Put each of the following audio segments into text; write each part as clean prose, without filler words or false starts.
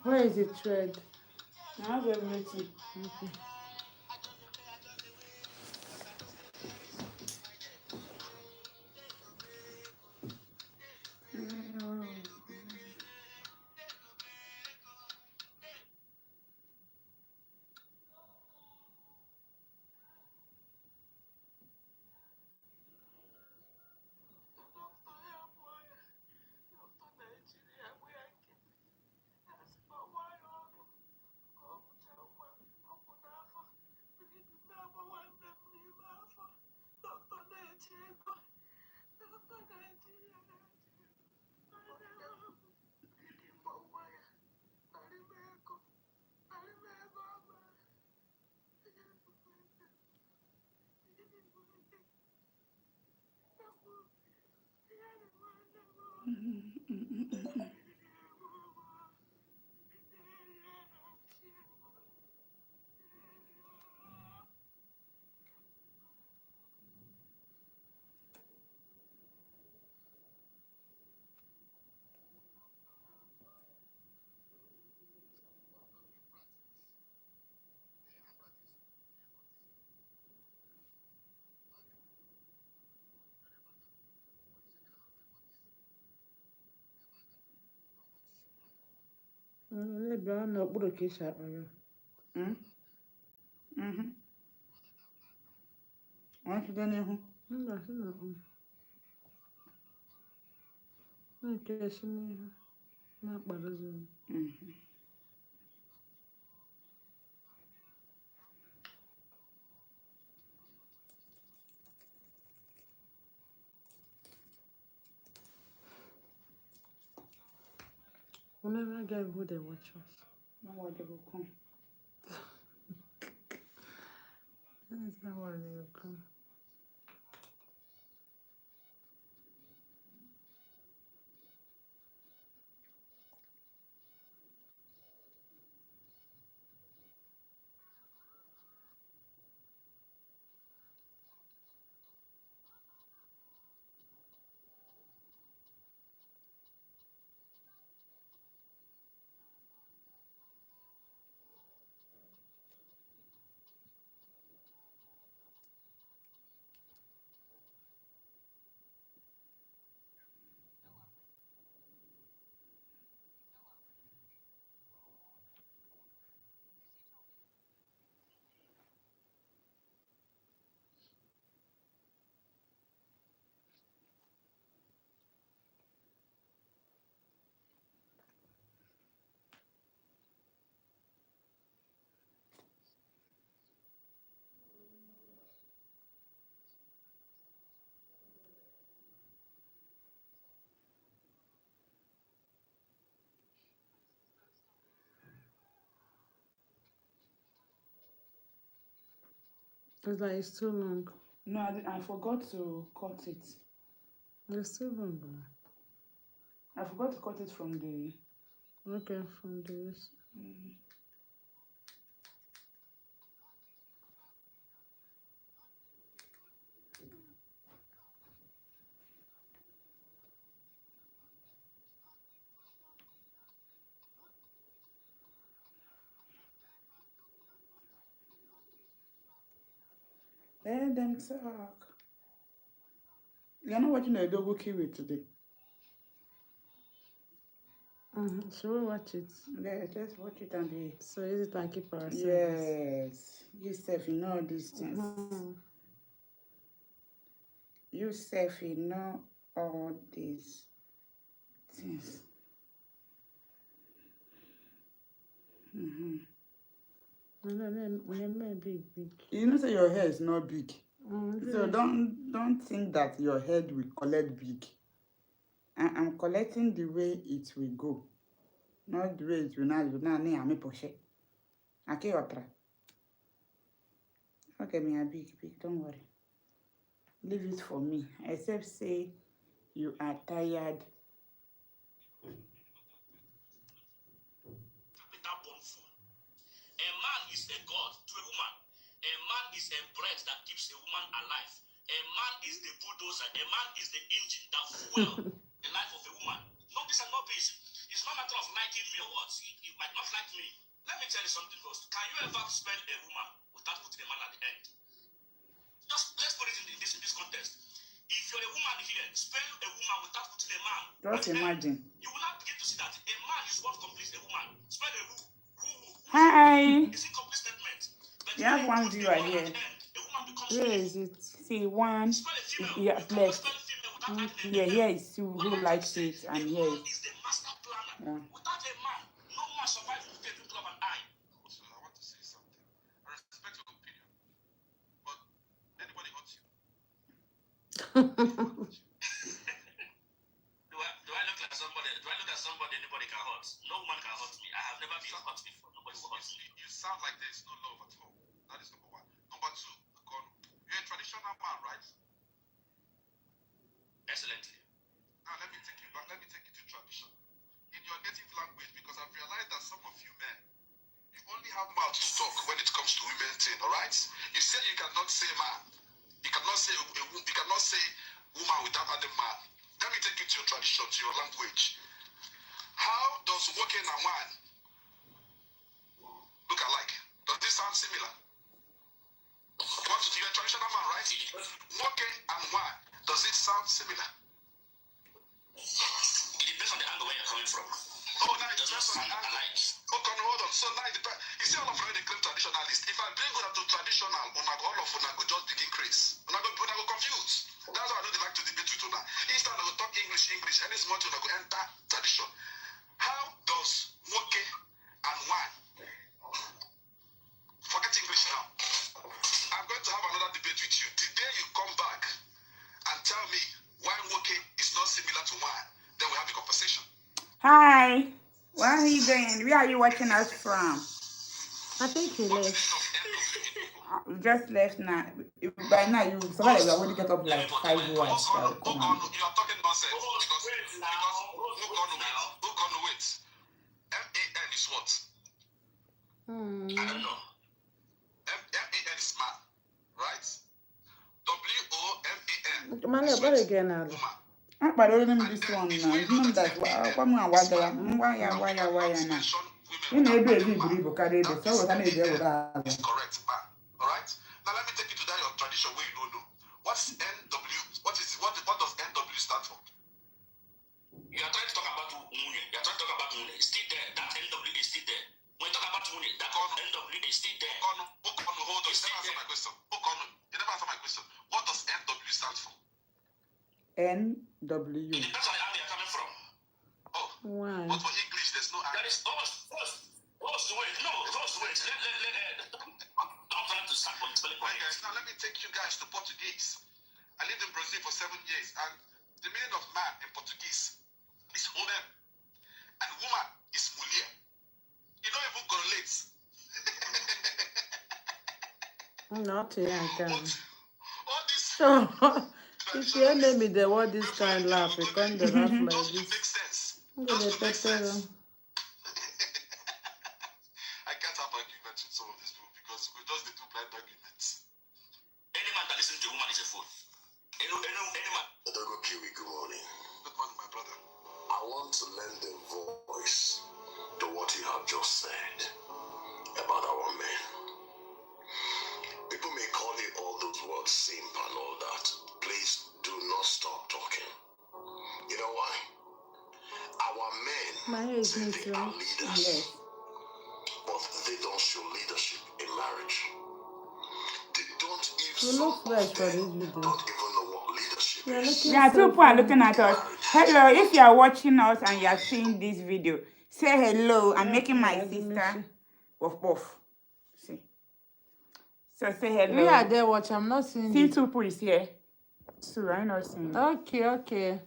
Where is the thread? I have everything. Okay. Maybe I know what the case happened. Want to do anything? I see no. Okay, see me. Not bad as well. Whenever I get who they watch us. No, what they will come. That's not why they will come. It's like it's too long. No, I forgot to cut it. It's too long. I forgot to cut it from the. Okay, from this. Let them talk. You're not watching the Dogo Kiwi today. So we watch it. Yes, let's watch it and be. So is it and keep ourselves? Yes. You self, you know these things. You self, you know all these things. Big. You know, say your hair is not big. So don't think that your head will collect big. I'm collecting the way it will go, not the way it will not need me push it. Okay, okay, me a big, don't worry. Leave it for me. Except say you are tired. A man is a god to a woman. A man is a bread that keeps a woman alive. A man is the bulldozer. A man is the engine that fuels the life of a woman. No, this are not peace. You it's not a matter of liking me or what. You might not like me. Let me tell you something first. Can you ever spell a woman without putting a man at the end? Just let's put it in this context. If you're a woman here, spell a woman without putting a man. Just imagine. You will not begin to see that a man is what completes a woman. Spell a who. Hi. It's a complete statement. But You have one viewer here. Where is it? See, one. You have left. Yeah, here is who likes it, and here is the master planner. one. Without a man, no man survives with a club and I. Also, I want to say something. I respect your opinion, but anybody hurts you. Do I look like somebody? Do I look at somebody anybody can hurt? No woman can hurt me. I have never been hurt before. Nobody will hurt me. You sound like there is no love at all. That is number one. Number two, you're a traditional man, right? Excellently. Now let me take you back. Let me take you to tradition. In your native language, because I've realized that some of you men, you only have mouth to talk when it comes to women thing, all right? You say you cannot say man. You cannot say woman without adding man. Let me take you to your tradition, to your language. How does working and man look alike? Does this sound similar? You're a traditional man, right? Working and man, does it sound similar? It depends on the angle where you're coming from. Oh, now it depends on the angle. Alike. Okay, hold on. So now it depends. You see, all of you they claim traditionalist. If I bring una to traditional, all of una go just begin craze. Una go confused. That's why I don't like to debate with una. Instead, I go talk English. Any small thing, I go enter tradition. How does woke and wine? Forget English now. I'm going to have another debate with you. The day you come back and tell me why woke is not similar to wine, then we have a conversation. Hi. Where are you going? Where are you watching us from? I think he left. We just left now. By now, somebody will already get up like 5 hours. You are talking nonsense because who gonna wait? M-A-N is what? I don't know. M-A-N is man, right? W-O-M-A-N. Man, what again, Ali? Woman. I'm parolling this one now. You know that why now? You know, every carry the so what I need there with that. It's correct, man. All right. Now let me take you to that your tradition where you don't know. What's NW? What does NW stand for? You are trying to talk about Mune. You are trying to talk about Mune. It's still there. That NW is still there. When you talk about Mune, that NW is still there. Hold on. You never answer my question. You never answer my question. What does NW stand for? NW. It depends on the angle you're coming from. Oh. Why? But for English, there's no That angle. is wait. No, wait. Don't try to start with spelling Right, guys. Now let me take you guys to Portuguese. I lived in Brazil for 7 years, and the meaning of man in Portuguese is homem, and woman is mulher. You don't even correlate. Not here, I can. All this. If you name me the word this kind laugh, you can't laugh like Just to this. make sense. Look Just at to the make sense. pepper. I can't have arguments with some of these people because we just do blind arguments. Any man that listens to a woman is a fool. Any man. Odogo Kiwi, good morning. Good morning, my brother. I want to lend a voice to what you have just said about our men. People may call you all those words simp and all that. Please do not stop talking. You know why? Our My men hair is say neat, they are right? leaders, Yes. but they don't show leadership in marriage. They don't You even, look some fresh of for them this video. don't even know what leadership You're is. looking Yeah, two so people are looking fine. at us. Hello, if you are watching us and you are seeing this video, say hello. I'm making my sister puff. See. So say hello. We are there watch. I'm not seeing See, it. two people is here. So I'm not seeing. Okay.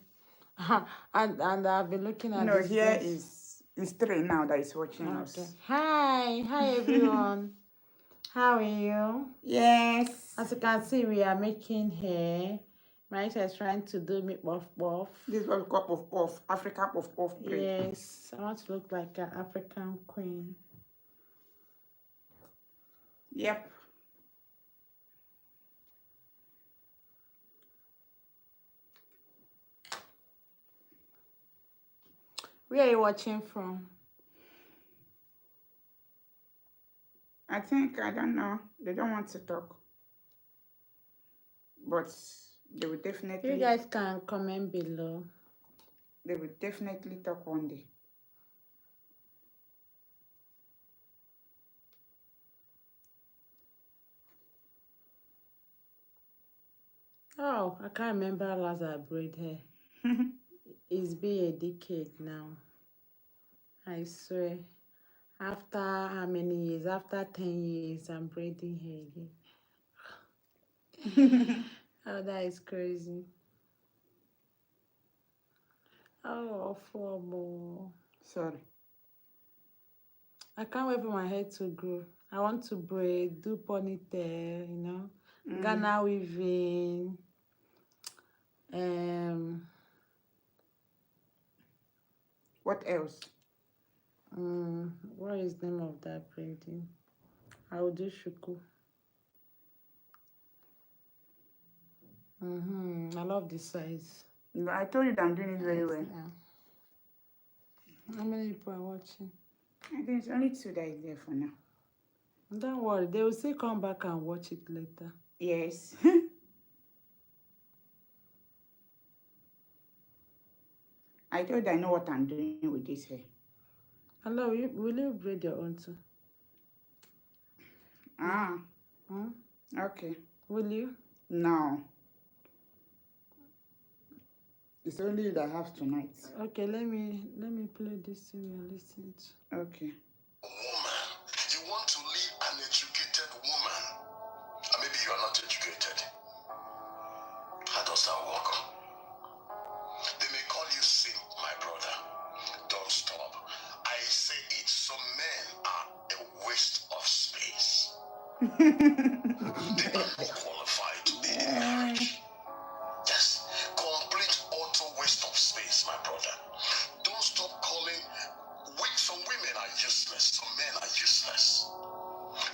and I've been looking at No, this here place. is three now that is watching Okay. us. Hi everyone. How are you? Yes. As you can see, we are making hair. Marisa is trying to do me puff. This was cup of puff, African puff bread. Yes, I want to look like an African queen. Yep. Where are you watching from? I don't know. They don't want to talk. But they will definitely. You guys can comment below. They will definitely talk one day. Oh, I can't remember last I braid hair. It's been a decade now. I swear. After how many years? After 10 years, I'm braiding hair again. Oh, that is crazy. Oh, for more. Sorry. I can't wait for my hair to grow. I want to braid, do ponytail, you know, Ghana weaving. What else? What is the name of that braiding? I will do shuku. I love the size. I told you that I'm doing it very well. Yeah. How many people are watching? I think it's only 2 that is there for now. Don't worry, they will still come back and watch it later. Yes. I told you I know what I'm doing with this hair. Hello, will you braid your own too? Okay. Will you? No. It's only you that have tonight. Okay, let me play this thing you're listening to. Okay. Woman, you want to leave an educated woman, and maybe you are not educated. How does that work? They may call you simp, my brother. Don't stop. I say it. Some men are a waste of space. They are not qualified to be in marriage. Yes, complete utter waste of space, my brother. Don't stop calling. Some women are useless, some men are useless.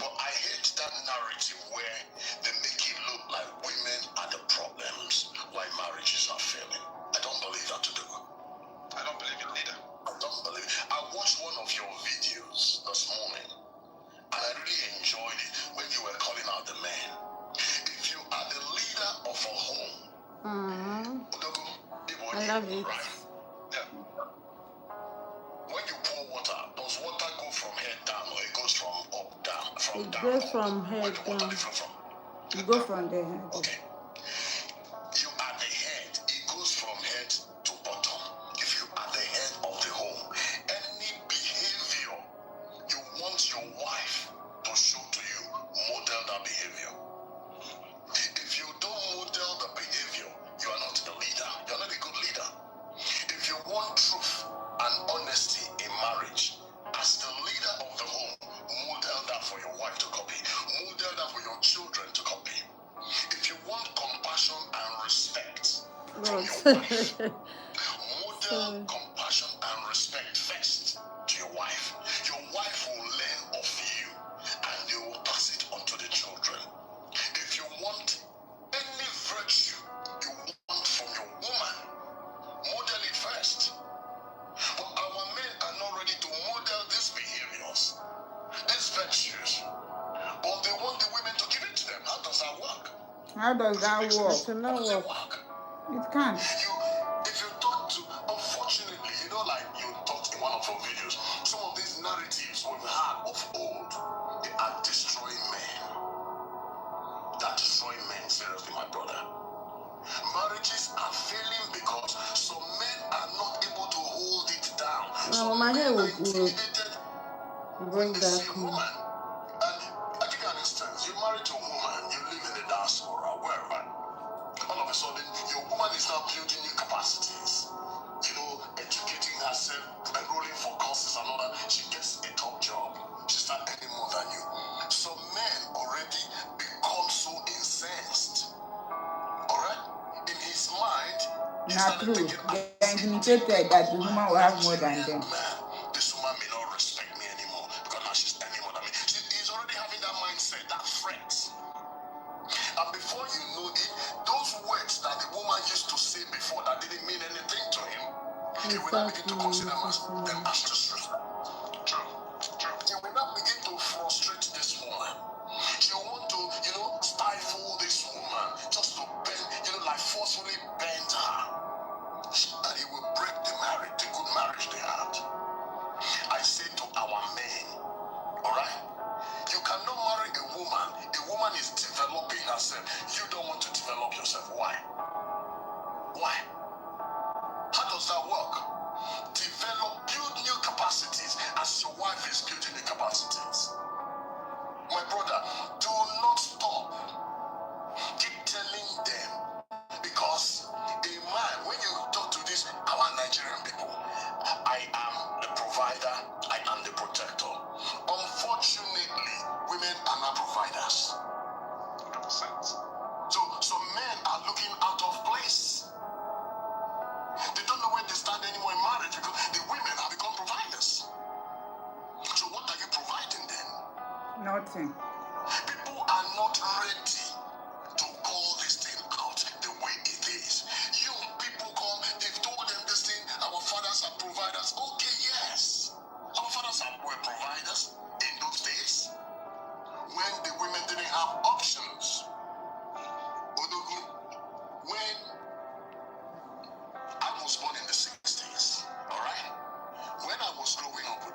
But I hate that narrative where they make it look like women are the problems why marriages are failing. I don't believe that to do. I don't believe it either. I don't believe it. I watched one of your videos this morning, and I really enjoyed it when you were calling out the men. If you are the leader of a home, I love it. right? Yeah. When you pour water, does water go from head down or it goes from up down? It goes from head Where the water down. different from? You go from there. Okay. You are the head. It goes from head to bottom. If you are the head of the home, any behavior you want your wife to show to you, model that behavior. If you don't model the behavior, you are not the leader. You are not a good leader. If you want truth and honesty in marriage, as the leader of the home, model that for your wife to copy. Model that for your children to copy. If you want compassion and respect from your wife, model compassion and respect first to your wife. Your wife will learn of you and they will pass it on to the children. If you want any virtue you want from your woman, model it first. But our men are not ready to model these behaviors, these virtues. But they want the women to give it to them. How does that work? How does that It work? cannot How does it work. work? It can't. If you talk to, unfortunately, like you talked in one of your videos, some of these narratives we've had of old, they are destroying men. They're destroying men, seriously, my brother. Marriages are failing because some men are not able to hold it down. Some My hair men are will intimidated when bring they see a back woman. And I'll give you an instance. You're married to a woman, you live in the diaspora, wherever. All of a sudden, your woman is now building new capacities. Educating herself, enrolling for courses and all that. She gets a top job. She starts earning more than you. Some men already become so incensed. Alright? In his mind, Not true. They are intimidated that the woman will have more than them. This woman may not respect me anymore because now she's earning more than me. He's already having that mindset, that threat. And before you know it, those words that the woman used to say before that didn't mean anything to him, You will not begin to consider them as disrespect. True. You will not begin to frustrate this woman. You want to, stifle this woman just to bend, like forcefully bend her. And it will break the marriage, the good marriage they had. I say to our men, alright? You cannot marry a woman. A woman is developing herself. You don't want to develop yourself. Why? How does that work? Build new capacities as your wife is building the capacities. My brother, do not stop. Keep telling them, because a man, when you talk to our Nigerian people, I am the provider, I am the protector. Unfortunately, women are not providers. 100%. So men are looking out of place. They don't know where they stand anymore in marriage because the women have become providers. So what are you providing then? Nothing. People are not ready to call this thing out the way it is. You people come, they've told them this thing, our fathers are providers. Okay, yes. Our fathers were providers in those days when the women didn't have options. When I was born in the 60s, alright? When I was growing up,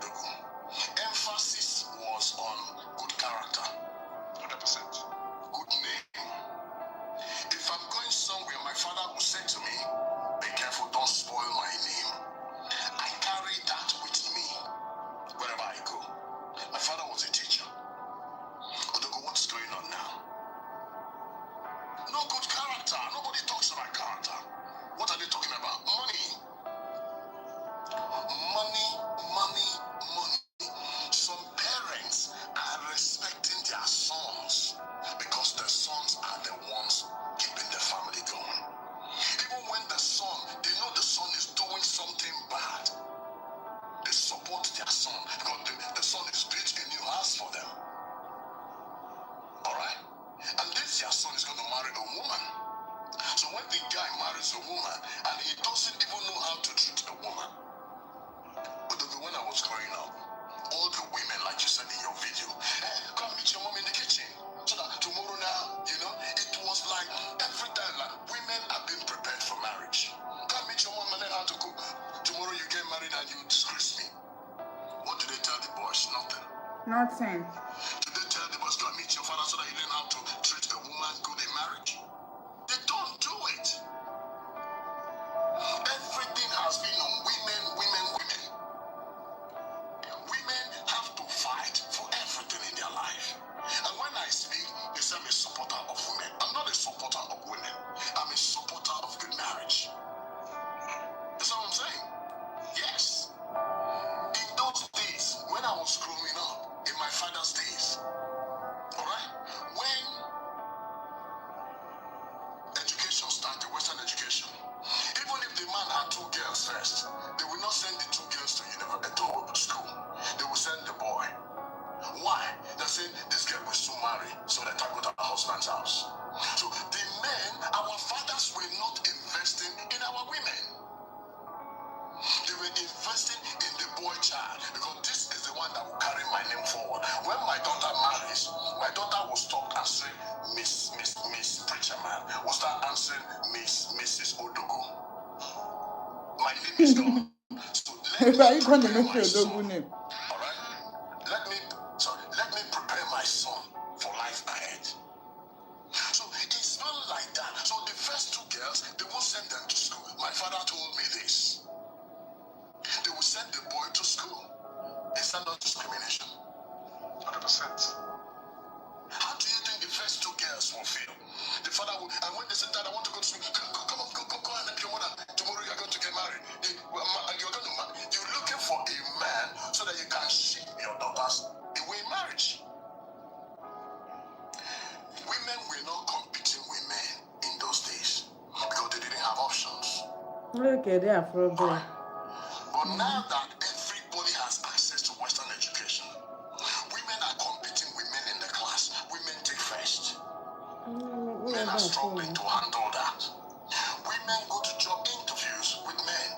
emphasis was on good character. 100%. Good name. If I'm going somewhere, my father will say to me, be careful, don't spoil my name. I carry that with me wherever I go. My father was a teacher. What's going on now? No good character. Nobody talks about character. What are they talking about? Money. Some parents are respecting their sons because the sons are the ones keeping the family going. Even when they know the son is doing something bad, they support their son because the son is built a new house for them. Alright? And this their son is going to marry a woman. So when the guy marries a woman and he doesn't even know how to treat a woman. But when I was growing up, all the women, like you said in your video, hey, come meet your mom in the kitchen. So that tomorrow now, it was like every time, like women are being prepared for marriage. Come meet your mom and learn how to cook. Tomorrow you get married and you disgrace me. What do they tell the boys? Nothing. Do they tell the boys, come meet your father so that you learn how to treat a woman good in marriage? They don't do it. Everything has been on women. Women have to fight for everything in their life. And when I speak, they say I'm a supporter of women. I'm not a supporter of women. I'm a supporter of good marriage. That's what I'm saying. Yes. In those days, when I was growing up, in my father's days, alright, when education started, Western education, even if the man had 2 girls first, they will not send the 2 girls to school. They will send the boy. Why? They say this girl will soon marry, so they go to her husband's house. So the men, our fathers were not investing in our women. They were investing in the boy child because this is the one that will carry my name forward. When my daughter marries, my daughter will stop answering Miss Preacher Man. Will start answering Mrs. Odogo. My name is gone. So let me prepare my son. Alright? Let me prepare my son for life ahead. So it's not like that. So the first 2 girls, they won't send them to school. My father told me this. They will send the boy to school. Is that not discrimination? 100%. How do you think the first 2 girls will feel? The father will, and when they say, Dad, I want to go to school, come on, go and help your mother. Tomorrow you're going to get married. You're looking for a man so that you can ship your daughters away in marriage. Women were not competing with men in those days because they didn't have options. Okay, they are problem. But now that everybody has access to Western education, women are competing with men in the class. Women take first. Men are struggling to handle that. Women go to job interviews with men.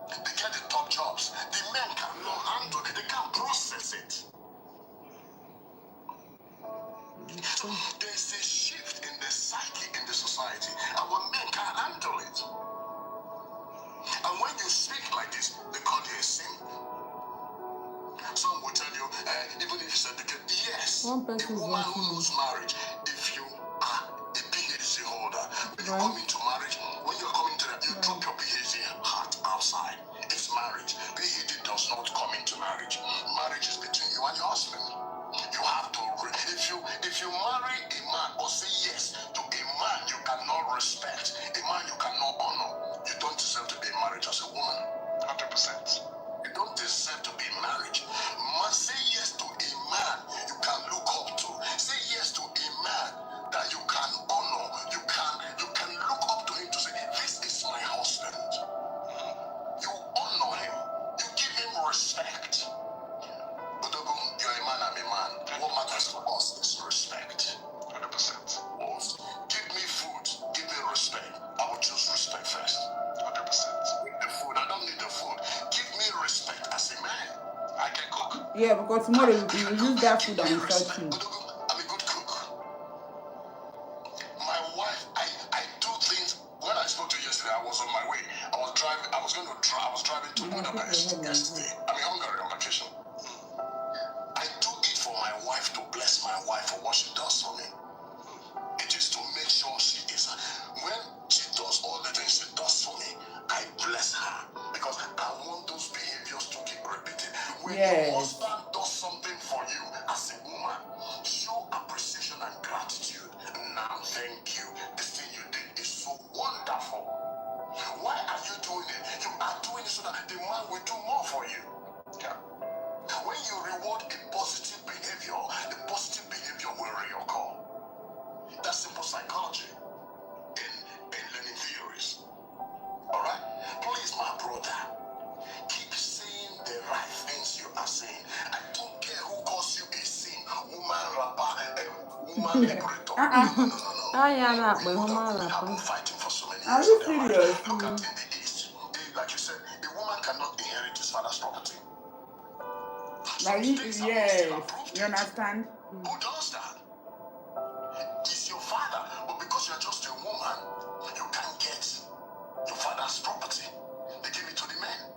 The So there's a shift in the psyche in the society. Our men can't handle it. And when you speak like this, they call you a sin. Some will tell you, even if it's educated, yes, a woman who knows marriage, if you are a PhD holder, when you come into marriage, when you're coming to that, you drop your PhD heart outside. It's marriage. PhD does not come into marriage. Marriage is between you and your husband. You have to, if you marry a man or say yes to a man you cannot respect, a man you cannot honor, you don't deserve to be in marriage as a woman. 100%. You don't deserve to be in marriage. Must say yes to a man you can look up to. Say yes to a man that you can honor. You can look up to him to say, this is my husband. You honor him. You give him respect. Odogo, you're a man, I'm a man. What matters to us is respect. 100%. Give me food, give me respect. I will choose respect first. 100%. The food, I don't need the food. Give me respect as a man. I can cook. Yeah, because tomorrow you use that food and insult you. I'm a good cook. My wife, I do things. When I spoke to you yesterday, I was on my way. I was driving to Budapest yesterday. I'm in Hungary on vacation. I do it for my wife, to bless my wife for what she does for me. It is to make sure she is, when she does all the things she does for me, I bless her. Because I want those behaviors to keep repeating. When your husband does something for you as a woman, show appreciation and gratitude. Now, thank you. This thing you did is so wonderful. Why are you doing it? You are doing it so that the man will do more for you. Yeah. When you reward a positive behavior, the positive behavior will reoccur. That's simple psychology in learning theories. Alright? Please, my brother, keep saying the right things you are saying. I don't care who calls you a sin, woman rapper, woman liberator. No. We have been fighting for so many years. Are you serious? Look at in the East. Like you said, a woman cannot inherit his father's property. Like you understand? Who does that? It's your father, but because you're just a woman, you can't get your father's property. They give it to the men.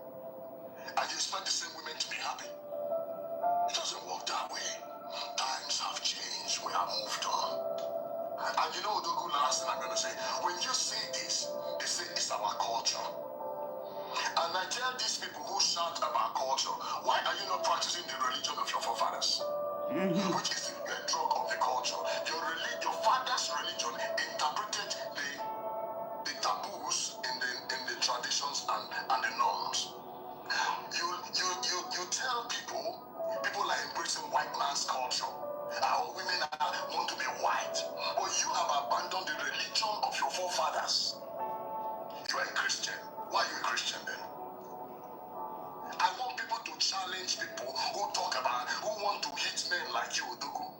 And you expect the same women to be happy. It doesn't work that way. Times have changed. We have moved on. And you know the good last thing I'm going to say? When you say this, they say it's our culture. And I tell these people who shout about culture, why are you not practicing the religion of your forefathers? Which is the bedrock of the culture. Your father's religion interpreted the taboos in the traditions and the norms. You tell people are embracing white man's culture. Our women want to be white. But you have abandoned the religion of your forefathers. You are a Christian. Why are you a Christian then? I want people to challenge people who talk about, who want to hit men like you, Odogu.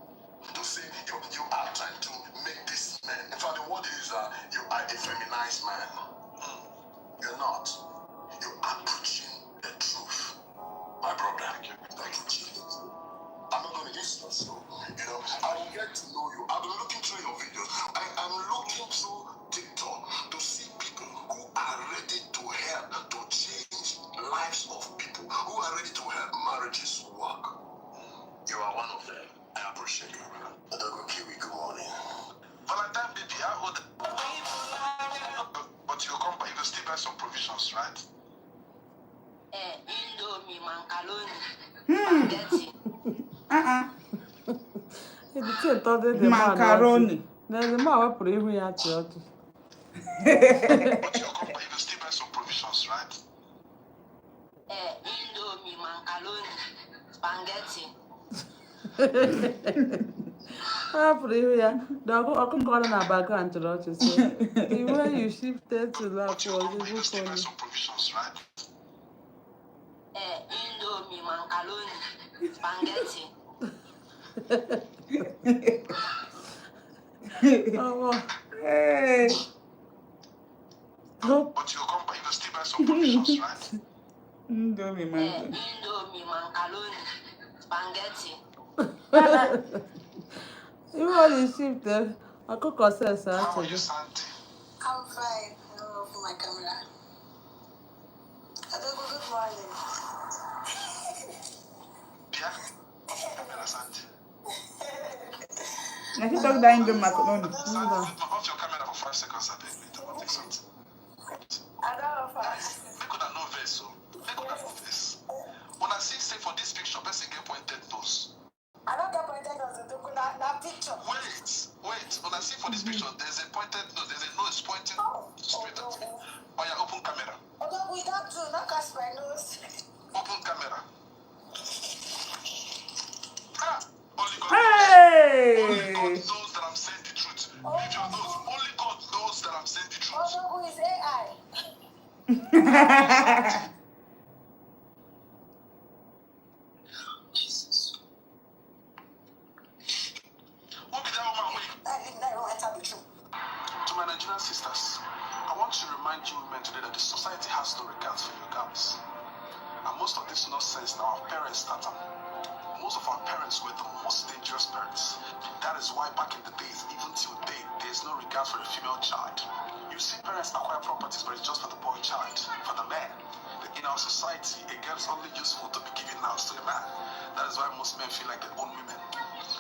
To say you are trying to make this man. In fact, the word is you are a feminized man. You're not. You are preaching the truth. My brother, thank you, Jesus. I'm not going to listen to you. I will get to know you. I've been looking through your videos. I'm looking through TikTok to see people who are ready to help, to change lives of people, who are ready to help marriages work. You are one of them. I appreciate you. Odogo Kiwi, good morning. Valentine baby, I hold. But you come, you will still buy some provisions, right? Indomie, macaroni, spaghetti. Macaroni. The more put it here at you. But you come, you will still buy some provisions, right? Indomie, macaroni, spaghetti. I put it here. I can call in our background to watch it. So the way you shifted to that was even funny. Some provisions, right? Indomie, macaroni, spaghetti. Oh, Hey. nope. But you come, you will still buy some provisions, right? Indomie, man. Indomie, macaroni, spaghetti. You already shift the I cook ourselves How are you, today. Santi? I'm fine. I don't open my camera. Good morning. Yeah? Santi. I think talk that in the macaroni. Santi, off your camera for 5 seconds. I beg me to take something. I don't know. Guys, make una no vex, so make una no vex. When I say for this picture, person get pointed nose. I don't get pointed nose. That picture. Wait. When I see for this picture, there's a pointed nose. There's a nose pointing straight at me. Oh yeah, open camera. Although we don't do, not cast my nose. Open camera. Only God Hey! knows that I'm saying the truth. If your nose, only God knows that I'm saying the truth. Also, who is AI? Jesus. Who be that woman with? I didn't know I tell the truth. To my Nigerian sisters, I want to remind you women today that the society has no regards for you girls. And most of this nonsense now our parents started. Most of our parents were the most dangerous parents. That is why back in the days, even till date, there's no regard for a female child. You see parents acquire properties, but it's just for the boy child, for the man. In our society, a girl is only useful to be given out to a man. That is why most men feel like they own women.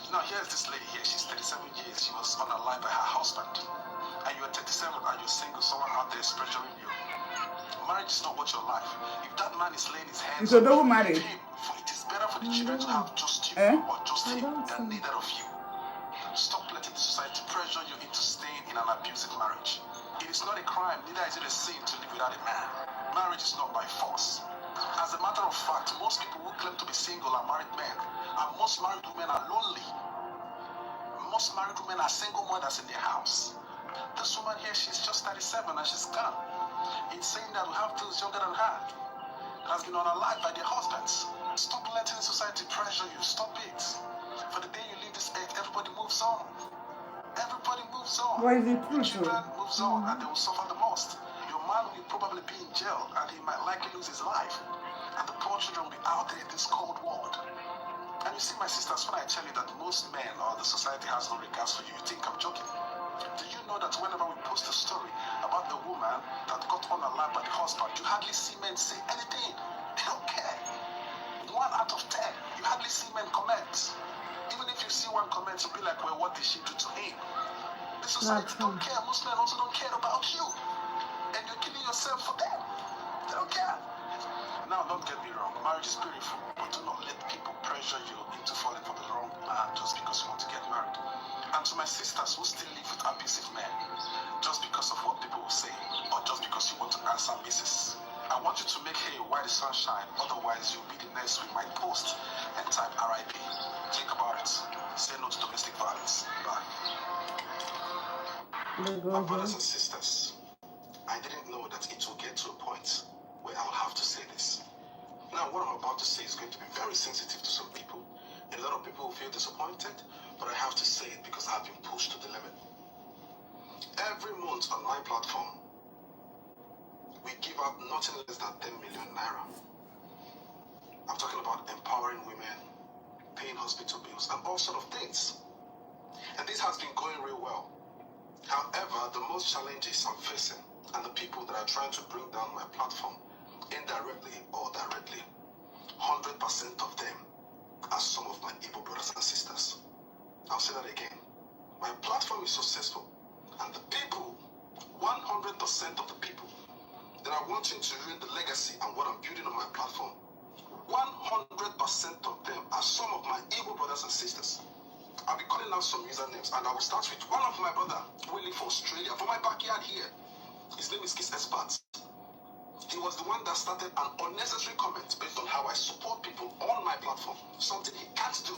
Now here's this lady here, she's 37 years, she was unalived by her husband. And you're 37 and you're single, someone out there is pressuring you. Marriage is not what your life. If that man is laying his hands So on don't you, marry. leave him, for it is better for the children to have just you or just him than neither of you. Stop letting the society pressure you into staying in an abusive marriage. It is not a crime, neither is it a sin to live without a man. Marriage is not by force. As a matter of fact, most people who claim to be single are married men, and most married women are lonely. Most married women are single mothers in their house. This woman here, she's just 37 and she's gone. It's saying that we have those younger than her that has been unalived by their husbands. Stop letting society pressure you. Stop it. For the day you leave this earth, everybody moves on. Everybody moves on. What is the Your truth? children moves on and they will suffer the most. Your man will probably be in jail and he might likely lose his life. And the poor children will be out there in this cold world. And you see, my sisters, when I tell you that most men or the society has no regards for you, you think I'm joking. Do you know that whenever we post a story about the woman that got unalived by the husband, you hardly see men say anything? They don't care. 1 out of 10, you hardly see men comment. Even if you see one comment, you'll be like, well, what did she do to him? The society don't care. Most men also don't care about you. And you're killing yourself for them. They don't care. Now, don't get me wrong. Marriage is beautiful, but do not let people pressure you into falling for the wrong man just because you want to get married. And to my sisters who still live with abusive men, just because of what people will say, or just because you want to answer missus, I want you to make hay while the sun shines. Otherwise, you'll be the next with my post and type RIP. Think about it. Say no to domestic violence. Bye. My brothers and sisters, I didn't know that it will get to a point where I'll have to say this. Now, what I'm about to say is going to be very sensitive to some people. A lot of people will feel disappointed, but I have to say it because I've been pushed to the limit. Every month on my platform, we give out nothing less than 10 million naira. I'm talking about empowering women, paying hospital bills, and all sort of things. And this has been going real well. However, the most challenges I'm facing and the people that are trying to bring down my platform, indirectly or directly, 100% of them are some of my Igbo brothers and sisters. I'll say that again. My platform is successful, and the people, 100% of the people that are wanting to ruin the legacy and what I'm building on my platform, 100% of them are some of my Igbo brothers and sisters. I'll be calling out some usernames, and I will start with one of my brother who live for Australia, for my backyard here. His name is Kiss Expert. He was the one that started an unnecessary comment based on how I support people on my platform, something he can't do.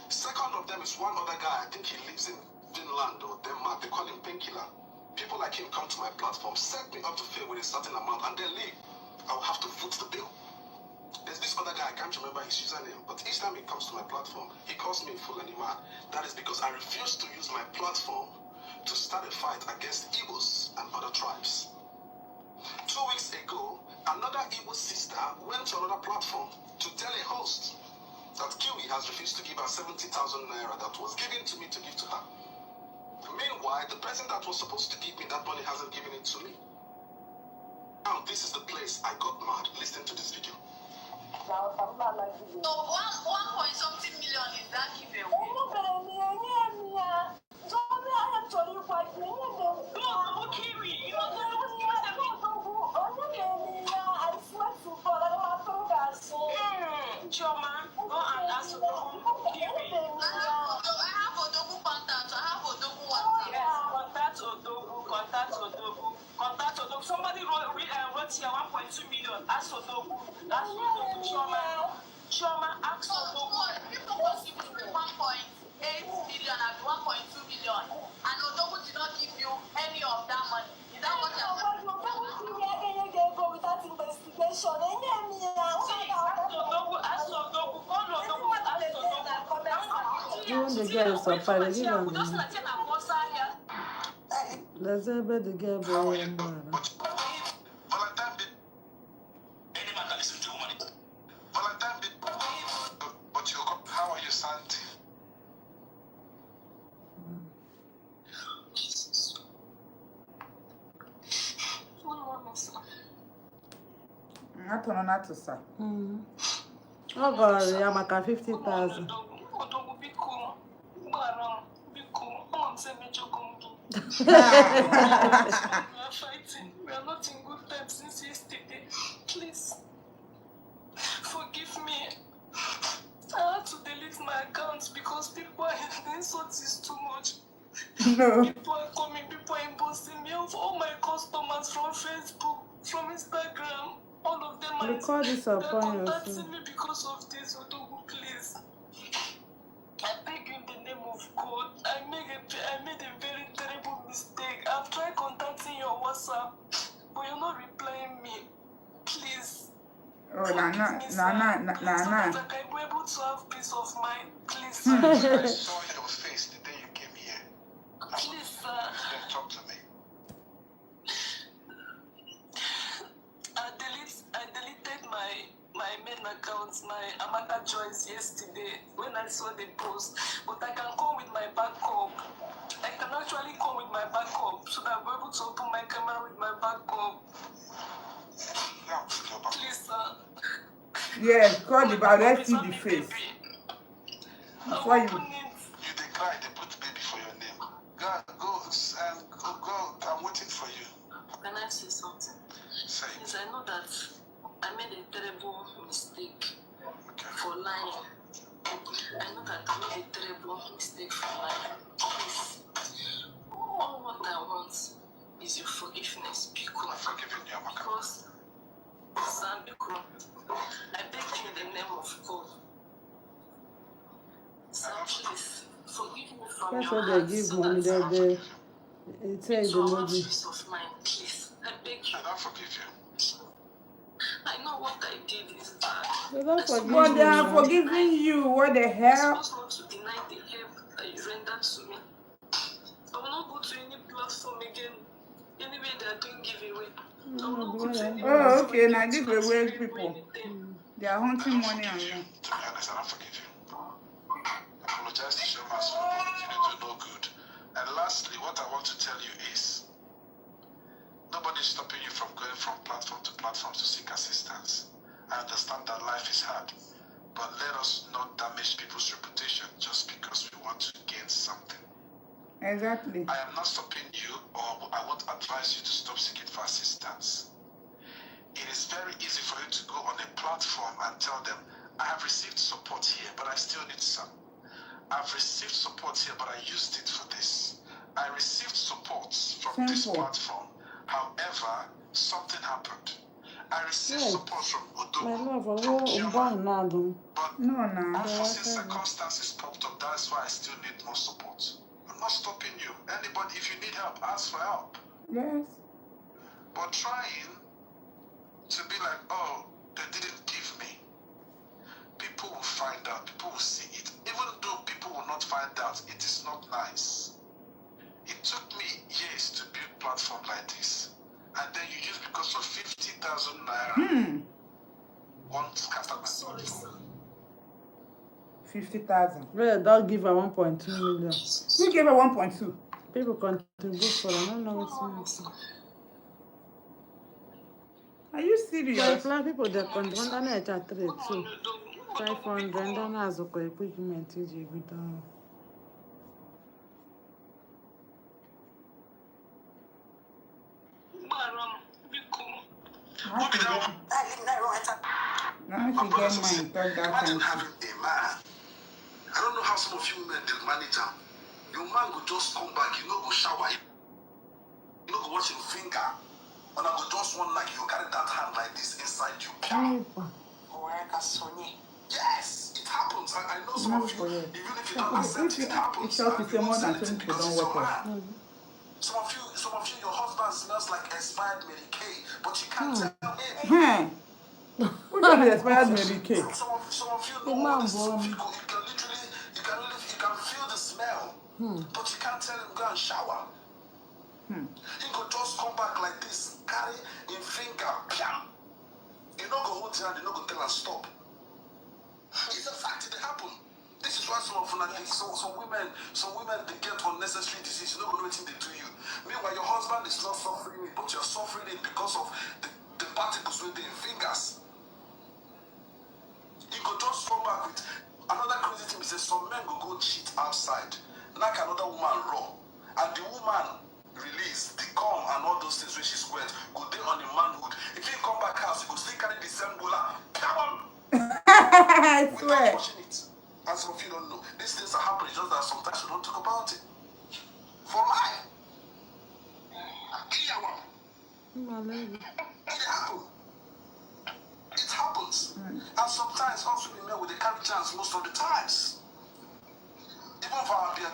Second of them is one other guy, I think he lives in Finland or Denmark, they call him Painkiller. People like him come to my platform, set me up to fail with a certain amount, and then leave. I'll have to foot the bill. There's this other guy, I can't remember his username, but each time he comes to my platform, he calls me a fool and a man. That is because I refuse to use my platform to start a fight against Igbos and other tribes. 2 weeks ago, another Igbo sister went to another platform to tell a host that Kiwi has refused to give her 70,000 naira that was given to me to give to her. Meanwhile, the person that was supposed to give me that money hasn't given it to me. Now, this is the place I got mad. Listen to this video. So 1.something million is that giveaway? Choma, go and ask Kiwi. I have Odogu contact. I have Odogu WhatsApp. Yes, contact Odogu. Contact Odogu. Somebody wrote here 1.2 million. Ask Odogu. That's Odogu. Choma, ask Odogu. People was giving you 1.8 million and 1.2 million, and Odogu did not give you any of that money. Is that what you're saying? Even the girl is surprised. Let's have the girl boy and boy. How are you, Santi? Not to sir. Oh God, I'm at 50,000. We are fighting. We are not in good terms since yesterday. Please forgive me. I had to delete my accounts because people are the insult is too much. No. People are coming, people are imposing me of all my customers from Facebook, from Instagram. All of them are Record this upon yourself. contacting me because of this. Odogu, please. I beg you in the name of God. I made a very terrible mistake. I've tried contacting your WhatsApp, but you're not replying me. Please. Oh, Please, so that I can be able to have peace of mind. Please, sir. I saw your face the day you came here. Please, sir. Then talk to me. I deleted my main account, my Amaka Joyce, yesterday when I saw the post. But I can come with my backup. I can actually come with my backup so that I'm able to open my camera with my backup. Please, sir. Yes, call the bar. Let's see the face. Before you. You decry, they put baby for your name. Go. I'm waiting for you. Can I say something? Say. Yes, I know that I made a terrible mistake for lying. I know that I made a terrible mistake for lying. Please, all what I want is your forgiveness, because I'm forgiving you, Amaka. because Sam, because I beg you in the name of God. Sam, please forgive me from That's your what they heart give so money. that They take the you have lady. peace of mind. Please, I beg you. I don't forgive you. I know what I did is bad. They don't forgive But they you. are Now. forgiving you. What the You're hell? supposed not to deny the help that you rendered to me. I will not go to any platform again. Anyway, they are doing giveaway. I will not go to any Oh, platform okay. again Now to give ask away people people. anything. They are I hunting don't money on forgive you. you. To be honest, I don't forgive you. Apologize to Shomas for apology. They do no good. And lastly, what I want to tell you is nobody's stopping you from going from platform to platform to seek assistance. I understand that life is hard, but let us not damage people's reputation just because we want to gain something. Exactly. I am not stopping you, or I won't advise you to stop seeking for assistance. It is very easy for you to go on a platform and tell them, I have received support here, but I still need some. I've received support here, but I used it for this. I received support from this platform. However, something happened. I received support from My Odogu, love, from oh, Chioma, no. but No, no. unforeseen circumstances popped up. That's why I still need more support. I'm not stopping you. Anybody, if you need help, ask for help. Yes. But trying to be like, oh, they didn't give me. People will find out. People will see it. Even though people will not find out, it is not nice. It took me years to build a platform like this. And then you use because of 50,000 naira. One scatter my Sorry, sir. platform. 50,000. Well, don't give her 1.2 million. Who gave her 1.2? People contribute for her. I don't know what's in it. Are you But serious? plan people they contribute on it at 3 too. 500 and then has a equipment TJ be done. Now she get mine, talk that Imagine time. having a man. I don't know how some of you men did manage him. Your man will just come back, you know, go shower, you know, go wash your finger. When I go just one like you carry that hand like this inside you. Yes, it happens. I know some of you, even if you don't accept it, it happens. It's short to And say you more won't than say 20 anything people because don't it's your work off. man. Some of you, your husband smells like expired Mary Kay, but you can't tell him. Who just expired Mary Kay? Some of you know all this. Some of you you can feel the smell, but you can't tell him go and shower. He could just come back like this, carry in finger, piam. You know go hold his hand, you know go tell him stop. It's a fact, it happen. This is why some women they get unnecessary disease. You don't know what they do you. Meanwhile, your husband is not suffering it, but you're suffering it because of the particles with the fingers. You could just come back with another crazy thing is that some men go cheat outside, like another woman raw, and the woman release the cum and all those things when she's wet, go there on the manhood. If you come back house, you go still carry the same bola. Come on. I Without swear. washing it. And some of you don't know. These things are happening, just that sometimes you don't talk about it. For life. It happens. It happens. And sometimes also women with the carry chance most of the times. Even for our beer,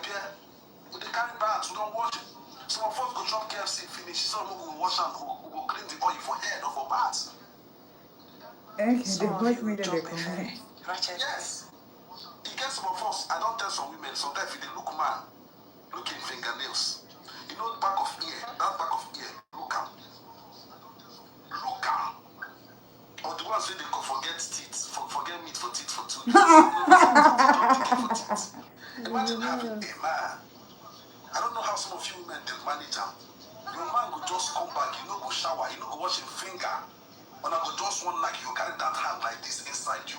with the carry bags, we don't wash it. Some of us go drop KFC finish, some of us go wash and we go clean the oil for head or for baths. Okay, they watch me, then they come here. Yes. You get some of us, I don't tell some women, sometimes if they look man, look in fingernails. You know the back of ear, that back of ear, look am. Look am. Or the ones say they go forget teeth, forget meat for teeth for 2 days. Imagine having a man. I don't know how some of you women they manage him. Your man will just come back, you know go shower, you know go wash your finger. When I go just one like you carry that hand like this inside you.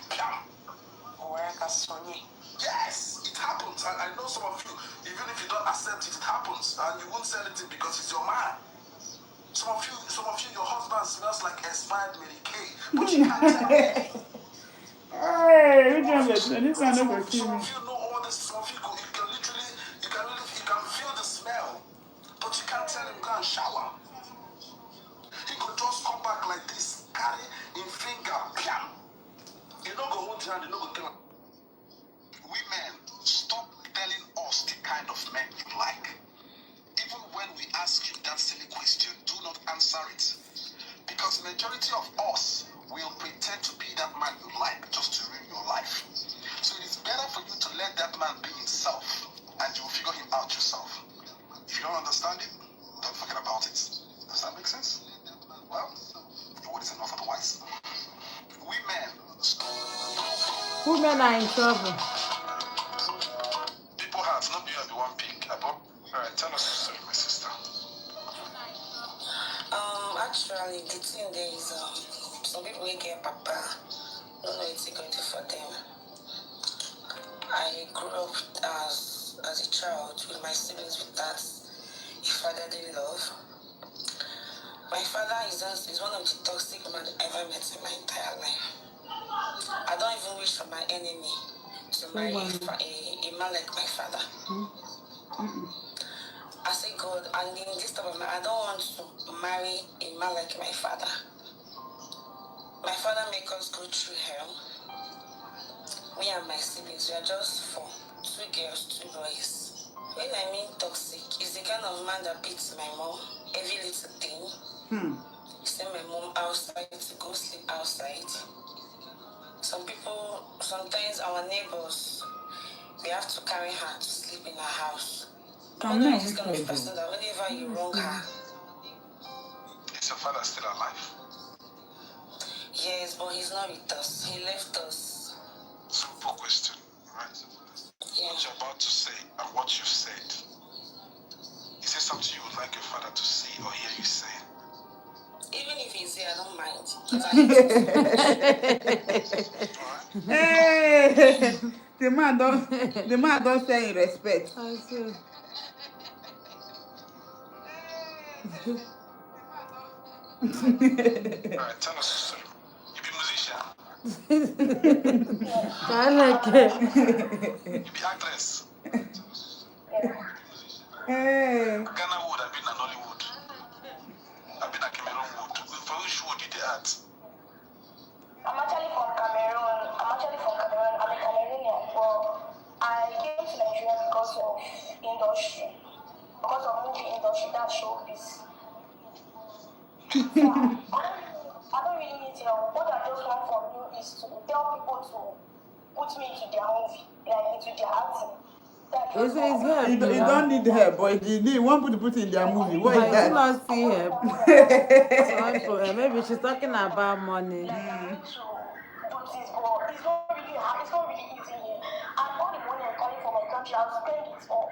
Yes, it happens. I know some of you, even if you don't accept it, it happens. And you won't say anything because it's your man. Some of you, your husband smells like expired Mary Kay, but you can't tell him. Hey, which one is this? This one Some over of kill me. you know all this. Some of you can feel the smell, but you can't tell him go and shower. He could just come back like this, carry in finger, piam. You know go hold your hand, you know go tell him. Women, stop telling us the kind of men you like. Even when we ask you that silly question, do not answer it. Because majority of us will pretend to be that man you like just to ruin your life. So it's better for you to let that man be himself and you'll figure him out yourself. If you don't understand it, don't forget about it. Does that make sense? Well, your word is enough otherwise. Women are in trouble. People have not been on the one pick. Alright, tell us your story, my sister. Actually, the thing there is, some people will get papa, don't know it's going to for them. I grew up as a child with my siblings with that fatherly love. My father is one of the toxic men I ever met in my entire life. I don't even wish for my enemy to marry a man like my father. I say, God, and in this type of man, I don't want to marry a man like my father. My father make us go through hell. Me and my siblings, we are just 4, 2 girls, 2 boys. When I mean toxic, it's the kind of man that beats my mom every little thing. Send my mom outside to go sleep outside. Some people, sometimes our neighbors, we have to carry her to sleep in our house. Mother is this kind of person that whenever you wrong her. Is your father still alive? Yes, but he's not with us. He left us. Simple question. Right. What you're about to say and what you've said, is it something you would like your father to see or hear you say? Even if he's there, I don't mind. 'Cause I Hey, the man don't say in respect. I see. Alright, tell us a story. You be musician, I like it. you be actress. Hey, Ghana wood, I've been in Nollywood. I've been at Cameroon wood. For which wood you did art? I'm actually from Cameroon. I'm a Cameroonian. Well, I came to Nigeria because of industry. Because of movie industry, that's showbiz. So I don't really need help. What I just want from you is to tell people to put me into their movie, like into their acting. He says help. you don't need help, but you want to put in their movie. What But is you still that? not see help. So maybe she's talking about money. Like I'm going to do this, but it's not really hard. It's not really easy here. And all the money I'm calling for my country, I'll spend it all.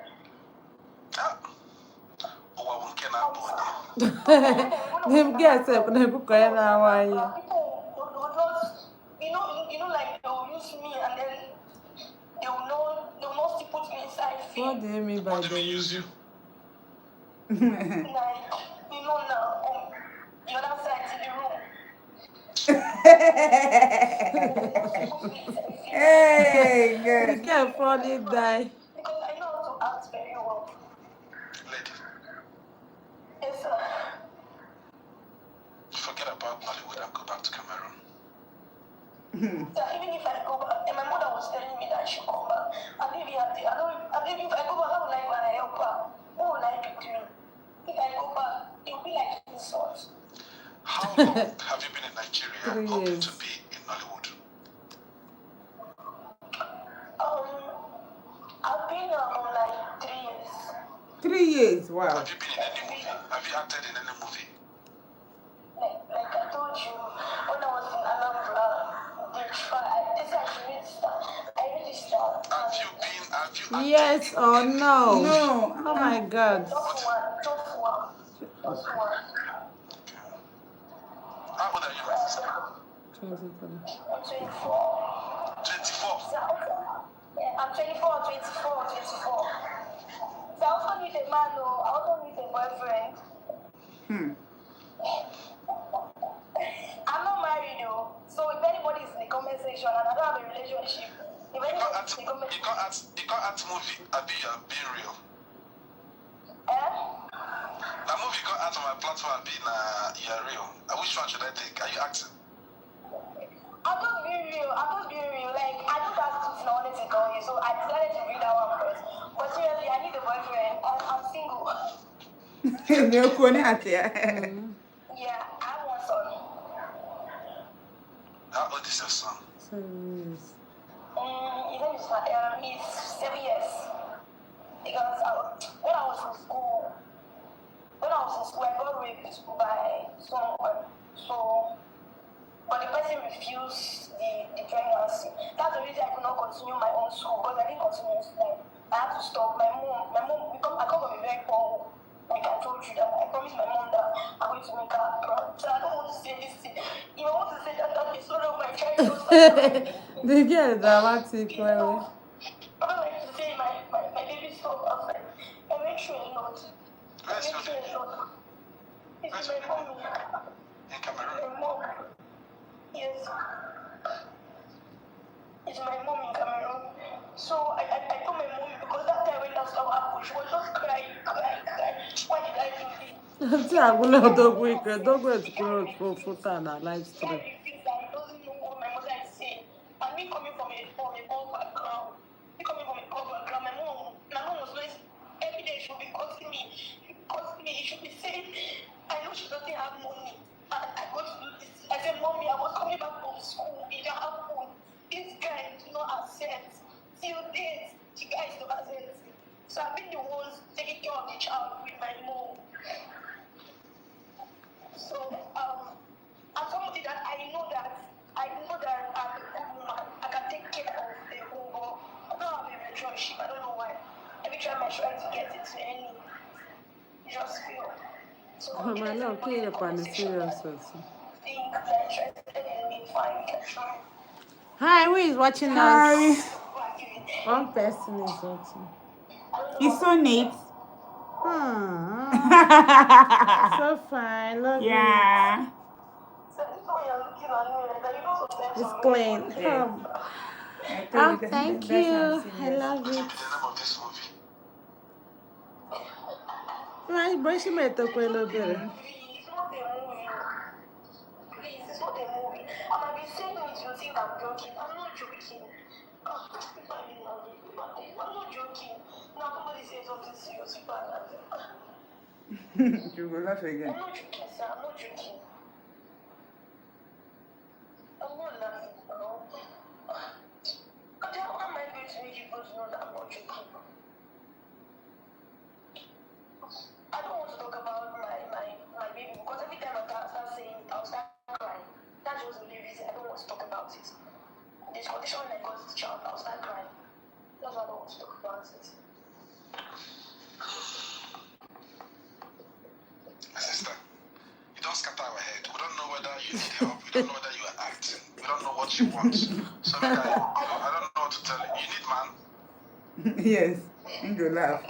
Oh, I won't get that body. Him get up and then go now why. People will just, like they will use me and then they will not still put me inside What film. do you mean by What do the they use you? Like, now, the other side to the room. Hey, You good. can't probably die. Because I know how to act very well. Lady, Yes, sir. forget about Nollywood and go back to Cameroon. So even if I go back, and my mother was telling me that I should come back, and maybe if I go back, how will I go and help her? Who will I be doing? If I go back, it will be like insult. How long have you been in Nigeria 3 hoping years. to be in Nollywood? I've been like 3 years. 3 years, wow. Have you been in any movie? Have you acted in any movie? Like I told you, when I was in Anambra, they said I should register. I registered. Have you acted Yes in or any no? No. Oh my God. Just one. How old are you, my sister? 23. I'm 24. 24. Yeah, I'm 24. So I also need a man, though. I also need a boyfriend. I'm not married, though. So if anybody is in the comment section and I don't have a relationship, if You anybody can't is in the comment you can't act movie. I be being real. Now movie you can't act on my platform. I be you're real. Which one should I take? Are you acting? I'm just being real. Like, I just asked you to wanted to call you, so I decided to read that one first. But seriously, I need a boyfriend. I'm single. Yeah, I have one son. How old is your son? 7 years. His name is he's 7 years. Because when I was in school, I got raped by someone. So, but the person refused the pregnancy. That's the reason I could not continue my own school, because I didn't continue like I had to stop. My mom, I come from a very poor home. Like I told you that I promised my mom that I'm going to make her proud. So I don't want to say this thing. If I want to say that the story of my child. They get dramatic. I don't like to say my baby's so outside. I make sure a lot. Where's your baby? It's my mommy. In Cameroon. My mom. Yes. It's my mom in Cameroon. So I told my mom, because that time when that stuff happened, she was just crying. Why did I do this? Tí àgúnlẹ̀ ọ̀dọ́gbò ìkẹ́ dọ́gbò ẹ̀tùkúrò fún fúta na live stream. He doesn't know what my mother is saying. And me coming from a poor background. My mom was always, every day she would be costing me. She should be saying, I know she doesn't have money. And I go to do this. I said, Mommy, I was coming back from school. It didn't happen. This guy did not accept. Till date, the guy is not accept. So I've been the ones taking care of the child with my mom. So, I'm somebody that I know that I'm a good woman. I can take care of the whole world. I'm not ship. I don't know why. Every time I try to get it to any, it just fail. So Oh, my love, okay, you're serious also. Think they're interested in me, fine, we can try. Hi, who is watching Hi. us? One person is watching. It's so neat. So fine, love Yeah. So when you're looking at me like that, you know sometimes it. It's I'm clean. Yes. Oh, thank That's you. not I serious. love What's it. the name of this movie? Right, brushing my talk a little bit. It's not a movie. Please, it's not a movie. I might be saying it, you think I'm joking. I'm not joking. People are being naughty. I'm not joking. Now somebody says something serious. People are laughing. You will laugh again. I'm not joking, sir. I'm not joking. I'm not laughing, no. How am I going to make people know that I'm not joking? I don't want to talk about my baby because every time I start saying it, I'll start crying. That's just the only reason I don't want to talk about it. This condition when I got this child, I'll start crying. That's why I don't want to talk about it. My sister, you don't scatter our head. We don't know whether you need help. We don't know whether you are acting. We don't know what you want. So I don't know what to tell you. You need man. Yes. You go laugh.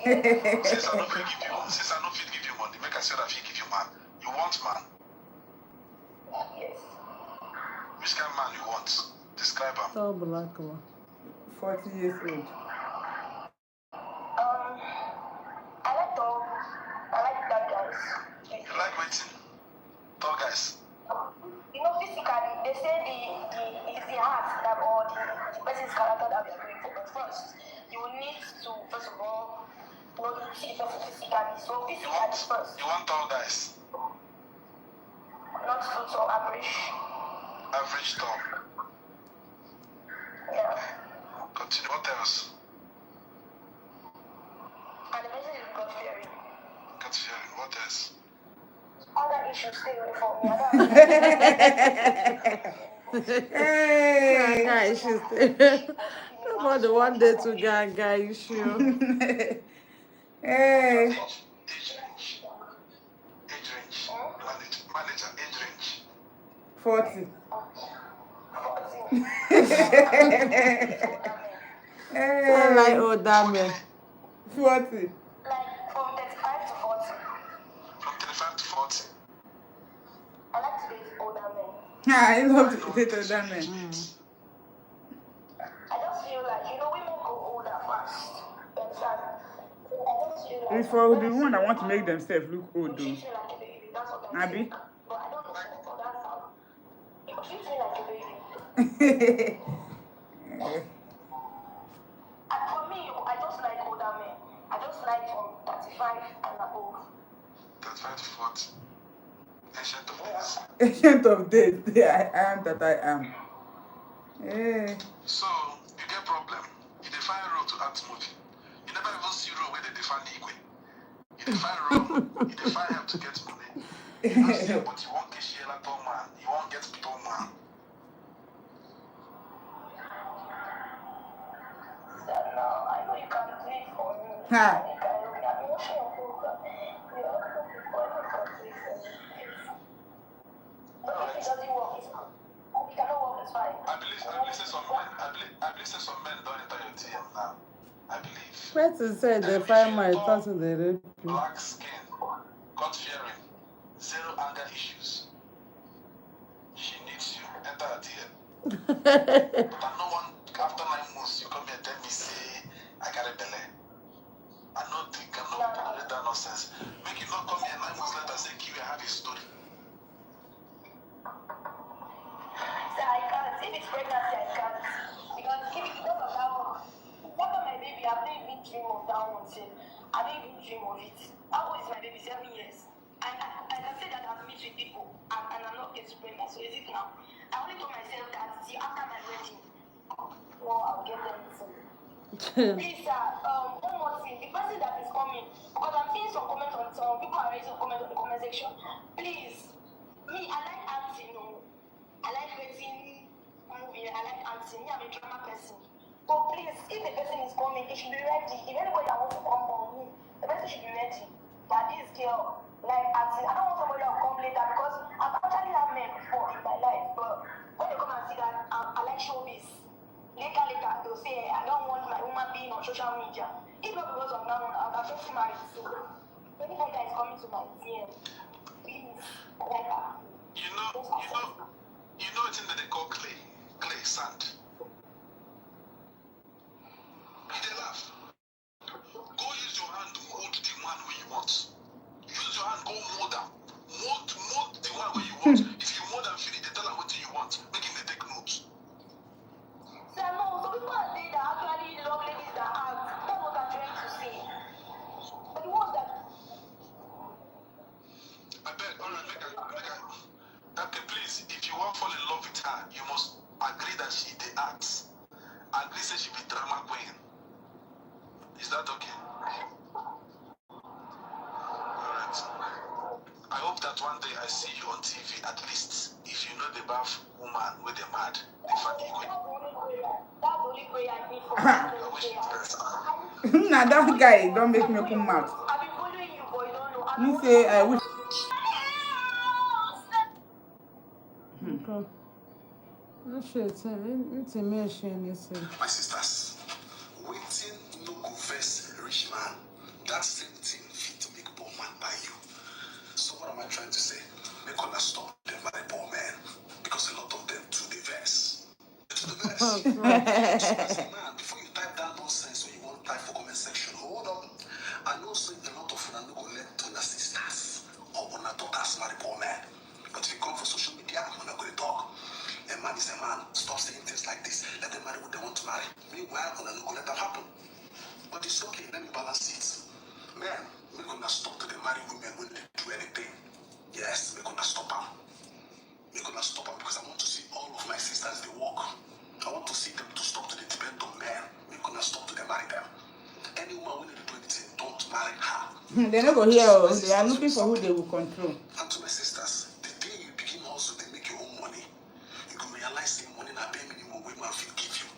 Since I don't fit give you money, make I say that I give you man. You want man? Yes. Which kind of man you want? Describe him. So black one. 40 years old. I like dog. I like that guys. You like waiting? Tall guys. You know, physically, they say it's the heart that or the person's character that we are going for. But first, you will need to, first of all, know the person physically. So physically first. You want tall guys? Not too tall, average. Average tall. Yeah. Continue. What else? And the person is God fearing. God fearing. What else? Other issues stay away from me. I don't Hey. Gaga issue. About the one day to Gaga issue. Hey. Age range. Manager, age range. 40. I like Hey. older men. 40. like from 35 to 40. From 35 to 40. I like to date older men. I love to date older men. I just feel like, women go older fast. You understand? I just feel like It's for the one that want to make themselves look old, though. treat me like a baby. That's what I'm Abby? saying. But I don't know for that how. You treat me like a baby. And for me, I just like older men. I just like from 35 and above. 35 to 40. Ancient of days. Ancient of days. I am that I am. Hey. So, you get problem. You define role to act movie. You never even see role where they define equal. You define role, you define help to get money. You don't see but you won't get share like tall man. You won't get tall man. So now I know you can do it for me. Ha. You can help me. I'm watching your program. You are looking for me. You can do it for me. But if it doesn't work, it's fine. If it cannot work, it's fine. I believe some men don't enter your DM now. I believe. Person said they find my thoughts in the rape. Black skin, God fearing, zero anger issues. She needs you. Enter her DM. But no one after 9 months you come here and tell me say I got a belly. I don't think I'm not tolerate that nonsense. Make you not come here 9 months later and say Kiwi, I have a story. So I can't. If it's pregnancy, I can't. Because if it doesn't allow, after my baby, I've not even dream of that one thing. I don't even dream of it. How old is my baby? 7 years. And I can say that I've met with people and I'm not getting pregnant. So is it now? I only told myself that see after my wedding, well, I'll get them soon. Please, sir, one more thing. The person that is coming, because I'm seeing some comments on some people are raising comments on the comment section. Please, me, I like acting, I like writing movie, I like acting. Me, I'm a drama person. So please, if the person is coming, it should be ready. If anybody that wants to come for me, the person should be ready. That this girl, like, as in, I don't want somebody that will come later because I've actually had men before in my life, but when they come and see that I like showbiz, later, they'll say, I don't want my woman being on social media. If not because of that one, I'll have just married. So, anybody that is coming to my DM, please, like that. You know it's in the they call clay sand. You dey laugh. Go use your hand to mold the man where you want. Use your hand, go mold them. Mold the one where you want. If you mold and finish, they tell them what you want. Make him take notes. So, no, so people are saying that actually love ladies that act. That's what I'm trying to say. But the ones that I beg, alright, okay, please, if you want to fall in love with her, you must agree that she the acts. Agree say she be drama queen. Is that okay? Alright. I hope that one day I see you on TV at least. If you know the bath woman with the mad, the funny queen. that's the only prayer I need for I wish you the best. Now that guy don't make me come out. I've been following you, but you don't know. Me say I wish. Okay. No shit, it's a mission, you see. My sisters, waiting no go first rich man. That same thing fit to make poor man by you. So what am I trying to say? Make una stop them by poor man. Because a lot of them to the verse. To the verse. So as a man, before you type that nonsense or you want type for comment section, hold on. I know say a lot of una no go let una sisters or una daughters marry poor man. But if you come for social media, I'm not going to talk. A man is a man. Stop saying things like this. Let them marry what they want to marry. Meanwhile, I'm not going to let that happen. But it's okay. Let me balance it. Man, we're going to stop to the marry women when they do anything. Yes, we're going to stop them. We're going to stop them because I want to see all of my sisters they walk. I want to see them to stop to the depend on men. We're going to stop to the marry them. Any woman when they do anything, don't marry her. They're not going here. They are looking for who they will control. And to my sisters, the day you begin also to make your own money, you can realize the money not pay minimum women will give you.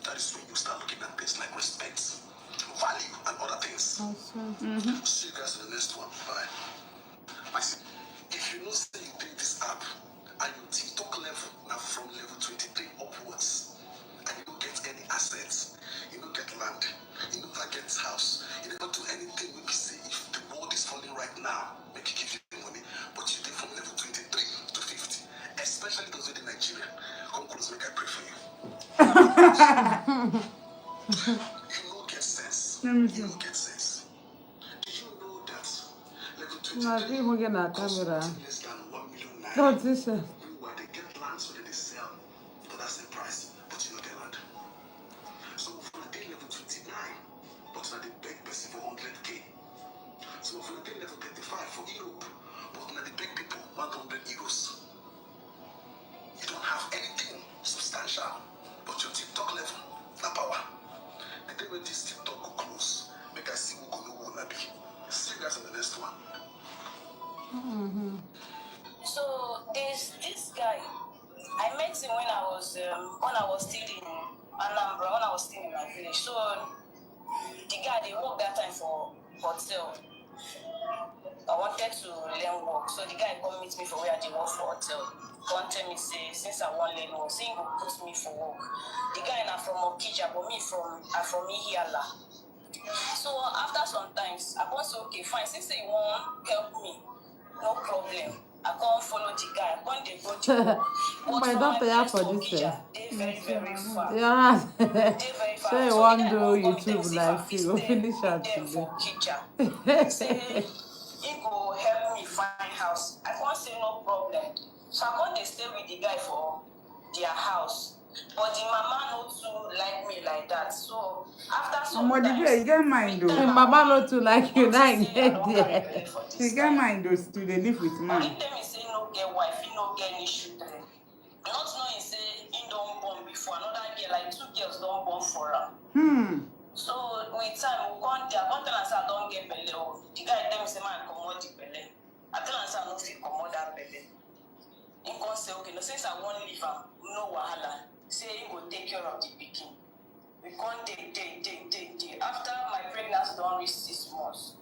That is when you start looking at things like respect, value, and other things. See you guys in the next one. Bye. My sister, if you know say you take this app and your TikTok level now from level 23 upwards, and you don't get any assets, you don't get land, you never get house, you never do anything. Maybe say if the world is falling right now, make it give you the money, but you take from level 23 to 50, especially those in Nigeria. Come close, make I pray for you. You don't get sense. You don't get sense. Do you know that level 23 No, people get a costs camera. nothing less than 1 million naira? Don't this say. Meanwhile, they get land so that they sell for that same price, but you know they land. So for a day level 29, but now they beg person for 100k. So for a day level 35 for Europe, but now they beg people 100 euros. You don't have anything substantial, but your TikTok level, na power. The day when this TikTok go close, make I see who go know who na be. See you guys in the next one. So there's this guy. I met him when I was still in Anambra, when I was still in my village. So the guy they worked that time for hotel. I wanted to learn work. So the guy come meet me for where they work for hotel. Come tell me say since I want learn work, say he go put me for work. The guy na from Okija, but I'm from Ihiala. So after some times, I come say okay, fine. Since you want help me, no problem. I can't follow the guy. I can't dey go to work. My daughter here for this Okija, they very far. Yeah. They very far. Say you So want the guy do come tell YouTube me, say live, if I you go fit finish stay am with them today. for Okija. Say he go help me find house. I can't say no problem. So I can't stay with the guy for their house. But the mama no too like me like that. So after some What did times, you get mind Hey, though? Mama not to like you, now I get don't carry there. belle for She this get guy. mind though to they live with But man. if them say no get wife, he no get any children. Not knowing say he don't born before another girl, like 2 girls don't born for him. So with time we come there, come tell us I don't get belle. The guy tell me say man comot the belle. I tell us I no fit comot that belle. He come say okay, no since I won't leave him, no wahala. Say he will take care of the pikin. we can't day. After my pregnancy don't reach 6 months.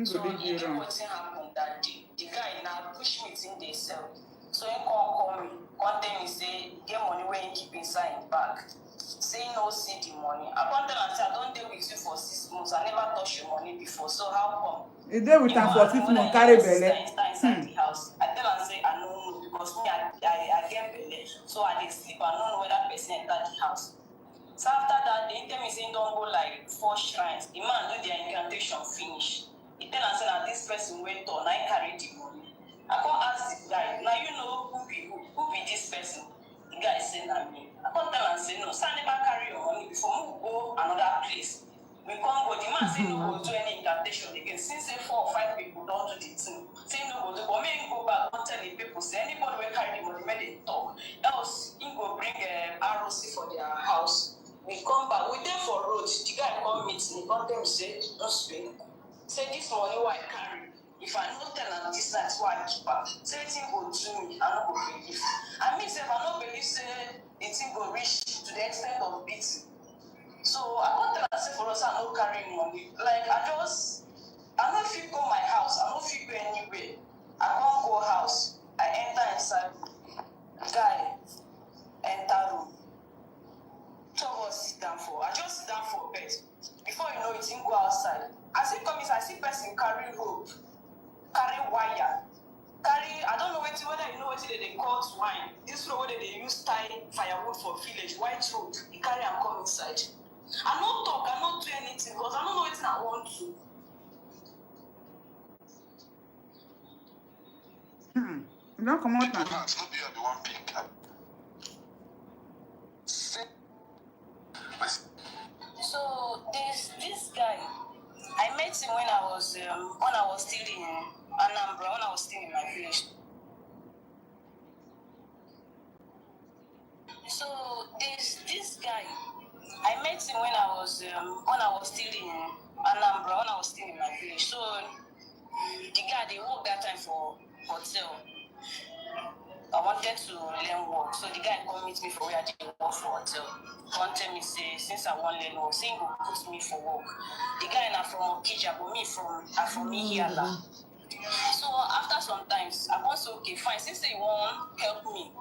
So he get what happened that day. The guy now push me in the cell. So he can't call me, can't tell me say get money where he keep inside him bag. Say no see the money. I can't tell him say I don't deal with you for 6 months. I never touched your money before. So how come? You deal with him for 6 months, carry belle. Inside the house. I tell him say I don't know because me I get belle. So I dey sleep. I don't know whether person enter the house. So after that, they tell me say don't go like 4 shrines. The man do their incantation finish. He tell us that this person went on, I carry the money. I can't ask the guy, now you know who be this person. The guy said na me. I can't tell and say no, so I never carry your money before we go another place. We can't go. The man say no go do any incantation again. Since say 4 or 5 people don't do the thing, say no go do. But me go back, don't tell the people. Say anybody will carry the money, make they talk. Else he go bring ROC for their house. We come back. We there for road. The guy come meet me. Come tell me say don't speak. Say this money what I carry. If I not tell them this night why I keep up, say the thing go do me, I don't go believe. I mean, say if I not believe, say the thing go reach to the extent of beating. So I don't tell them say for us I not carry money. Like I not fit go my house. I not fit go anywhere. I can't go house. I enter inside. Guy enter room. Two of us sit down for. I just sit down for bed. Before you know it, you go outside. As he comes, I see person carry rope, carry wire, I don't know whether you know what they call twine. This rope where they use tie firewood for village, white rope. He carry and come inside. I not talk, I not do anything because I don't know what I want to. You don't come out now. Not be the one pink. So this guy, I met him when I was still in Anambra, when I was still in my village. So this guy, I met him when I was still in Anambra, when I was still in my village. So the guy they work that time for hotel. I wanted to learn work, so the guy come meet me for where I did work for hotel. Come tell me say since I want learn work, say he go put me for work. The guy na from Okija, but me from Ihiala. So after some times, I want say okay fine, since they won't help me,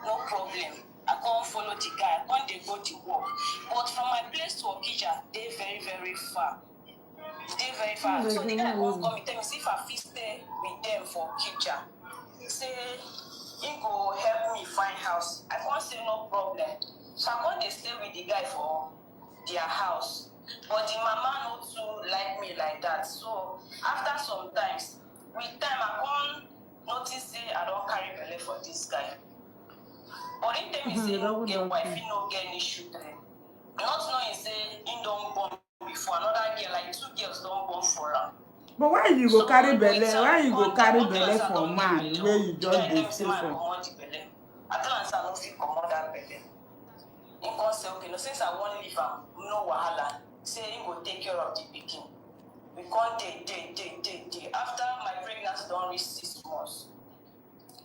no problem. I can't follow the guy. I can't they go to work. But from my place to Okija, they very very far. They very far. So the guy won't come and tell me see if I fit stay with them for Okija. Say he go help me find house. I can't say no problem. So I can't they stay with the guy for their house. But the mama not too like me like that. So after some times, with time I can't notice say I don't carry belly for this guy. But in time he say no get wife, he no get any children. Not knowing say he don't born before another girl, like 2 girls don't born for him. But why you go carry belle? Why you go carry belle for man where you just dey stay for? I tell him say I no fit comot that belle. He come say okay, no since I wan leave am, no wahala. Say he go take care of the pikin. We come day. After my pregnancy don reach 6 months.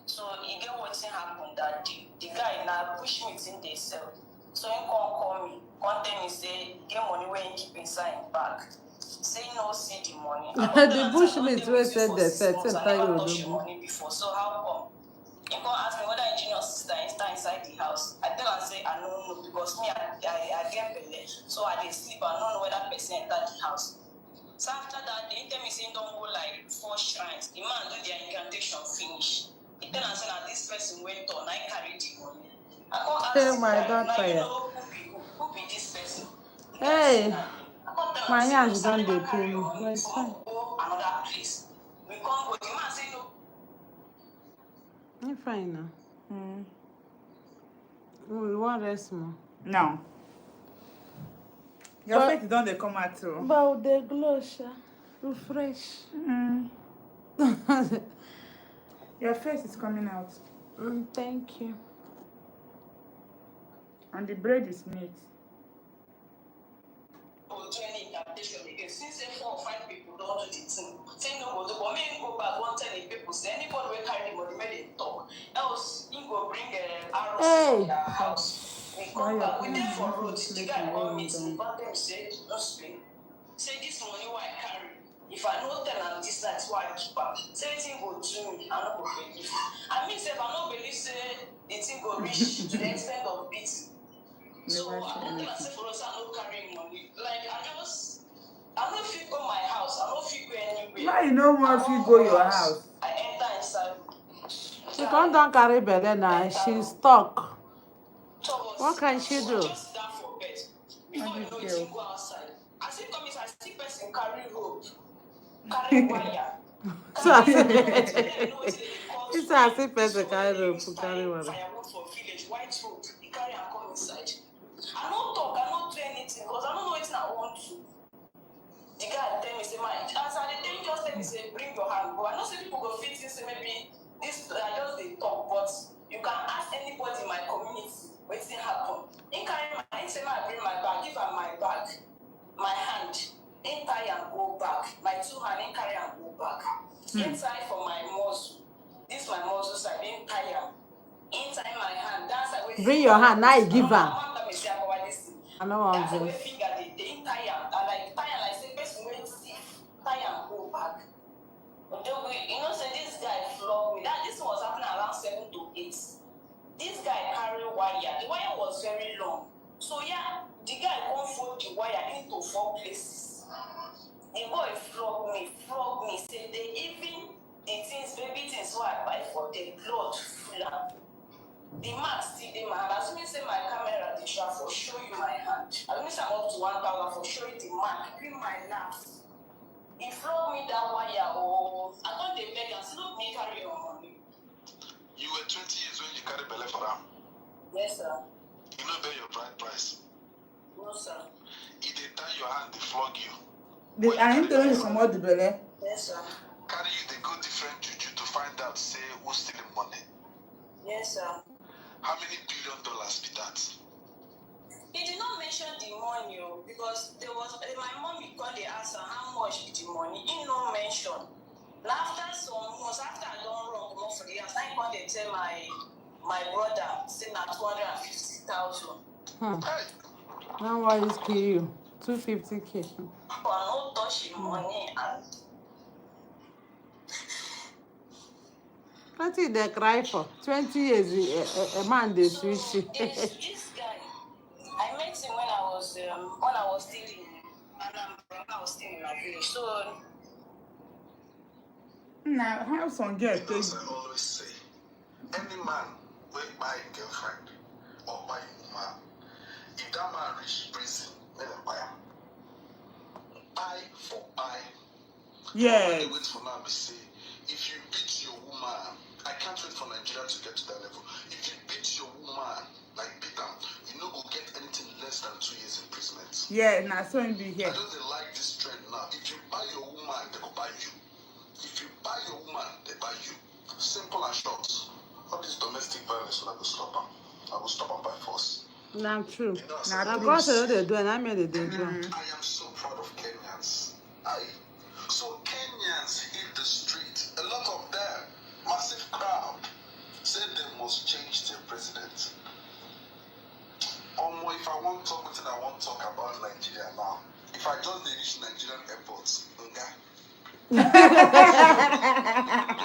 So he get wetin happen that day. The guy now push me in the cell. So he come call me, come tell me say get money where he keep inside him bag. Say no see the money. The bushmeat wey said they said I never touched the money before. So how come? He come ask me whether engineer sister enter inside the house. I tell him say I don't know because me I get belle. So I dey sleep. I don't know whether person enter the house. So after that, they tell me say don't go like 4 shrines. The man do their incantation finish. He tell us that this person went on, I carry the money. I can't ask my now daughter. you know who be this person. Hey, my hands don't don't dey pain me. But it's fine. Go another place. We can't go. The man say no. I'm fine now. We want rest more. No. Your face don't they come out too? But the glow, sha, refresh. Your face is coming out. Thank you. And the braid is neat. Do any incantation again. Since 4 or 5 people don't do the thing, say no go do. But me go back, won't tell the people. Say anybody will carry the money, make they talk. Else he go bring arrows to their house. We Why come you're back. We playing there for this road. is The late guy and come you meet me. Back them say, no sleep. Say this money why I carry. If I no tell am this night why I keep am. Say the thing go do me, I no go believe. I mean, say if I no believe, say the thing go reach to the extent of beating. So never I say don't tell anything. say for us I no carry money. Like I no fit go my house. I no fit go anywhere. Why you no want if you go your house? I enter inside. She can't don't carry belly now. She's stuck. What can she do? Just down for bed. Before you know it, you go outside. I see come inside, I see person carry rope, carry wire. So I say, it's as if person carry rope, carry water. Firewood for village, white rope. He carry and come inside. I don't talk, I don't do anything because I don't know what I want to. The guy tell me, say, my as I the just tell me, say, bring your hand. But I know some people go fit in, say maybe this I just they talk, but you can ask anybody in my community what thing happen. He carry my he say I bring my bag, give her my bag, my hand, he tie and go back. My two hand, he carry and go back. He tie for my muzzle. This my muzzle side, he tie am. He tie my hand. That's like bring your hand, now you give her. I know one that's the finger they tie am. I like tie am like say person wey thief tie am go back. But you know, say this guy flog me. This was happening around 7 to 8. This guy carry wire. The wire was very long. So yeah, the guy won't fold the wire into 4 places. The boy flog me. Say they even the things, baby things so I buy for the blood full am. The mark still in my hand. As soon as say my camera the shot for show you my hand. As soon as I'm up to 1,000 for show you the mark between my laps. He flog me that wire. Oh, I thought they beg and still not me carry your money. You were 20 years when you carried belly for them. Yes, sir. You know bear your bride price. No, sir. If they tie your hand, they flog you. I ain't telling you come out the belly. Yes, sir. Carry you, they go different juju to find out, say, who's stealing money. Yes, sir. How many $1 billion be that? He did not mention the money because there was my mommy called the answer how much is the money. He no mention. Now after some months, after I don't run come for the house, I called they tell my brother say na 250,000. Hey! Now why is kill you? 250K. But I no touch the money and What did they cry for? 20 years, a man they switch. this guy, I met him when I was still in Anambra, when I was still in my village. So Now, how some girl take Because I always say, any man will buy a girlfriend or buy a woman, if that man reach prison, let him buy him. Eye for eye. yes. Wait for now, me say, if you beat your woman, I can't wait for Nigeria to get to that level. If you beat your woman, like beat them, you know, go get anything less than 2 years imprisonment. Yeah, now so him be I here. don't like this trend now. If you buy your woman, they go buy you. If you buy your woman, they buy you. Simple and short. All this domestic violence will stop them. I will stop them by force. Not true. You know, Not Now true. God said what they do, and I made it do. I am so proud of Kenyans. So Kenyans hit the street. A lot of them, massive crowd, said they must change their president. If I want to talk with it, I want to talk about Nigeria now. If I just reach Nigerian airports,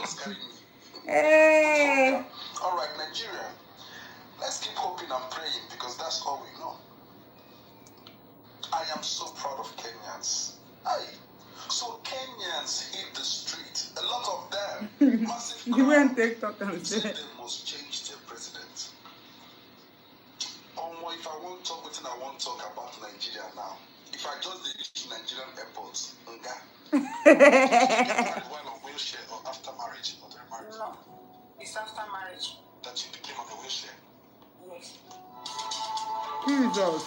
just carry me. Hey. All right, Nigeria. Let's keep hoping and praying because that's all we know. I am so proud of Kenyans. So Kenyans hit the street. A lot of them, massive You went crowd, TikTok and said said, they must change their president. If I want to talk with it, I want to talk about Nigeria now. If I just reach Nigerian airports, get married while on wheelchair or after marriage or during marriage? no, it's after marriage. That you became on a wheelchair. Yes. Jesus.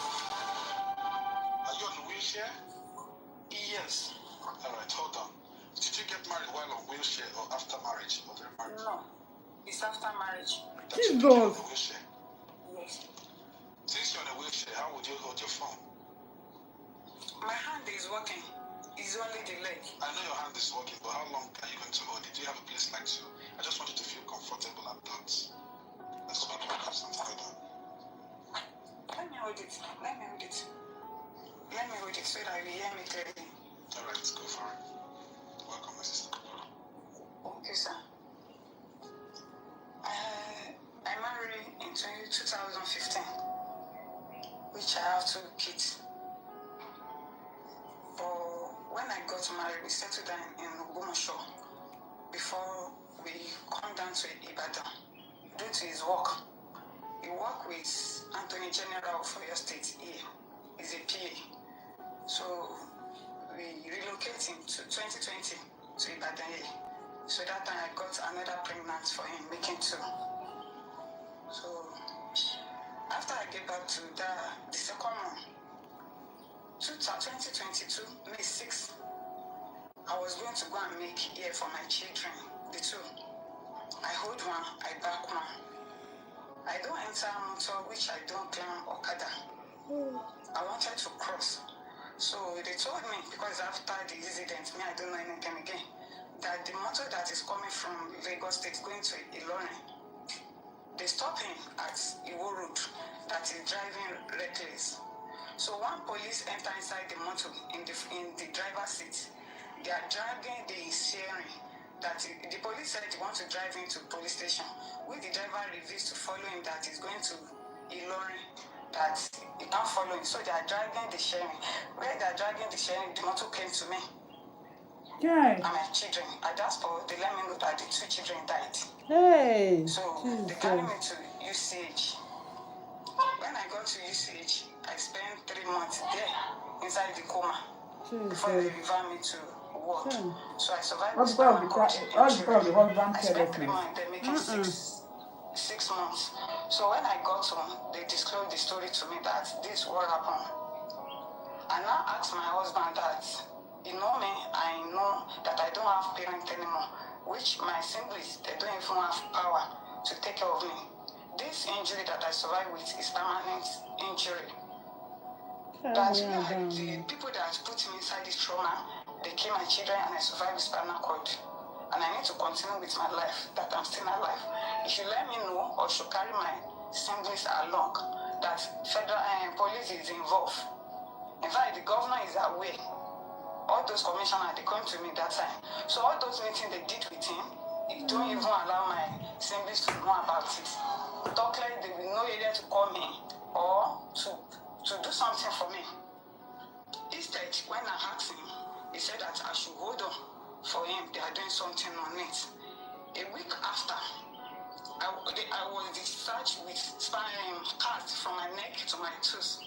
Are you on a wheelchair? Yes. Alright, hold on. Did you get married while on wheelchair or after marriage or during marriage? No, it's after marriage. That you became on a Jesus. wheelchair. Yes. Since you're on a wheelchair, how would you hold your phone? My hand is working. It's only the leg. I know your hand is working, but how long are you going to hold it? Do you have a place like to? I just want you to feel comfortable at that. Let's not work out something like that. hold it. Let me hold it. Let me hold it so that you hear me clearly. All right, go for it. Welcome, my sister. Okay, sir. I married in 2015, which I have 2 kids. But when I got married, we settled down in Ogbomoso before we come down to Ibadan due to his work. He worked with Anthony General of Oyo State here. He's a PA. So we relocated him to 2020 to Ibadan here. So that time I got another pregnant for him, making 2. So after I get back to the second one, 2022, May 6th, I was going to go and make here for my children, the 2. I hold one, I back one. I don't enter motor, which I don't climb Okada. I wanted to cross. So they told me, because after the incident, I don't know anything again, that the motor that is coming from Lagos State going to Ilorin, they stop him at Iwo Road that is driving reckless. So one police enter inside the motor in the driver's seat. They are dragging the steering. That the police said they want to drive him to police station. With the driver refused to follow him, that is going to Ilorin, that he can't follow him. So they are dragging the steering. Where they are dragging the steering, the motor came to me. Yeah. And my children. At that spot, they let me know that the 2 children died. Hey. So they carried me to UCH. When I got to UCH, I spent 3 months there inside the coma before they refer me to ward. So I survived with spinal cord injury. I spent 3 months there, making 6 months. So when I got home, they disclosed the story to me that this what happened. I now asked my husband that, you know me, I know that I don't have parents anymore, which my siblings, they don't even have power to take care of me. This injury that I survived with is permanent injury. That the people that put me inside this trauma, they killed my children and I survived with spinal cord. And I need to continue with my life, that I'm still alive. If you let me know or should carry my siblings along, that federal police is involved. In fact, the governor is aware. All those commissioners, they come to me that time. So all those meetings they did with him, it don't even allow my siblings to know about it. Talk like they will know either to call me or to do something for me. Instead, when I asked him, he said that I should hold on for him. They are doing something on it. A week after, I was discharged with cast from my neck to my toes.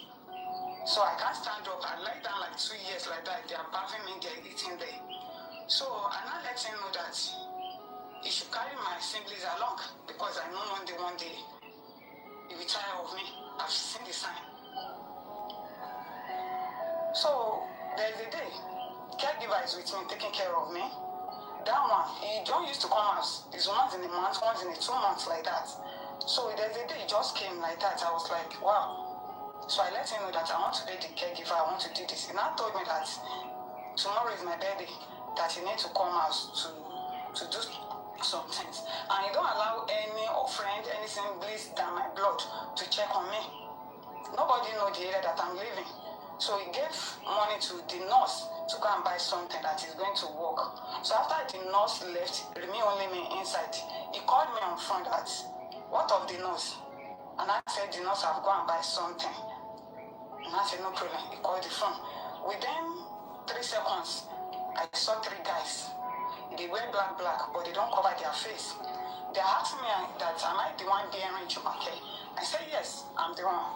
So I can't stand up. I lie down like 2 years like that. They are bathing me, they are eating there. So I now let him know that he should carry my siblings along because I know one day he will tire of me. I've seen the sign. So there's a day, caregiver is with me, taking care of me. That one, he don't used to come out. It's once in a month, once in a 2 months like that. So there's a day he just came like that. I was like, wow. So I let him know that I want to be the caregiver, I want to do this. He now told me that tomorrow is my birthday, that he needs to come out to do some things. And he don't allow any friend, any siblings than my blood to check on me. Nobody know the area that I'm living. So he gave money to the nurse to go and buy something that is going to work. So after the nurse left, me only me inside. He called me on phone that, what of the nurse? And I said, the nurse have gone and buy something. And I said, no problem. He called the phone. Within 3 seconds, I saw 3 guys. They wear black, but they don't cover their face. They asked me that, am I the one bearing Jumake? I said, yes, I'm the one.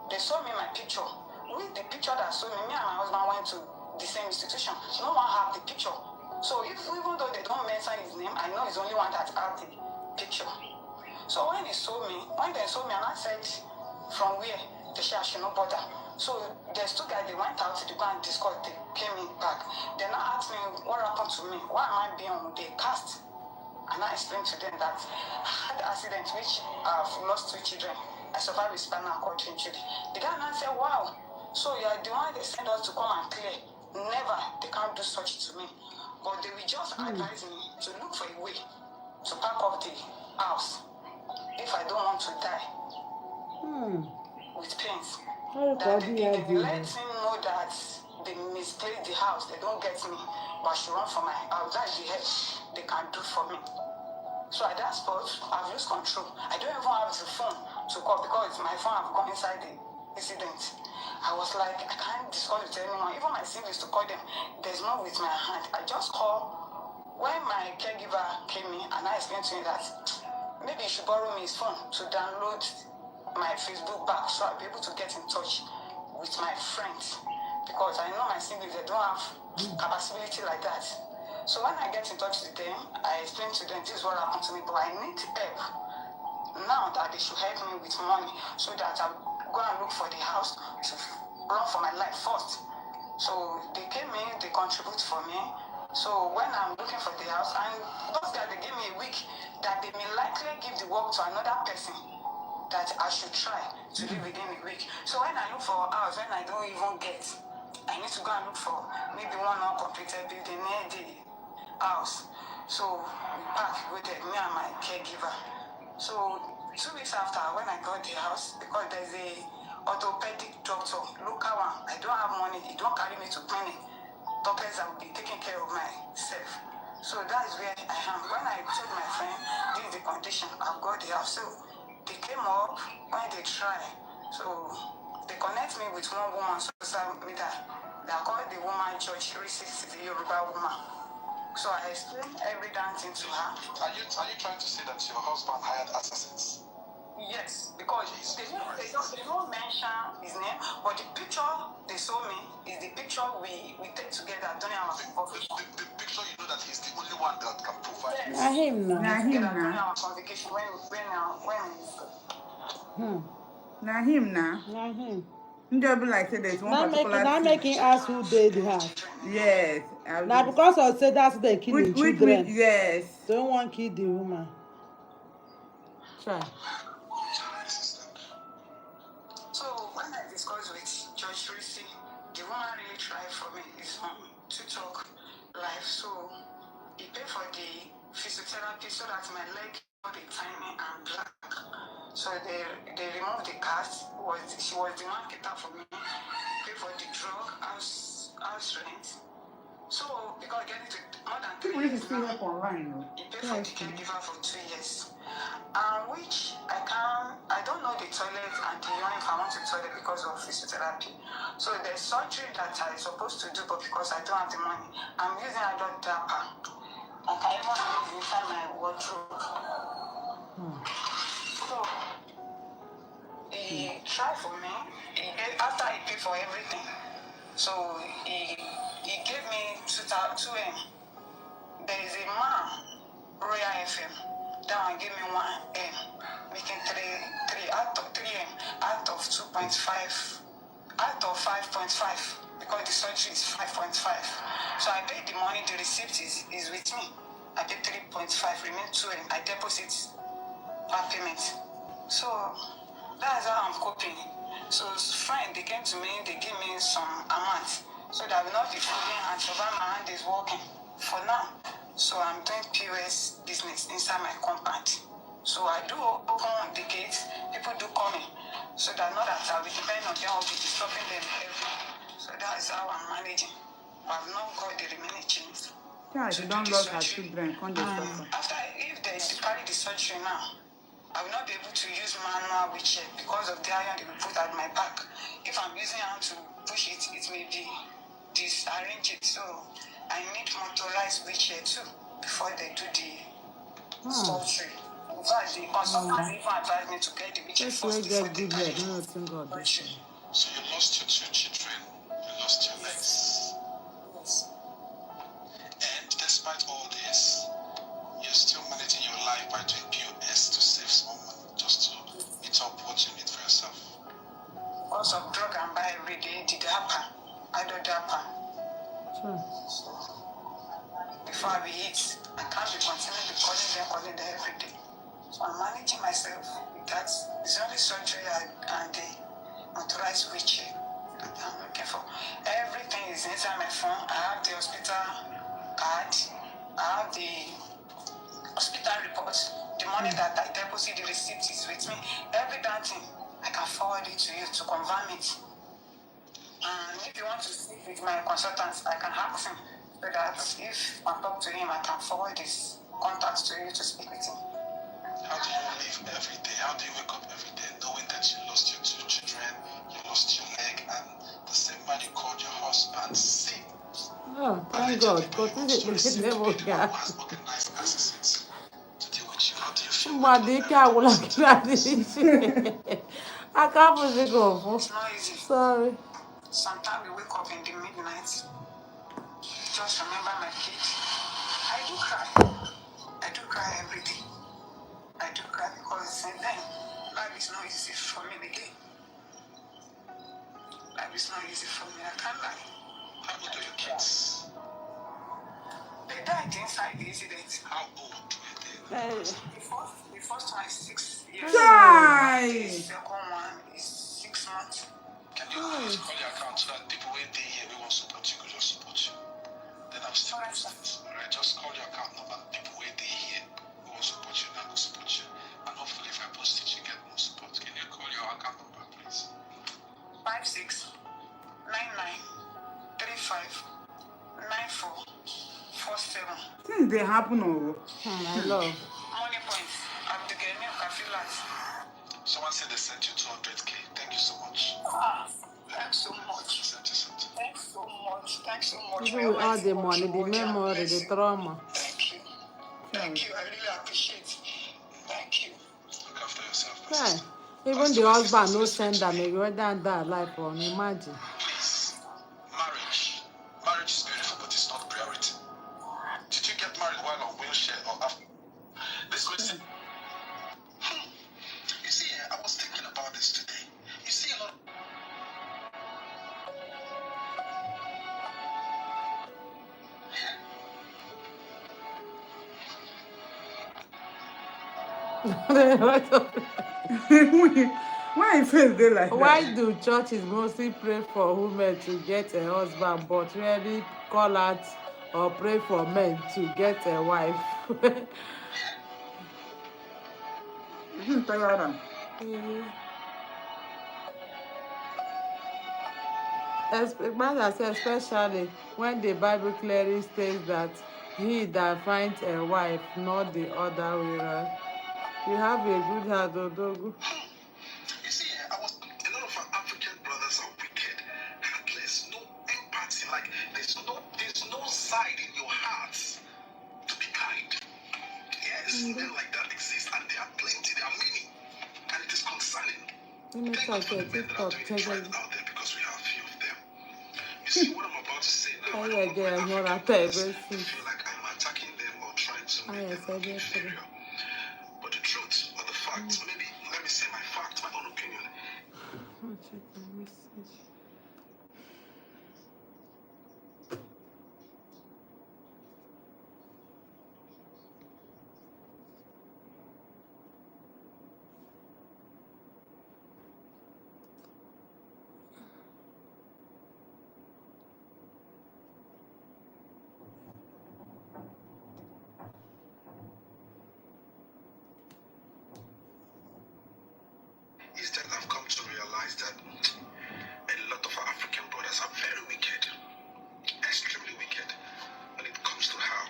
They saw me my picture. With the picture that saw me and my husband went to the same institution. No one had the picture. So even though they don't mention his name, I know he's only one that had the picture. So when they saw me, and I said, from where? They said, I should not bother. So there's 2 guys, they went out to go and discuss, they came in back. They now asked me, what happened to me? Why am I being on the cast? And I explained to them that I had an accident which I've lost 2 children. I survived with spinal cord injury. The guy now said, wow, so you are the one they send us to come and clear. Never, they can't do such to me. But they will just advise me to look for a way to pack up the house if I don't want to die. with pains. Oh, That God, they let him know that they misplaced the house, they don't get me, but I should run for my house. That's the help they can do for me. So at that spot, I've lost control. I don't even have the phone to call because my phone have gone inside the incident. I was like, I can't discuss with anyone. Even my siblings to call them, there's no with my hand. I just call when my caregiver came in and I explained to him that maybe he should borrow me his phone to download my Facebook back so I'll be able to get in touch with my friends because I know my siblings, they don't have capacity like that. So when I get in touch with them, I explain to them this is what happened to me, but I need help now that they should help me with money so that I'll go and look for the house to run for my life first. So they came in, they contribute for me. So when I'm looking for the house, and those guys, they gave me a week that they may likely give the work to another person that I should try to live within a week. So when I look for a house, when I don't even get, I need to go and look for maybe one uncompleted building near the house. So we pack with me and my caregiver. So 2 weeks after, when I got the house, because there's a orthopedic doctor, local one, I don't have money, he don't carry me to clinic. Doctors, I will be taking care of myself. So that is where I am. When I told my friend, this is the condition, I've got the house. So they came up when they try. So they connect me with one woman on social media. They call the woman George 360, the Yoruba woman. So I explained every damn thing to her. Are you trying to say that your husband hired assassins? Yes, because they don't mention his name, but the picture they saw me is the picture we take together during our convocation. The picture, you know that he's the only one that can provide. Yes. Now him now. Now him Together during now. our convocation when Now him now. Now him. Just be like say there's one particular Now thing. making ask who did the house. Yes. Now because of say that's the killing children. Yes. Don't want to kill the woman. Try. So when I discussed with Judge Tracy, the woman really tried for me. It's on TikTok live. So he paid for the physiotherapy so that my leg got the tiny and black. So they removed the cast. She was the marketer for me. Pay for the drug, house rent. So because getting to more than 3 years now, he paid for the caregiver for 2 years. Which I don't know the toilet and the urine if I want to toilet because of physiotherapy. So there's surgery that I'm supposed to do, but because I don't have the money, I'm using adult diaper. I can even use inside my wardrobe. So he tried for me. After he paid for everything, so he gave me 2M. There is a man, Royal FM. That one gave me 1M, making 3 out of 3M, out of 2.5, out of 5.5, because the surgery is 5.5. So I paid the money, the receipt is with me. I paid 3.5, remain 2M. I deposit per payment. So that's how I'm coping. So friend, they came to me, they gave me some amount so that I will not be feeling and my hand is working for now. So I'm doing POS business inside my compound. So I do open the gates, people do come in. So that not that I'll be depending on them, I'll be disturbing them every. So that is how I'm managing. But I've not got the remaining change. Yeah, you don't lose her children. After, if they carry the surgery now, I will not be able to use manual wheelchair because of the iron they will put at my back. If I'm using hand to push it, it may be disarrange it. So I need motorized wheelchair too before they do the surgery. In fact, the consultant even advised me to get the wheelchair first before they carry the surgery. So you lost your 2 children, you lost your legs. Yes. And despite all this, you're still managing your life by doing POS to save some money, just to meet up what you need for yourself. Because of drug and buy every day, the diaper, I do diaper. Sure. So before we eat, I can't be continuing calling them every day. So I'm managing myself with that. It's only surgery and the motorized wheelchair that I'm looking for. Everything is inside my phone. I have the hospital card. I have the hospital report. The money that I deposit, the receipt is with me. Every damn thing I can forward it to you to confirm it. And if you want to speak with my consultant, I can ask him so that if I talk to him, I can forward his contacts to you to speak with him. How do you live every day? How do you wake up every day knowing that you lost your 2 children, you lost your leg, and the same man you called your husband sick? Oh, thank God. Because this is the devil guy. Has organized assassins to deal with you. How do you feel? Somebody can will like that. I can't music go. It's not easy. Sorry. Sometimes we wake up in the midnight, just remember my kids. I do cry. I do cry every day. I do cry because since then, life is not easy for me again. Life is not easy for me. I can't lie. How old are your kids? They died inside the incident. How old were they? The first one is 6 years. Chai! The second one is 6 months. Can you please call your account so that people when they here we won't support you, could just support you? Then I'm still Alright, sir. Alright, just call your account number. People when they here we won't support you, now will support you. And hopefully if I post it, you get more support. Can you call your account number, please? 56 99 35 94 47. Things they happen, oh. I love. Money points. I'm the game of Kafilat. Someone said they sent you 200k. Thank you so much. Thanks so much. Sent you something. Thanks so much. Thanks so much. Even with all the money, the memory, the trauma. Thank you. Thank you. I really appreciate it. Thank you. Look after yourself. Yeah. Even the husband no send them, maybe whether and that life from imagine. Please, marriage. Marriage is beautiful, but it's not priority. Did you get married while on wheelchair or after? This question. You see, I was thinking about this today. You see a lot of Why you face they like Why that? do churches mostly pray for women to get a husband, but rarely call out or pray for men to get a wife? Tell them. Especially when the Bible clearly states that he that finds a wife, not the other way around. You have a good heart, Odogu. You see, I was a lot of our African brothers are wicked, heartless, no empathy. Like there's no side in your hearts to be kind. Yes, men like that exist, and there are plenty, there are many, and it is concerning. Let me Thank God check for the it. men that are TikTok, doing check it right it. out there because we have a few of them. You see what I'm about to say now? I Oh, don't yeah, want there my is more African brothers to attack. feel like I'm attacking them or trying to Oh, make yes, them I look did. inferior. But the truth or the fact, maybe let me say my fact, my own opinion. I'll check my message. Is that I've come to realize that a lot of our African brothers are very wicked, extremely wicked, when it comes to how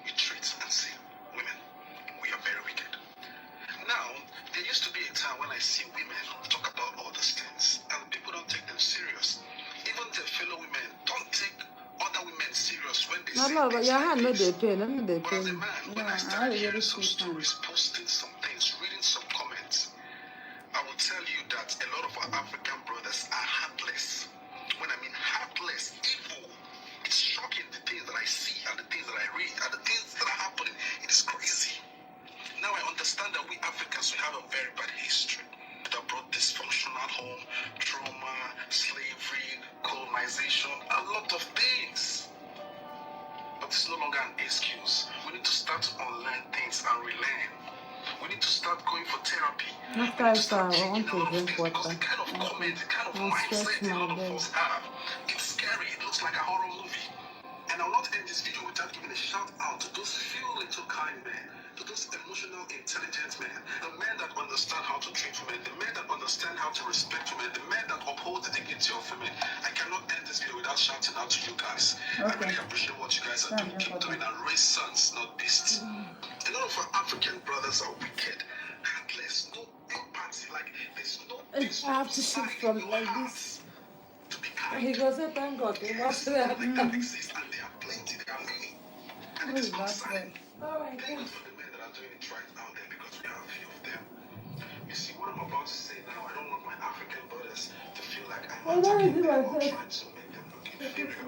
we treat and see women. We are very wicked. Now, there used to be a time when I see women talk about all these things, and people don't take them serious. Even their fellow women don't take other women serious when they No, say no, but things your like hand no this. dey pain, no dey But as a pain. man, when Yeah, I I started really hearing some feel stories, posting some things, reading some comments, I will tell you that a lot of our African brothers are heartless. When I mean heartless, evil. It's shocking the things that I see and the things that I read and the things that are happening. It is crazy. Now I understand that we Africans, we have a very bad history that brought dysfunctional home, trauma, slavery, colonization, a lot of things. But it's no longer an excuse. We need to start to unlearn things and relearn. We need to start going for therapy. After We I need to start start, I changing want a lot to of drink things because water. the kind of comment, the kind of I'll mindset stretch a my lot of leg. us have, it's scary. It looks like a horror movie. And I'll not end this video without giving a shout out to those few little kind men to those emotional, intelligent men, the men that understand how to treat women, the men that understand how to respect women, the men that uphold the dignity of women. I cannot end this video without shouting out to you guys. I really appreciate what you guys are doing. Keep doing and raise sons, not beasts. A lot of our African brothers are wicked, heartless, no empathy, like there's no I have to shoot from like this. He goes, thank God, he was there. Exist and they are plenty, they are many. And it is concerning. Thank God for the men that are doing it right out there because we have a few of them. You see, what I'm about to say now, I don't want my African brothers to feel like I'm attacking them or trying to make them look inferior.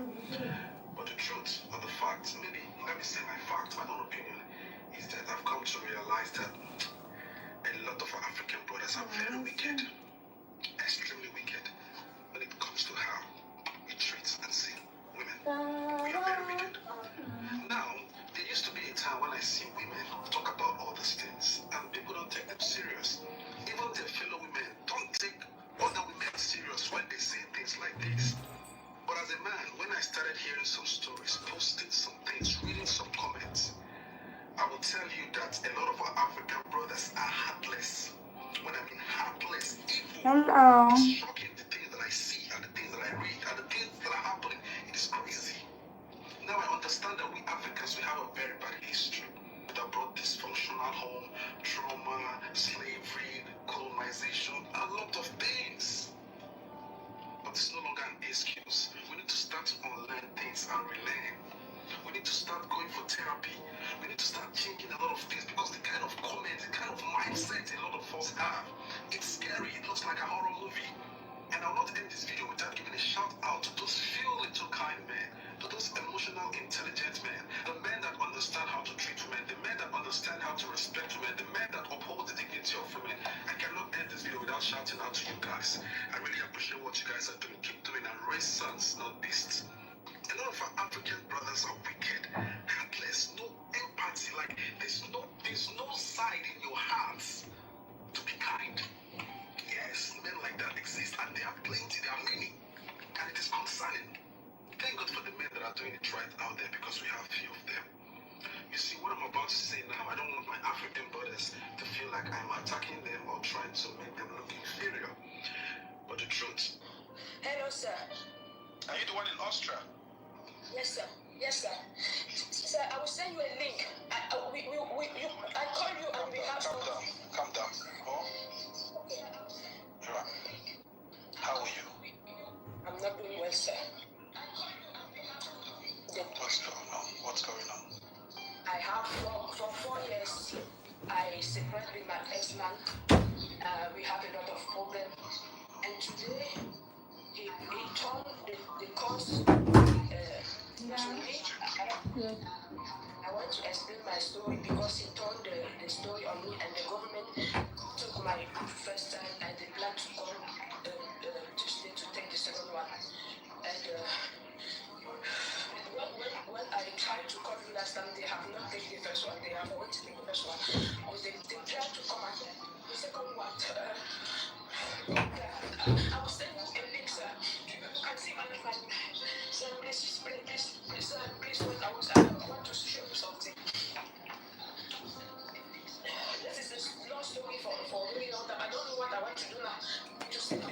But the truth or the fact, maybe let me say my fact, my own opinion, is that I've come to realize that a lot of our African brothers are very wicked, extremely wicked, when it comes to how we treat and see women. We are very wicked. Now, there used to be a time when I see women talk about all these things and people don't take them serious. Even their fellow women don't take other women serious when they say things like this. But as a man, when I started hearing some stories, posting some things, reading some comments, I will tell you that a lot of our African brothers are heartless. When I mean heartless, evil. Hello. It's shocking the things that I see and the things that I read and the things that are happening. It is crazy. Now I understand that we Africans, we have a very bad history that brought dysfunctional home, trauma, slavery, colonization, a lot of things. But it's no longer an excuse. We need to start to unlearn things and relearn. We need to start going for therapy. We need to start changing a lot of things because the kind of comments, the kind of mindset a lot of us have, it's scary. It looks like a horror movie. And I'll not end this video without giving a shout out to those few little kind men, to those emotional, intelligent men, the men that understand how to treat women, the men that understand how to respect women, the men that uphold the dignity of women. I cannot end this video without shouting out to you guys. I really appreciate what you guys are doing. Keep doing and raise sons, not beasts. A lot of our African brothers are wicked, heartless, no empathy, like there's no side in your hearts to be kind. Yes, men like that exist and they are plenty, they are many, and it is concerning. Thank God for the men that are doing it right out there because we have a few of them. You see, what I'm about to say now, I don't want my African brothers to feel like I'm attacking them or trying to make them look inferior. But the truth. Hello, sir. Are you the one in Austria? Yes, sir. Yes, sir. Sir, I will send you a link. I call you and we have to... Calm down. Oh? Sure. How are you? I'm not doing well, sir. What's going on? I have for 4 years, I separated with my ex-man. We have a lot of problems. And today, he turned the cause to me. I want to explain my story because he turned the story on me and the government took my first time and they plan to come Tuesday to take the second one. And when I tried to call you last time, they have not taken the first one. They have already taken the first one. But they tried to come and the second one. I will send you a link, sir. You can see my sir, please, when I want to show you something. This is a long story for really long time. I don't know what I want to do now. To send the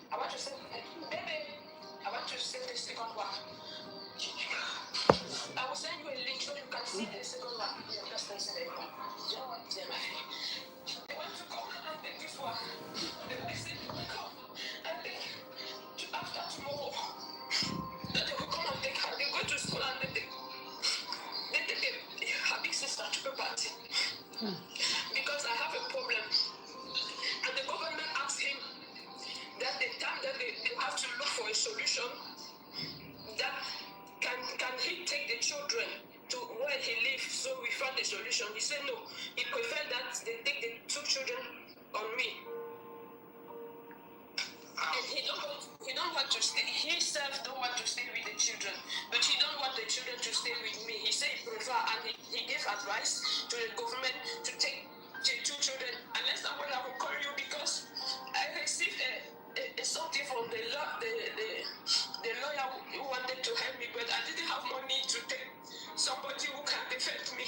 I want to send baby. I want to send the second one. I will send you a link so you can see the second one. You understand? They want to come and take this one. They said, come and take after tomorrow. They will come and take her. They go to school and they take her big sister to the party. Because I have a problem. And the government asked him that the time that they have to look for a solution, that can he take the children to where he lives, so we found a solution. He said no. He preferred that they take the 2 children on me. And he don't want to stay. He himself don't want to stay with the children, but he don't want the children to stay with me. He said he prefer, and he gave advice to the government to take the 2 children. Unless when I will call you because I received something from the lawyer who wanted to help me, but I didn't have money to take somebody who can defend me.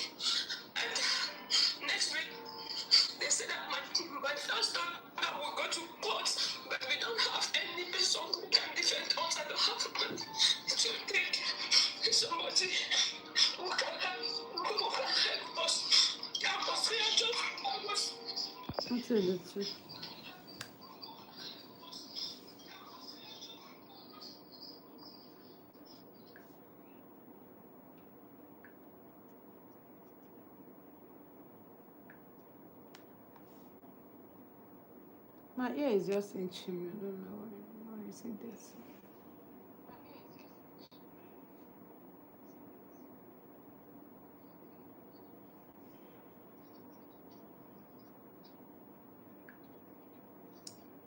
Little. My ear is just itching. I don't know why is it this.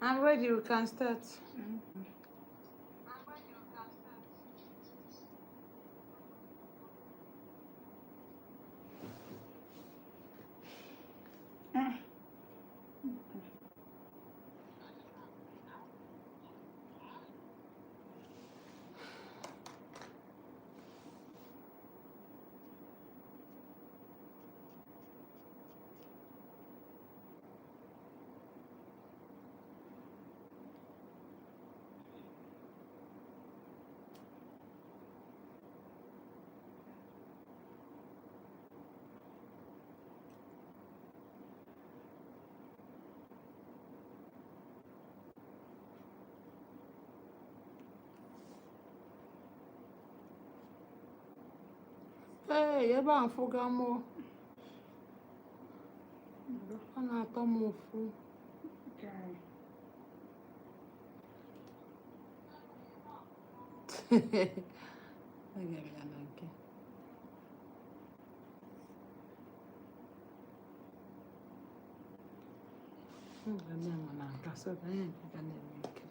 I'm ready. We can start. Hey, ebe a mfuga mo. Ana atọ m ụfụ. Okay. Aga m ya na nke. M ga na nka so ka anyị nke ga na-eme nke.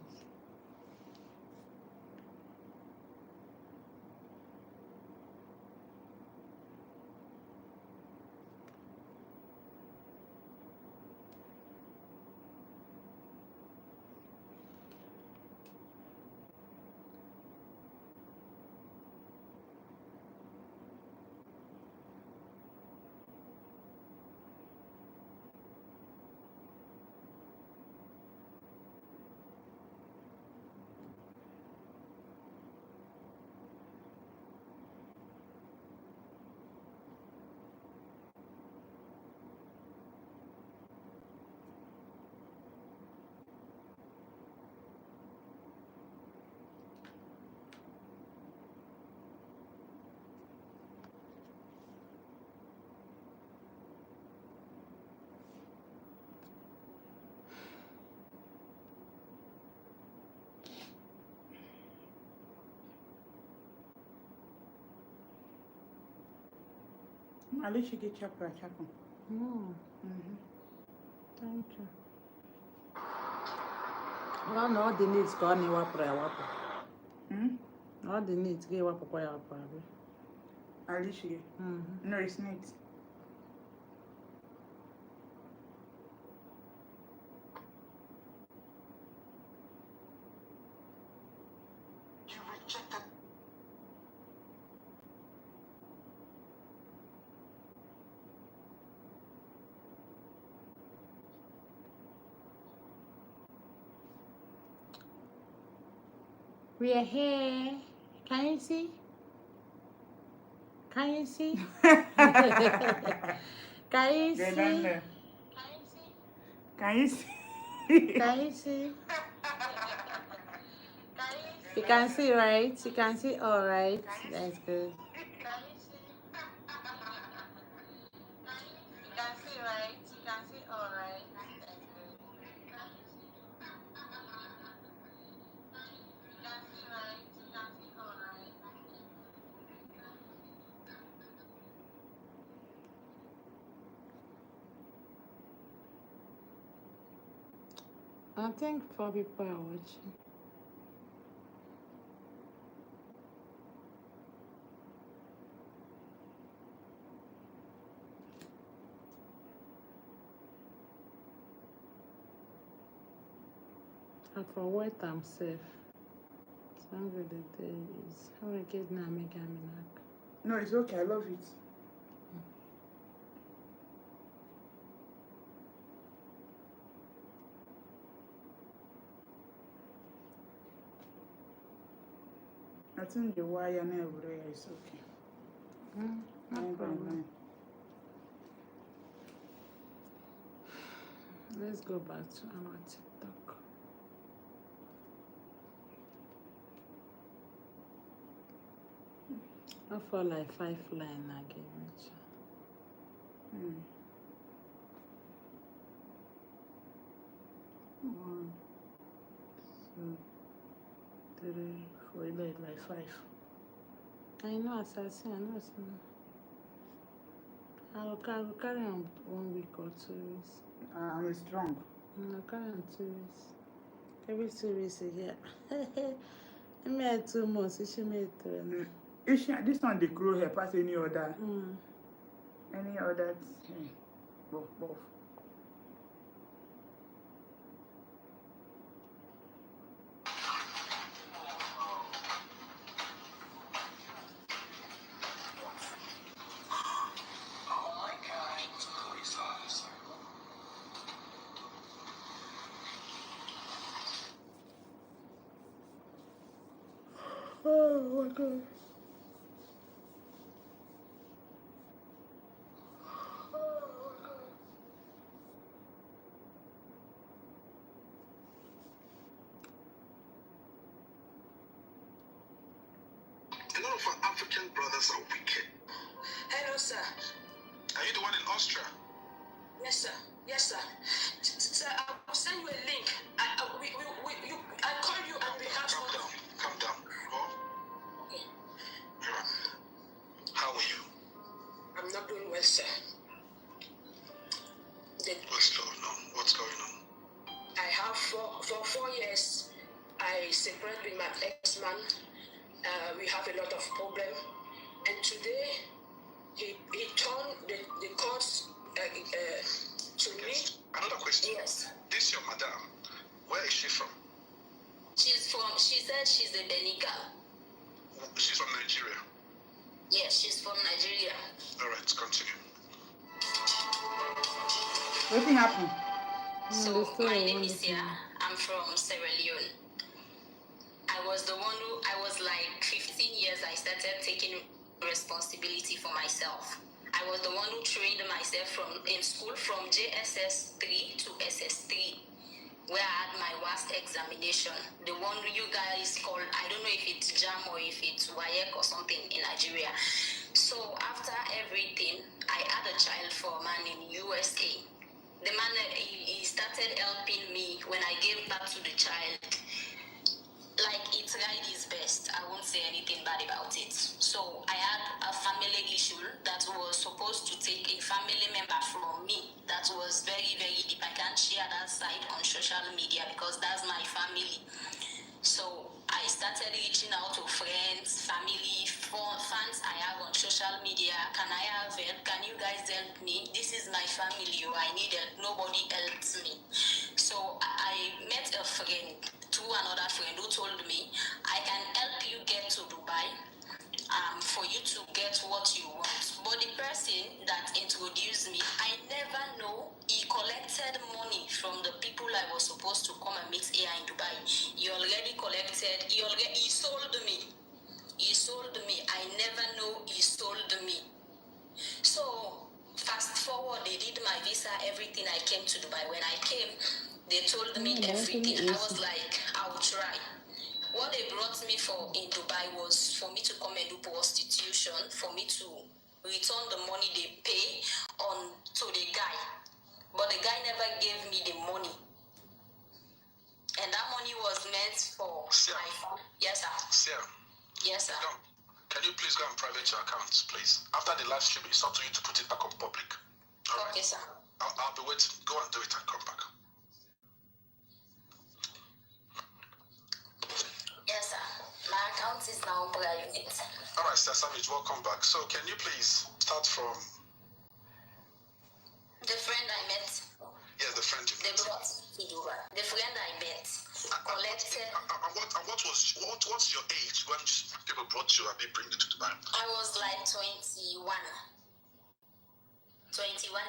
At least you get chapel. Thank you. Well, no, all the needs ka ọ na-ewapụrụ ewapụ. All the needs ga-ewapụkwa ya wapụ abịa. At least you get. No, it's not. You rejected. We are here. Can you see? Can you see? Can you They see? don't know. Can you see? Can you see? You can see, right? You can see, all right. That's good. You can see, right? You can see, all right. That's good. You can see, right? You can see, all right. I think 4 people are watching. And for what I'm safe. Some of the days. How I get now, make a No, it's okay. I love it. I think the wire and everywhere is okay. No problem. Let's go back to our TikTok. I for like 5 line again. Hmm. 1, 2, 3, 4, like 5. I know assassin, I know some. I'll carry on 1 week or 2 weeks. I'm strong. I'll carry on 2 weeks. Every 2 weeks again. I made 2 months, she made 3. This one, the grow hair pass any other. Any other thing. Both. Oh my God. A lot of our African brothers are wicked. Hello, sir. Are you the one in Austria? Yes, sir. Yes, sir. Sir, I will send you a link. I call you and we have Calm down. Calm down. Oh, Okay. how are you? I'm not doing well, sir. What's going on? What's going on? I have for 4 years, I separated with my ex-man. We have a lot of problem. And today, he turned the courts to me. Another question. Yes. This is your madam. Where is she from? She said she's a Benin girl. She's from Nigeria. Yes, she's from Nigeria. All right, continue. What happened? So my name is Sia. I'm from Sierra Leone. I was like 15 years I started taking responsibility for myself. I was the one who trained myself in school from JSS 3 to SS3, where I had my last examination. The one you guys call, I don't know if it's JAM or if it's WAEC or something in Nigeria. So after everything, I had a child for a man in USA. The man, he started helping me when I gave birth to the child. Like, he tried his best. I won't say anything bad about it. So I had a family issue that was supposed to take a family member from me that was very, very deep. I can't share that side on social media because that's my family. So I started reaching out to friends, family, fans I have on social media. Can I have help? Can you guys help me? This is my family. I need help. Nobody helped me. So I met a friend, another friend who told me, I can help you get to Dubai for you to get what you want. But the person that introduced me, I never know he collected money from the people I was supposed to come and meet here in Dubai. He already collected, he sold me. He sold me. I never know he sold me. So fast forward, they did my visa, everything. I came to Dubai. When I came, they told me everything. I was like, I'll try. What they brought me for in Dubai was for me to come and do prostitution, for me to return the money they pay on to the guy. But the guy never gave me the money. And that money was meant for my phone. Yes, sir. Sarah. Yes, sir. No. Can you please go and private your accounts, please? After the live stream, it's up to you to put it back on public. All right. Okay, sir. I'll be waiting. Go and do it and come back. Yes, sir. My account is now private. All right, Sir Savage, welcome back. So can you please start from... The friend I met. Yes, the friend you They met. brought to Dubai. The friend I met collected. What's your age when people brought you and they bring you to Dubai? I was like 21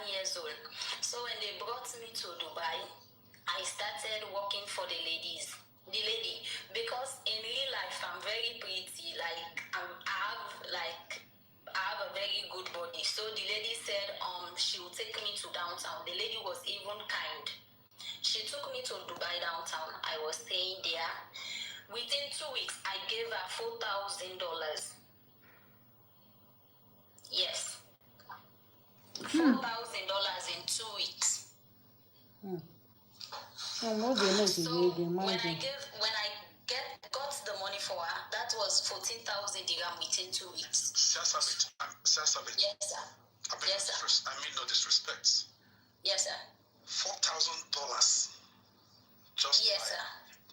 years old. So when they brought me to Dubai, I started working for the lady, because in real life I'm very pretty. Like I have a very good body. So the lady said she will take me to downtown. The lady was even kind. She took me to Dubai downtown. I was staying there. Within 2 weeks, I gave her $4,000. Yes. $4,000 in 2 weeks. I'm not gonna So again, when I got the money for her, that was 14,000 dirham within 2 weeks. Sasabit. Yes, sir. Yes, sir. I mean no disrespect. Yes, sir. $4,000. Just Yes, by, sir.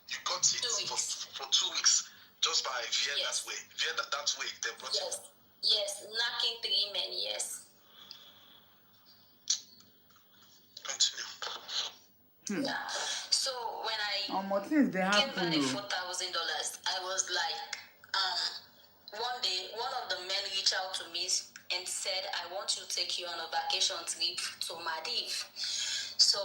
you got it 2 weeks. for 2 weeks just by via Yes. that way. Via that way they brought Yes. it. Yes, knocking 3 men, yes. Continue. Yeah. So when I things they gave her happen. the $4,000, I was like, one day, one of the men reached out to me and said, I want to take you on a vacation trip to Maldives. So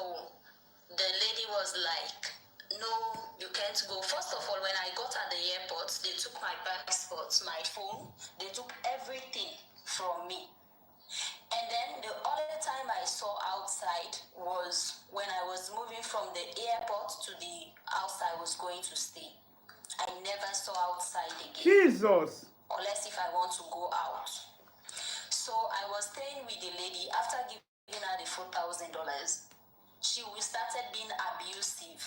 the lady was like, no, you can't go. First of all, when I got at the airport, they took my passport, my phone, they took everything from me. And then the only time I saw outside was when I was moving from the airport to the house I was going to stay. I never saw outside again. Jesus. Unless if I want to go out. So I was staying with the lady. After giving her the $4,000, she started being abusive.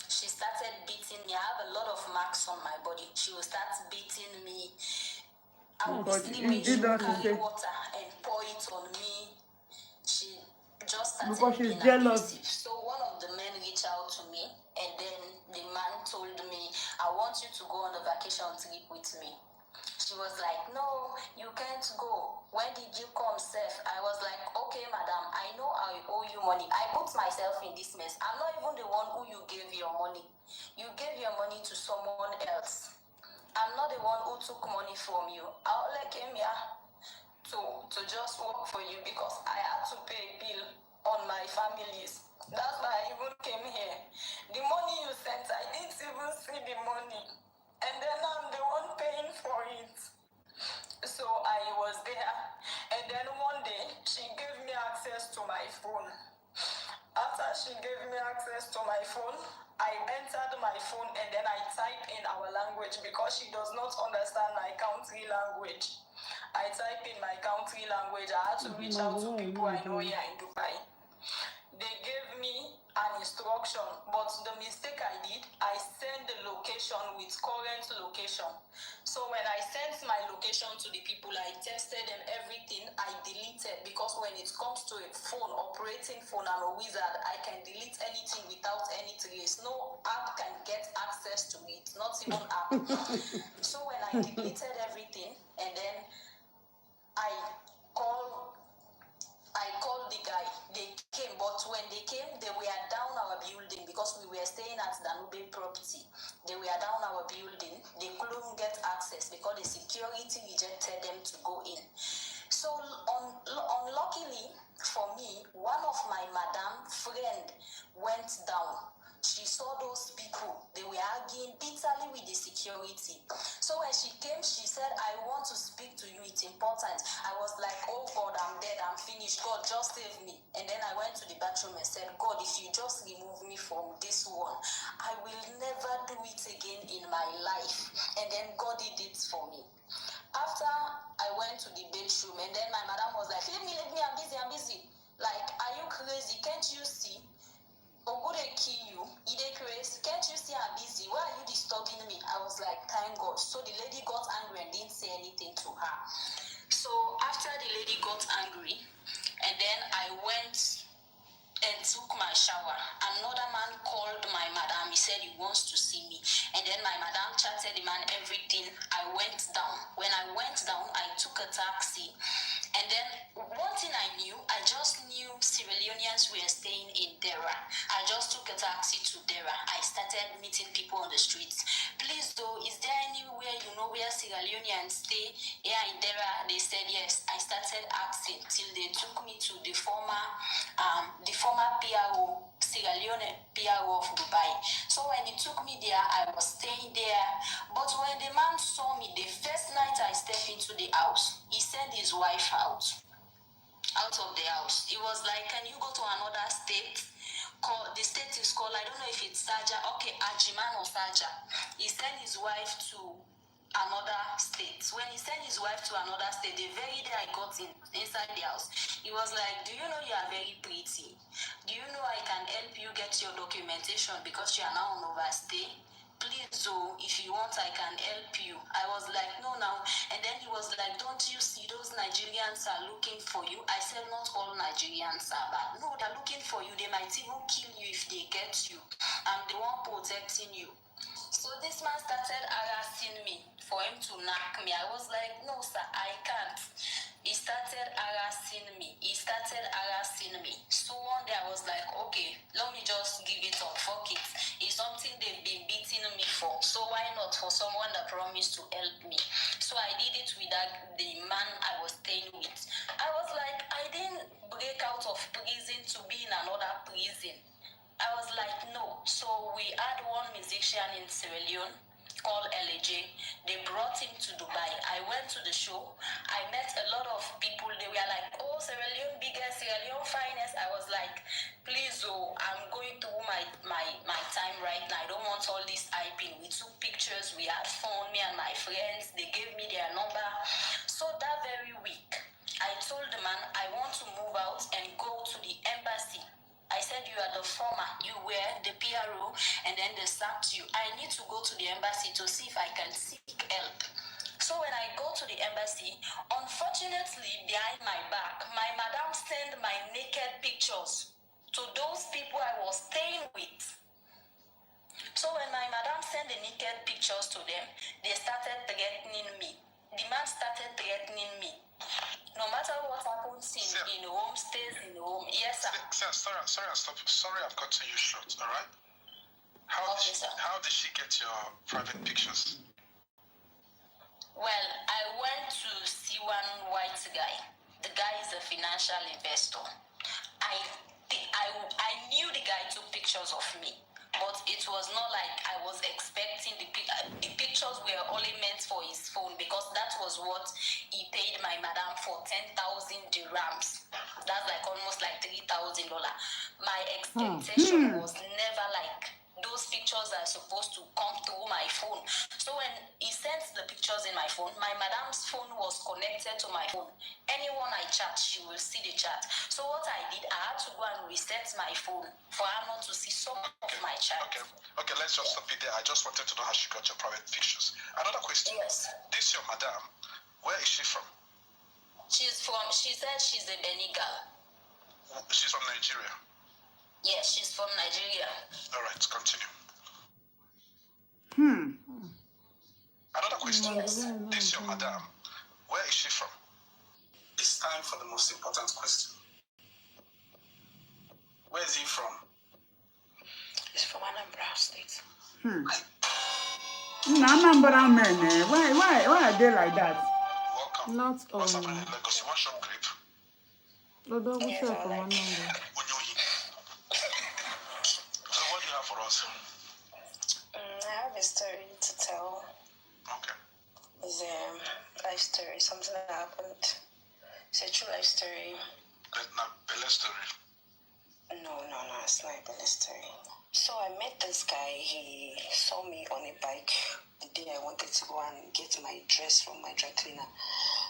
She started beating me. I have a lot of marks on my body. She will start beating me. I would be sleeping, she would carry water and pour it on me. She just started being abusive. So one of the men reached out to me, and then the man told me, I want you to go on a vacation trip with me. She was like, no, you can't go. When did you come, Seth? I was like, okay, madam, I know I owe you money. I put myself in this mess. I'm not even the one who you gave your money. You gave your money to someone else. I'm not the one who took money from you. I only came here to just work for you because I had to pay a bill on my families. That's why I even came here. The money you sent, I didn't even see the money. And then I'm the one paying for it. So I was there. And then one day, she gave me access to my phone. After she gave me access to my phone, I entered my phone and then I typed in our language because she does not understand my country language. I type in my country language. I had to reach out to people I know here in Dubai. They gave me an instruction, but the mistake I did, I sent the location with current location. So when I sent my location to the people, I tested them everything, I deleted, because when it comes to a phone, operating phone, I'm a wizard. I can delete anything without any trace. No app can get access to it, not even app. So when I deleted everything, and then I called the guy. They came, but when they came, they were down our building because we were staying at the Danube property. They were down our building. They couldn't get access because the security rejected them to go in. So unluckily for me, one of my madam friend went down. She saw those people. They were arguing bitterly with the security. So when she came, she said, I want to speak to you. It's important. I was like, oh God, I'm dead. I'm finished. God, just save me. And then I went to the bathroom and said, God, if you just remove me from this one, I will never do it again in my life. And then God did it for me. After I went to the bedroom, and then my madam was like, leave me, I'm busy. Like, are you crazy? Can't you see? Ogude kill you, Ide Grace, can't you see I'm busy? Why are you disturbing me? I was like, thank God. So the lady got angry and didn't say anything to her. So after the lady got angry, and then I went and took my shower. Another man called my madam. He said he wants to see me. And then my madam chatted the man everything. I went down. When I went down, I took a taxi. And then one thing I knew, I just knew Sierra Leoneans were staying in Dera. I just took a taxi to Dera. I started meeting people on the streets. Please though, is there anywhere you know where Sierra Leoneans stay here in Dera? They said yes. I started asking till they took me to the former PRO, Sierra Leone PRO of Dubai. So when he took me there, I was staying there. But when the man saw me, the first night I stepped into the house, he sent his wife out of the house. It was like, can you go to another state the state is called, I don't know if it's Saja, okay, Ajiman or Saja. He sent his wife to another state. When he sent his wife to another state, the very day I got inside the house, he was like, do you know you are very pretty? Do you know I can help you get your documentation because you are now on overstay? Please, so if you want, I can help you. I was like, no, now. And then he was like, don't you see those Nigerians are looking for you? I said, not all Nigerians are bad. No, they're looking for you. They might even kill you if they get you. I'm the one protecting you. So this man started harassing me for him to knock me. I was like, no, sir, I can't. He started harassing me. So one day I was like, okay, let me just give it up. Fuck it. It's something they've been beating me for. So why not for someone that promised to help me? So I did it with the man I was staying with. I was like, I didn't break out of prison to be in another prison. I was like, no. So we had one musician in Sierra Leone called LJ. They brought him to Dubai. I went to the show. I met a lot of people. They were like, oh, Sierra Leone biggest, Sierra Leone finest. I was like, please, oh, I'm going through my time right now. I don't want all this hyping. We took pictures. We had fun, me and my friends. They gave me their number. So that very week, I told the man I want to move out and go to the embassy. I said, you are the former, you were the PRO, and then they sacked you. I need to go to the embassy to see if I can seek help. So when I go to the embassy, unfortunately, behind my back, my madam sent my naked pictures to those people I was staying with. So when my madam sent the naked pictures to them, they started threatening me. The man started threatening me. No matter what happens in the home, stays in the home. Yes, sir. Sorry, I've got to you short, all right? How did she get your private pictures? Well, I went to see one white guy. The guy is a financial investor. I knew the guy took pictures of me, but it was not like I was expecting the pictures were only meant for his phone, because that was what he paid my madam for, 10,000 dirhams. That's like almost like $3,000. My expectation was never like those pictures are supposed to come through my phone. So when he sent the pictures in my phone, my madam's phone was connected to my phone. Anyone I chat, she will see the chat. So what I did, I had to go and reset my phone for her not to see some of my chat. Okay, let's just stop it there. I just wanted to know how she got your private pictures. Another question. Yes. This your madam, where is she from? She said she's a Benin girl. She's from Nigeria. Yes, she's from Nigeria. All right, continue. Another question. Yes. This your madam, where is she from? It's time for the most important question. Where is he from? He's from Anambra State. Anambra men, why are they like that? Welcome. Not What's only. happening in Lagos? You want shop grape? Although we say from Anambra. So what do you have for us? I have a story to tell. Okay. It's a life story, something that happened. It's a true life story. Not Bella story. No, it's not a Bella story. So I met this guy. He saw me on a bike the day I wanted to go and get my dress from my dry cleaner.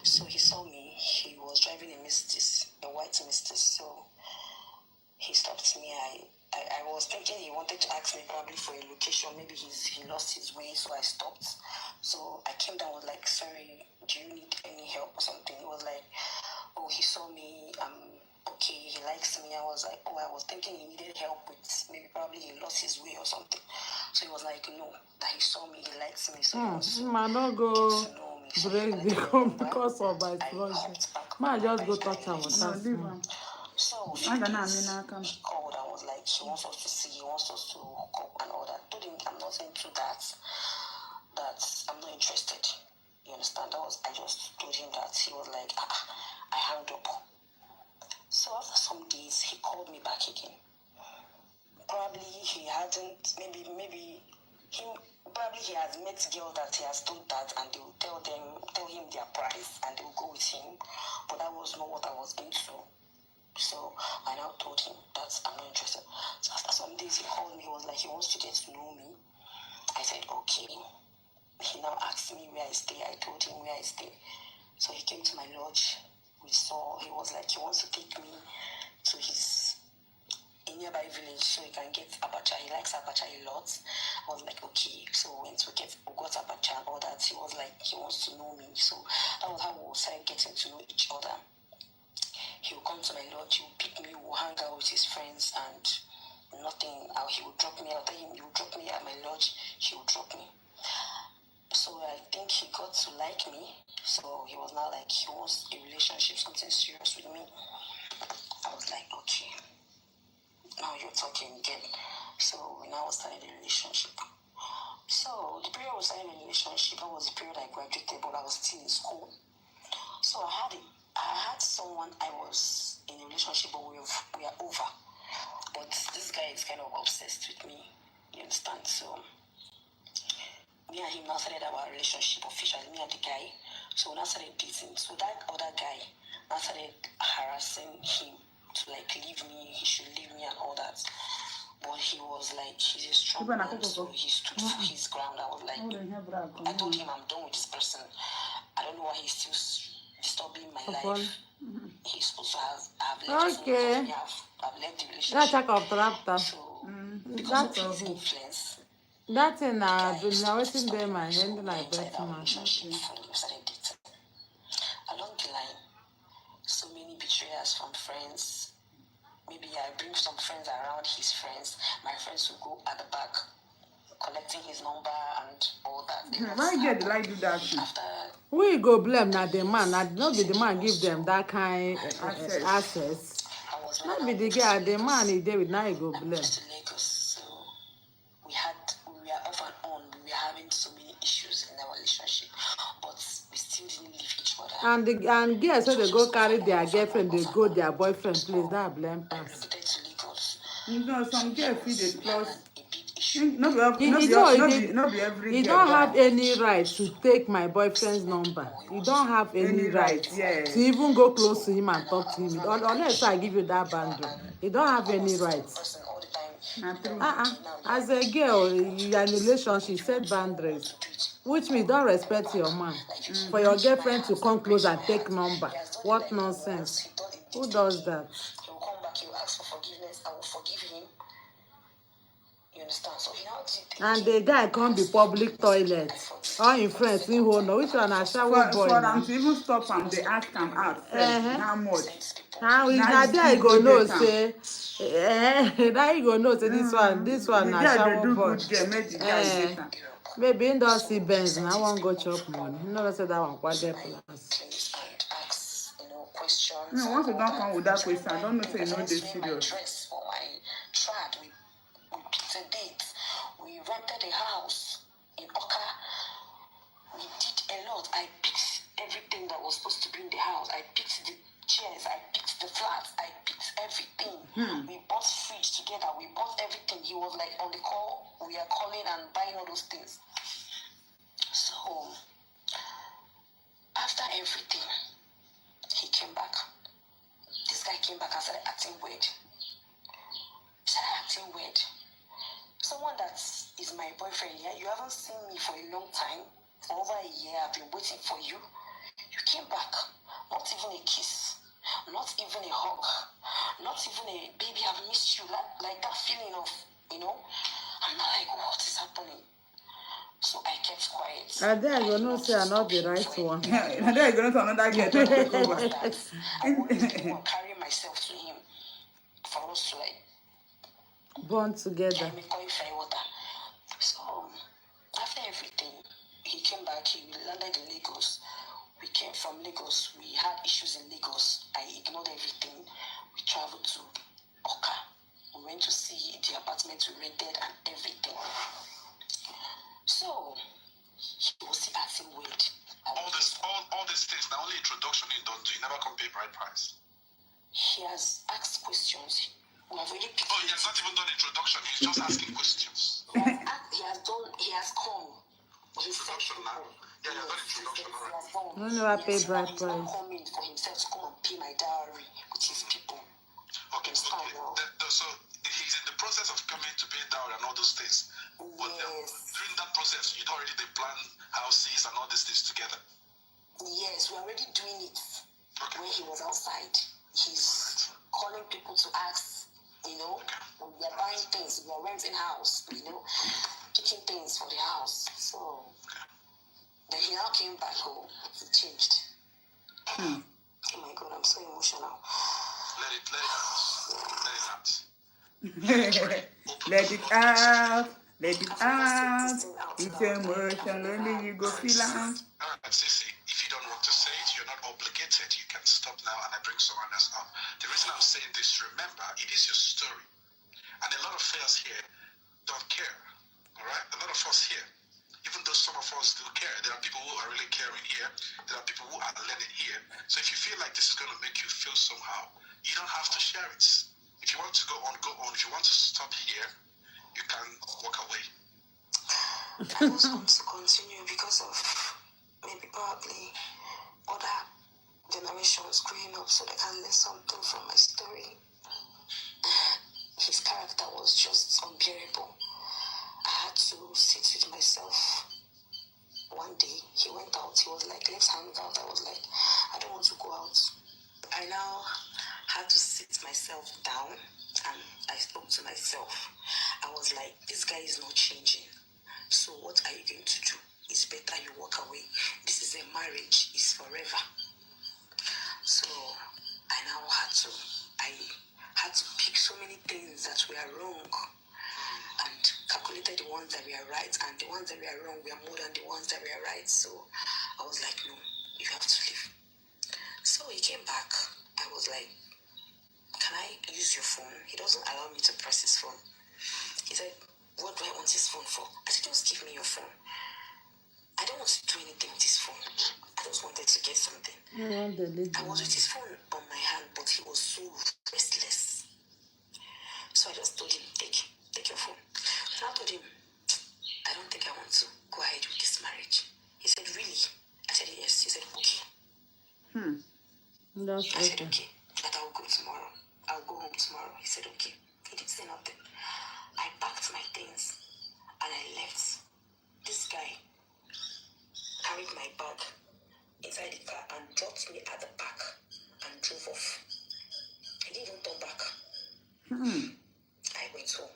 So he saw me. He was driving a Mistis, a white Mistis. So he stopped me. I was thinking he wanted to ask me probably for a location. Maybe he lost his way, so I stopped. So I came down, was like, sorry, do you need any help or something? He was like, oh, he saw me, okay, he likes me. I was like, oh, I was thinking he needed help with, maybe probably he lost his way or something. So he was like, no, that he saw me, he likes me. So he wants to Man, not get go to know me. So break he the collected my because of my I project. hopped back Man, on my just go bike touch him and with No, that. leave him. so a few I'm gonna days, come. he called and was like, he wants us to see, he wants us to hook up and all that. Told him I'm not into that I'm not interested. You understand? I just told him that. He was like, I hung up. So after some days, he called me back again. Probably he hadn't, maybe he has met girls that he has told that, and they will tell him their price and they will go with him. But that was not what I was into. So I now told him that I'm not interested. So after some days, he called me. He was like, he wants to get to know me. I said, okay. He now asked me where I stay. I told him where I stay. So he came to my lodge. He was like, he wants to take me to his nearby village so he can get abacha. He likes abacha a lot. I was like, okay. So we got abacha and all that. He was like, he wants to know me. So that was how we started getting to know each other. He will come to my lodge, he will pick me, we'll hang out with his friends, and nothing. He will drop me. I'll tell him, you will drop me at my lodge, he will drop me. So I think he got to like me. So he was now like, he wants a relationship, something serious with me. I was like, okay, now you're talking again. So we now started a relationship. So the period we started a relationship, that was the period I graduated, but I was still in school. So I had someone I was in a relationship, but we are over. But this guy is kind of obsessed with me. You understand? So me and him now started our relationship officially, me and the guy. So we now started dating. So that other guy now started harassing him to like leave me, he should leave me and all that. But he was like, he's a strong man, so he stood for his ground. I was like, I told him I'm done with this person. I don't know why he's still disturbing my life. He's supposed to have left me. I've left the relationship. So because of his influence, that's in now waiting there, my hand like that. Relationship we started dating. Along the line, so many betrayers from friends. Maybe I bring some friends around his friends. My friends will go at the back, collecting his number and all that. Why did I do that? After we go blame now the man, not be the man give them that kind access. Not be the guy, the man is there with now he go blame. To Lagos, so we were off and on. We were having so many issues in our relationship, but we still didn't leave each other. And girls, so they go carry their girlfriend, they go their boyfriend place. That blame pass. You know, some girls feel the plus. He don't have any right to take my boyfriend's number. You don't have any right to even go close to him and talk to him. Unless I give you that boundary. You don't have any rights. As a girl, you are in a relationship, set boundaries. Which means don't respect your man. For your girlfriend to come close and take number. What nonsense. Who does that? He will come back, he will ask for forgiveness, I will forgive him. You understand? So he now and the guy can't be public toilet. All in friends, we hold no. Which one a shower boy? For them to even stop and they ask him out. How much? How is that there you go know say now you go know say this one a shower boy. Maybe in don't see Benz and I won't go chop money. You know say that one quite there plus. Questions. No, once you don't come with that question, I don't know say you know this serious. Dress for my trad. We picked a date. We rented a house in Oka. We did a lot. I picked everything that was supposed to be in the house. I picked the chairs. I picked the flats. I picked everything. We bought fridge together. We bought everything. He was like on the call. We are calling and buying all those things. So after everything, he came back. This guy came back and started acting weird. Someone that is my boyfriend, yeah, you haven't seen me for a long time. For over a year, I've been waiting for you. You came back. Not even a kiss. Not even a hug. Not even a baby, I've missed you. Like that feeling of, you know. I'm not like, what is happening? So I kept quiet. And then you know say I'm not the right one. And then you're going to another girl to take over. I wanted to carry myself to him for us to like born together. So after everything, he came back. He landed in Lagos. We came from Lagos. We had issues in Lagos. I ignored everything. We traveled to Oka. We went to see the apartment we rented and everything. So he was still acting weird. All these things, the only introduction you don't do, you never compare bride price. He has asked questions. We have already picked. Oh, he has not even done introduction, he's just asking questions. He has come. Introduction now. Yeah, he has done introduction already. I never pay bride He's not price. coming for himself to come and pay my dowry with his people. It's fine now. So he's in the process of coming to pay down and all those things. But Yes. during that process, you already they plan houses and all these things together. Yes, we're already doing it. Okay. When he was outside, he's calling people to ask, we're buying things, we're renting house, kitchen things for the house. So then he now came back home, he changed. Oh my God, I'm so emotional. Let it out. Let it out. Let it out. It's emotion. Only you go feel it. Alright, Sissy, if you don't want to say it, you're not obligated. You can stop now and I bring someone else up. The reason I'm saying this, remember, it is your story. And a lot of us here don't care. Alright? A lot of us here, even though some of us do care, there are people who are really caring here. There are people who are learning here. So if you feel like this is going to make you feel somehow, you don't have to share it. If you want to go on, go on. If you want to stop here, you can walk away. I was going to continue because of maybe probably other generations growing up so they can learn something from my story. His character was just unbearable. I had to sit with myself. One day he went out, he was like, let's hang out. I was like, I don't want to go out. I now had to sit myself down and I spoke to myself. I was like, this guy is not changing. So what are you going to do? It's better you walk away. This is a marriage, it's forever. So I had to pick so many things that were wrong and calculated the ones that were right, and the ones that were wrong were more than the ones that were right. So I was like, no, you have to leave. So he came back. I was like, can I use your phone? He doesn't allow me to press his phone. He said, what do I want his phone for? I said, just give me your phone. I don't want to do anything with his phone. I just wanted to get something. I was with his phone on my hand, but he was so restless. So I just told him, take your phone. And I told him, I don't think I want to go ahead with this marriage. He said, really? I said, yes. He said, okay. I said, okay, that I'll go tomorrow. I'll go home tomorrow. He said, okay. He didn't say nothing. I packed my things and I left. This guy carried my bag inside the car and dropped me at the back and drove off. He didn't even turn back. I went home.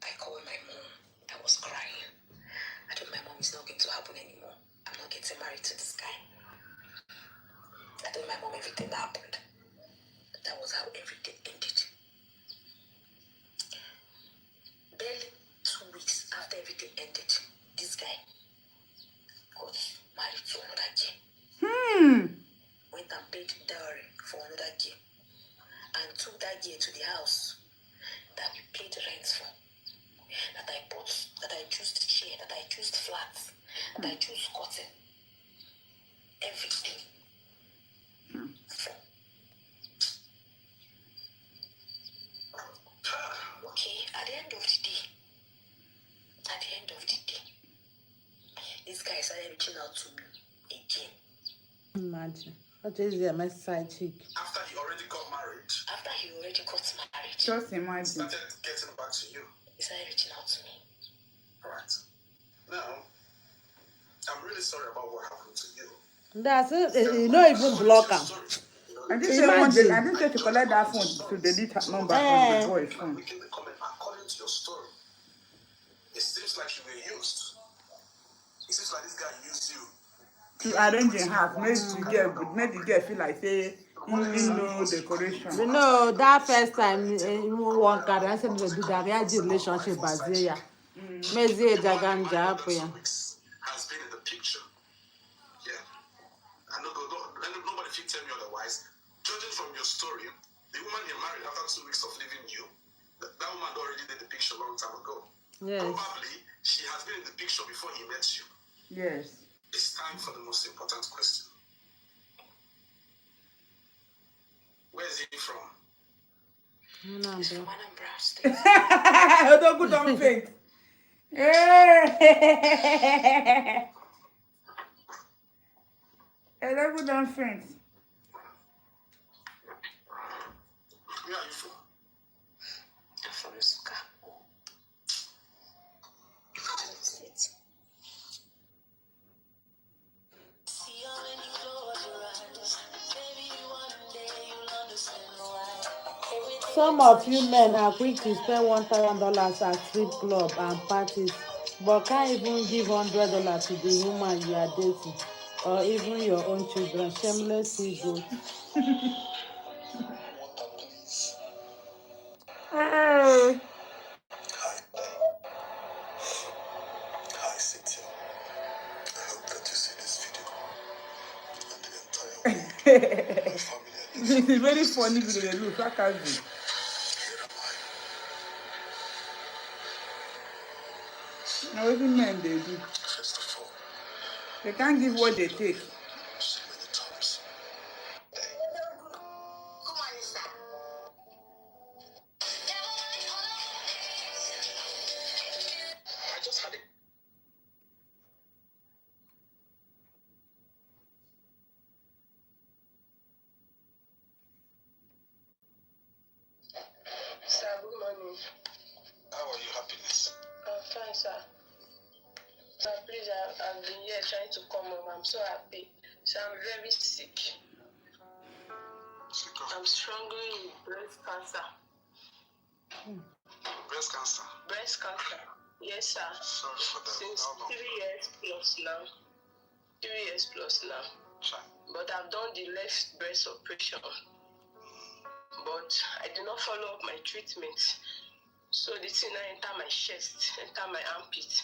I called my mom. I was crying. I told my mom it's not going to happen anymore. I'm not getting married to this guy. I told my mom everything that happened. That was how everything ended. Barely 2 weeks after everything ended, this guy got married to another girl. Went and paid dowry for another girl and took that girl to the house that we paid rent for, that I bought, that I used chair, that I used flats, that I used cotton, everything for. Okay, at the end of the day, this guy started reaching out to me again. Imagine. What is the my side chick? After he already got married, Just imagine. started getting back to you. He started reaching out to me. Alright. Now, I'm really sorry about what happened to you. That's it. You don't even block him. I didn't say to collect that phone to delete her number from the boy's phone. Making the comment according to your story. It seems like you were used. It seems like this guy used you. To arrange a house, make the girl feel like say no decoration. You know, that first time one car I said we do that relationship as yeah. Mezi Jaganja Has been in the picture. Yeah. And nobody should tell me otherwise. Judging from your story, the woman you married after 2 weeks of leaving you, that woman already did the picture a long time ago. Yes. Probably she has been in the picture before he met you. Yes. It's time for the most important question. Where is he from? Anambra State. Don't faint. Don't faint. Where are you from? I'm from Suka. Some of you men are quick to spend $1,000 at strip club and parties, but can't even give $100 to the woman you are dating, or even your own children. Shameless ego. Water, please. Hey. Hi, Cynthia. I hope that you see this video and the entire world. My family and This is very funny video. They look sarcasm. Here am I. Now, what men they do? First of all, They can't give what they take. so many times. I just had it. Sir, good morning. How are you, happiness? I'm fine, sir. Sir, please, I've been here trying to come home. I'm so happy. Sir, I'm very sick. Sick of I'm struggling with breast cancer. breast cancer. Breast cancer? Yes, sir. Sorry for that. Since How long? 3 years plus now. 3 years plus now. Child. But I've done the left breast operation. But I did not follow up my treatment. So the thing now enter my chest, enter my armpit.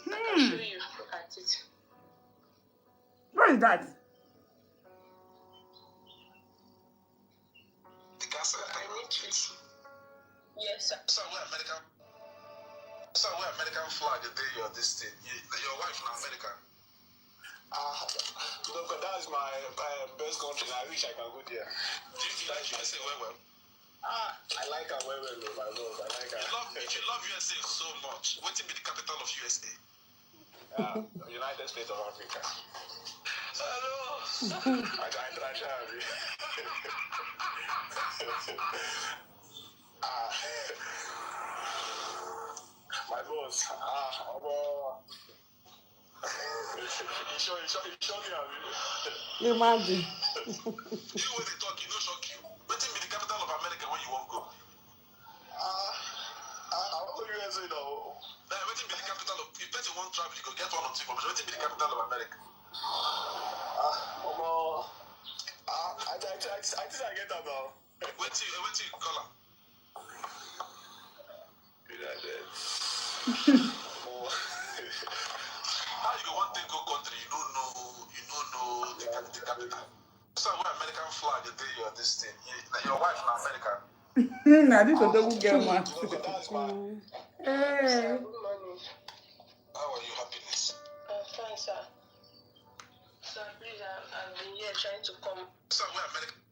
I can show you. Look at it. What is that? The cancer. I need treatment. Yes, sir. So we're American flag the day you're this thing. Your wife now American. Look, that's my best country. I wish I can go there. Do you like USA well? I like her well, my love. I like her. You love USA so much. What will be the capital of USA? United States of Africa. Hello. I try. My boss. You sure me, Imagine. You when they talk, you know shock you. What will be the capital of America when you won't go? I'll go USA though. What will be the capital of? If you want travel, you go get one or two information. What will be the capital of America? I think I get that now. Wait till you call her. How you go one thing go country? You don't know the capital. So wear American flag the day you're this thing. Your wife now American. Now this is a double girl man. That's my. Hey. Sir, good morning. How are you, happiness? I'm fine, sir. Sir, please, I've been here trying to come. So wear American.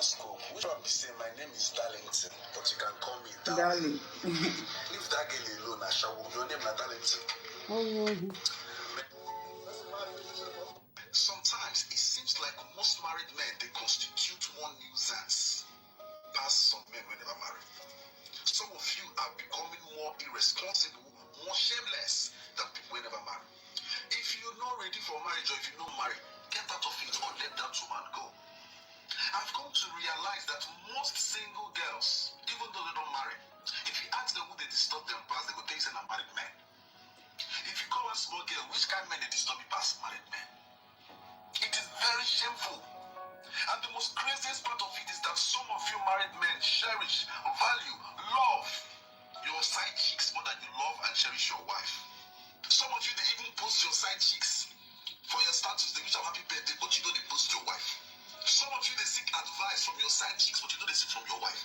School. Which one be say my name is Darlington, but you can call me Darling. Leave that girl alone, Asha. Your name is Darlington. Sometimes it seems like most married men they constitute one nuisance past some men when never married. Some of you are becoming more irresponsible, more shameless than people when never married. If you're not ready for marriage or if you're not married, get out of it or let that woman go. I've come to realize that most single girls, even though they don't marry, if you ask them who they disturb them past, they will tell you they're married men. If you call a small girl, which kind of men they disturb you past married men? It is very shameful. And the most craziest part of it is that some of you married men cherish, value, love your side chicks more than you love and cherish your wife. Some of you, they even post your side chicks for your status. They wish a happy birthday, but you know they post your wife. Some of you, they seek advice from your side chicks, but you know they seek from your wife.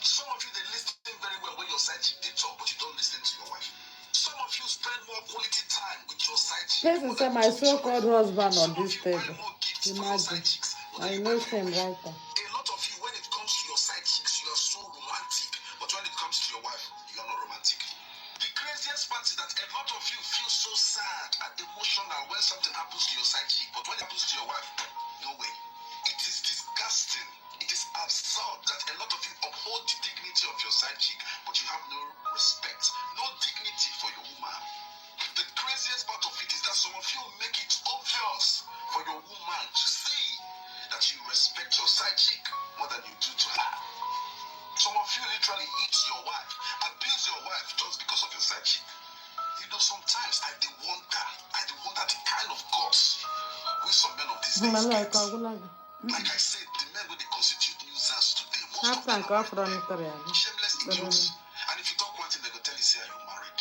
Some of you, they listen very well when your side chick they talk, but you don't listen to your wife. Some of you spend more quality time with your side chick. This is my so-called husband on this table. Imagine. I know him right now. A lot of you, when it comes to your side chicks, you are so romantic. happens to your side chick, but when it happens to your wife, no way. It is disgusting. It is absurd that a lot of you uphold the dignity of your side chick, but you have no respect, no dignity for your woman. The craziest part of it is that some of you make it obvious for your woman to see that you respect your side chick more than you do to her. Some of you literally eat your wife, abuse your wife just because of your side chick. You know, sometimes I do wonder the kind of guts which some men of these days get. Like I said, the men who they constitute nuisance today, most of them are shameless idiots. And if you talk one thing, they will tell you, say, are you married?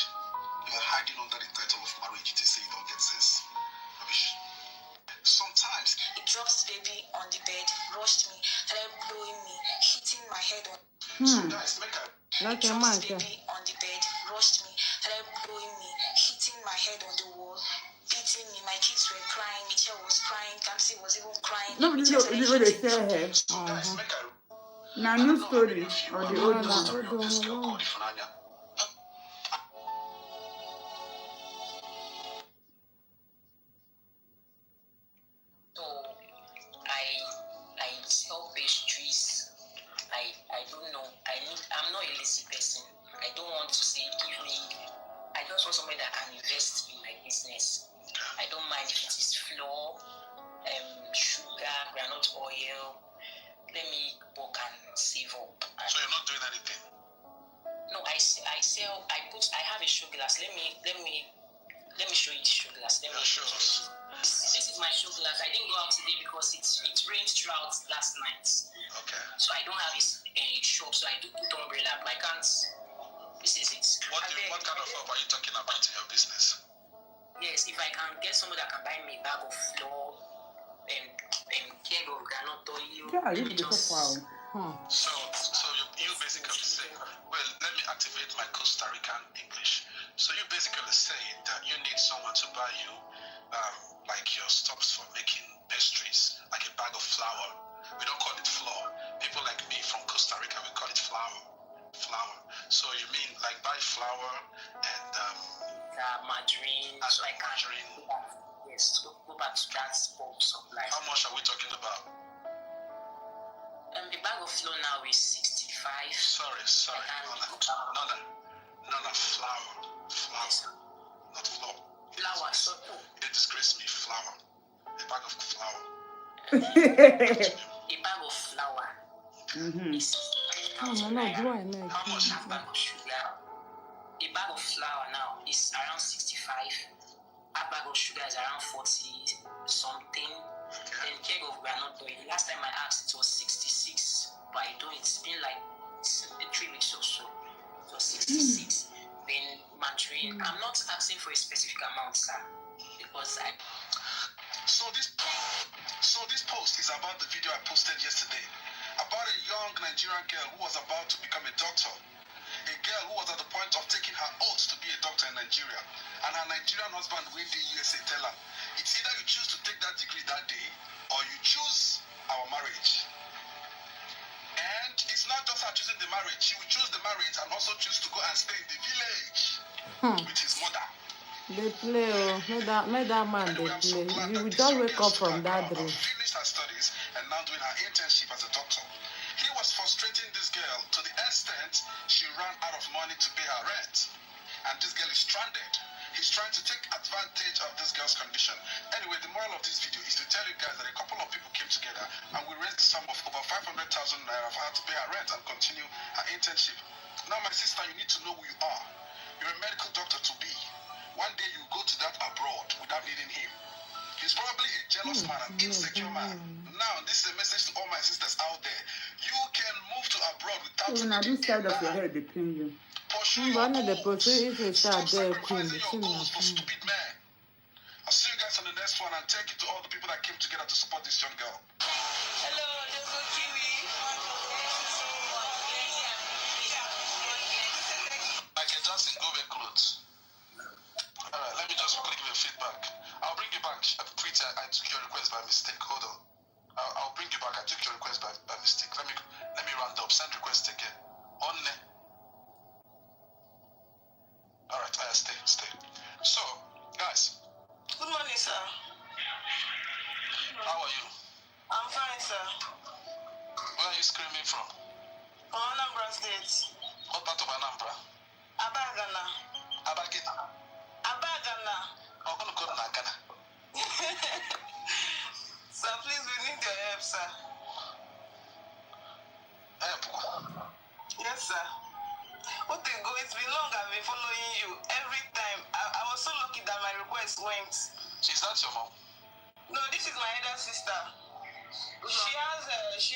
You are hiding under the title of marriage. They say you don't get sense. Rubbish. Sometimes He drops the baby on the bed, rushed me, started blowing me, hitting my head on. So guys, make a He drops the baby on the bed, rushed me, started blowing me, hitting my head on the wall, beating me. My kids were crying, Michelle was crying, Kamsi was even crying. No, this Michelle is started what they hitting me. say here. so guys, make a Now, new story or the old one. story of this girl called Ifunanya. So I sell pastries. I don't know. I'm not a lazy person. I don't want to say give me. I just want somebody that can invest in my business. I don't mind if it is flour, sugar, groundnut oil. Let me work and save up. So you're not doing anything? No, I sell. I have a show glass. Let me show you the show glass. Let me show us. This is my show glass. I didn't go out today because it rained throughout last night. Okay. So I don't have a shop, so I do put umbrella, but I can't. This is it. What kind of help are you talking about in your business? Yes, if I can get someone that can buy me a bag of flour, keg of groundnut oil. Yeah, you be so proud. So you basically say, well, let me activate my Costa Rican English. So you basically say that you need someone to buy you like your stuffs for making pastries, like a bag of flour. We don't call it flour. People like me from Costa Rica, we call it flour. So you mean like buy flour and margarine, so I can margarine. Go back to transport supply. How much are we talking about? The bag of flour now is 65. Sorry. No, flour. Yes. Not flour. Flour, so They disgrace me, flour. A bag of flour. a bag of flour is Oh, no, do I like How much? a bag of sugar. A bag of flour now is around 65. A bag of sugar is around 40 something. Then keg of groundnut oil. Last time I asked, it was 66. But I don't. It's been like 3 weeks or so. It was 66. Then margarine. I'm not asking for a specific amount, sir, because So this post is about the video I posted yesterday about a young Nigerian girl who was about to become a doctor. A girl who was at the point of taking her oath to be a doctor in Nigeria. And her Nigerian husband went to USA tell her, it's either you choose to take that degree that day or you choose our marriage. And it's not just her choosing the marriage. She will choose the marriage and also choose to go and stay in the village with his mother. They play, make that man they play. You will just wake up from that dream. Finished her studies and now doing her internship as a doctor. He was frustrating this girl to the extent she ran out of money to pay her rent. And this girl is stranded. He's trying to take advantage of this girl's condition. Anyway, the moral of this video is to tell you guys that a couple of people came together and we raised the sum of over 500,000 naira for her to pay her rent and continue her internship. Now, my sister, you need to know who you are. You're a medical doctor to be. One day you go to that abroad without needing him. He's probably a jealous man, an insecure man. Now, this is a message to all my sisters out there. You can move to abroad without Even at this side of your head, they pain you. pursue your But the goals. person is Stop there, sacrificing your goals for stupid men. I'll see you guys on the next one and thank you to all the people that came together to support this young girl. Hello, Dogo Kiwi. Michael Jackson, go wear clothes. Alright, let me just quickly give you feedback. I'll bring you back. Pretty, I took your request by mistake. Hold on. I'll bring you back. I took your request by mistake. Let me round up. Send request again. Only. Alright, stay. So, guys. Good morning, sir. you screaming from? Anambra State. What part of Anambra? Abagana. Abagina. Abagana. I'm going to go to Nagana. Sir, please, we need your help, sir. Help. Yes, sir. What is going? It's been long I've been following you. Every time. I was so lucky that my request went. Is that your mom? No, this is my elder sister. She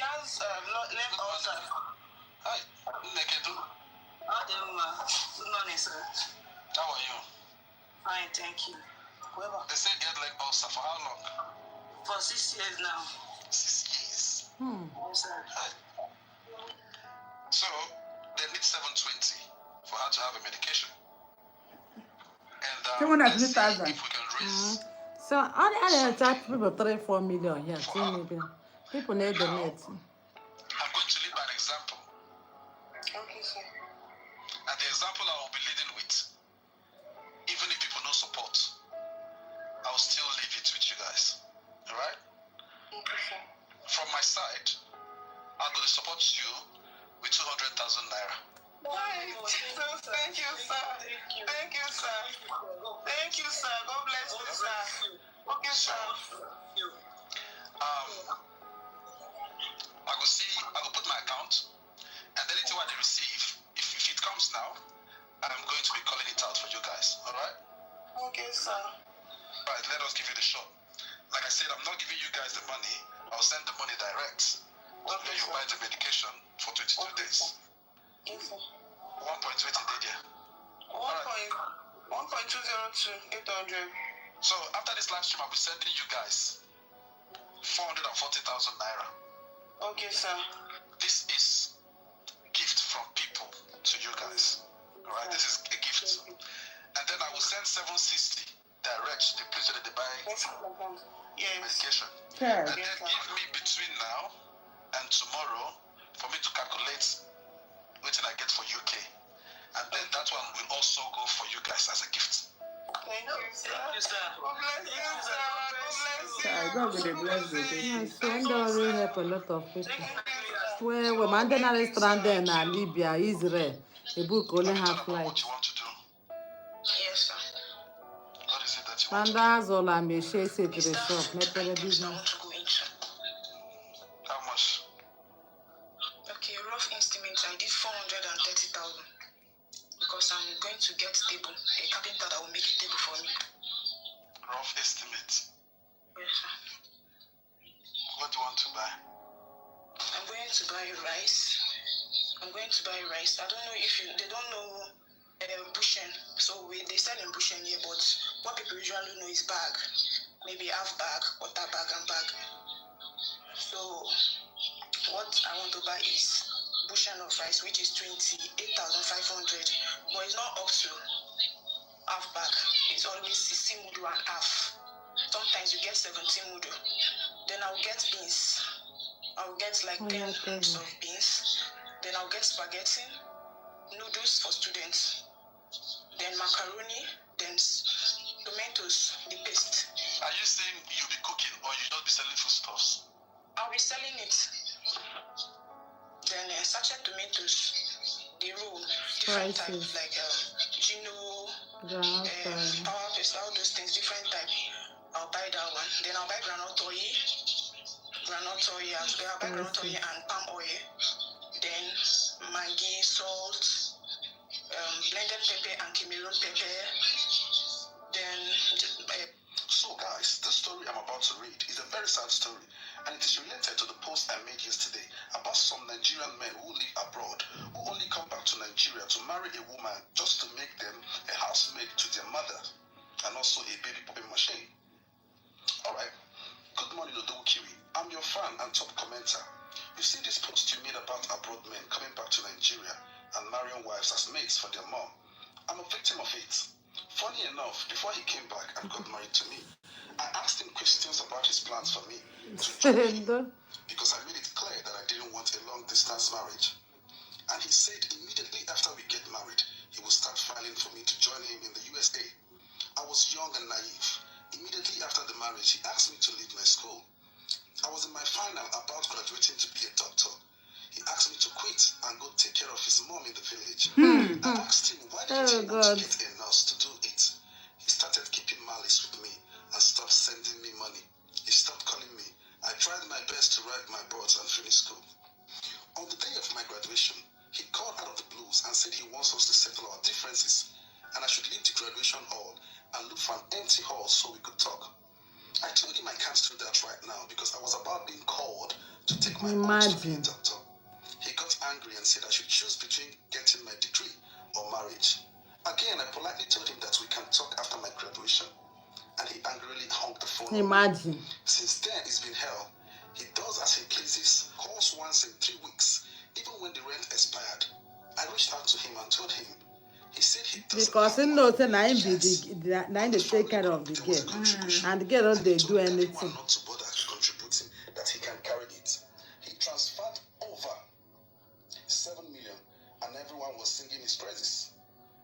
has left ulcer. Hi. Nekedu. Good morning, sir. How are you? Fine, thank you. Whoever. They said you had leg ulcer for how long? For 6 years now. 6 years. Yes, sir. Hi. So, they need 720 for her to have a medication. And let's see 720,000. if we can raise. So I charge people 3-4 million. Yeah, 2 million. People need the net. I'm going to lead by an example. Okay, sir. And the example I will be leading with, even if people no support, I will still leave it with you guys. Alright? Okay, sir. From my side, I'm going to support you with 200,000 naira. Thank you, sir. Thank you, sir. Thank you, sir. Thank you, sir. God bless you, sir. Okay, sir. I will put my account, and anything what they receive, if it comes now, I'm going to be calling it out for you guys. Alright? Okay, sir. Right, let us give it a shot. Like I said, I'm not giving you guys the money. I'll send the money direct. Okay, You sir. buy the medication for 22 days. Yes, sir. 1.20 did you? 1.202, 800. So after this live stream, I'll be sending you guys 440,000 naira. Okay, sir. This is gift from people to you guys. Alright, this is a gift. And then I will send 760 direct to the place where they buy Yes. medication. Sure. And then give me between now and tomorrow for me to calculate what I get for UK. And then that one will also go for you guys as a gift. Thank you, sir. Thank you, sir. God bless you, sir. God will bless you. Yes, and already help a lot of people. Where women are not stranded in Libya, Israel, a book only Have you have thought about what flights. you want to do? Yes, sir. What is it that you want And to do? that's all I'm a share say to the Is that shop, food make a items I business. want to go into? How much? Okay, rough estimate, I did 430,000 because I'm going to get table, a carpenter that will make a table for me. Rough estimate. Yes, sir. What do you want to buy? I'm going to buy rice. I don't know if they don't know Bushen. So they sell in Bushen here, but what people usually know is bag. Maybe half bag, quarter bag, and bag. So what I want to buy is Bushen of rice, which is 28,500. But it's not up to half bag. It's always 16 mudu and half. Sometimes you get 17 mudu. Then I'll get beans. I'll get like 10 lumps of beans. Then I'll get spaghetti, noodles for students. Then macaroni, then tomatoes, the paste. Are you saying you'll be cooking or you just be selling foodstuffs? I'll be selling it. Then sachet tomatoes, the roll, different types like Gino, power paste, all those things, different type. I'll buy that one. Then I'll buy groundnut oil as well. I'll buy groundnut oil and palm oil. Then Maggi, salt, blended pepper and Cameroon pepper. Then So guys, the story I'm about to read is a very sad story, and it is related to the post I made yesterday about some Nigerian men who live abroad, who only come back to Nigeria to marry a woman just to make them a housemaid to their mother, and also a baby popping machine. Alright, good morning Odokiri. I'm your fan and top commenter. You see this post you made about abroad men coming back to Nigeria and marrying wives as maids for their mom. I'm a victim of it. Funny enough, before he came back and got married to me, I asked him questions about his plans for me to join him, because I made it clear that I didn't want a long distance marriage. And he said immediately after we get married, he will start filing for me to join him in the USA. I was young and naive. Immediately after the marriage, he asked me to leave my school. I was in my final about graduating to be a doctor. He asked me to quit and go take care of his mom in the village. I asked him, why didn't Oh he want to God. get a nurse to do it? He started keeping malice with me and stopped sending me money. He stopped calling me. I tried my best to write my boards and finish school. On the day of my graduation, he called out of the blues and said he wants us to settle our differences and I should leave the graduation hall and look for an empty hall so we could talk. I told him I can't do that right now because I was about being called to take my oath to be a doctor. He got angry and said I should choose between getting my degree or marriage. Again, I politely told him that we can talk after my graduation, and he angrily hung the phone. Imagine. Since then, it's been hell. He does as he pleases, calls once in 3 weeks, even when the rent expired. I reached out to him and told him. He said he doesn't Because he have knows money. that Yes. they take care of the girl. And the girl don't they do anything. Not to bother contributing, that he can carry it. He transferred over 7 million and everyone was singing his praises.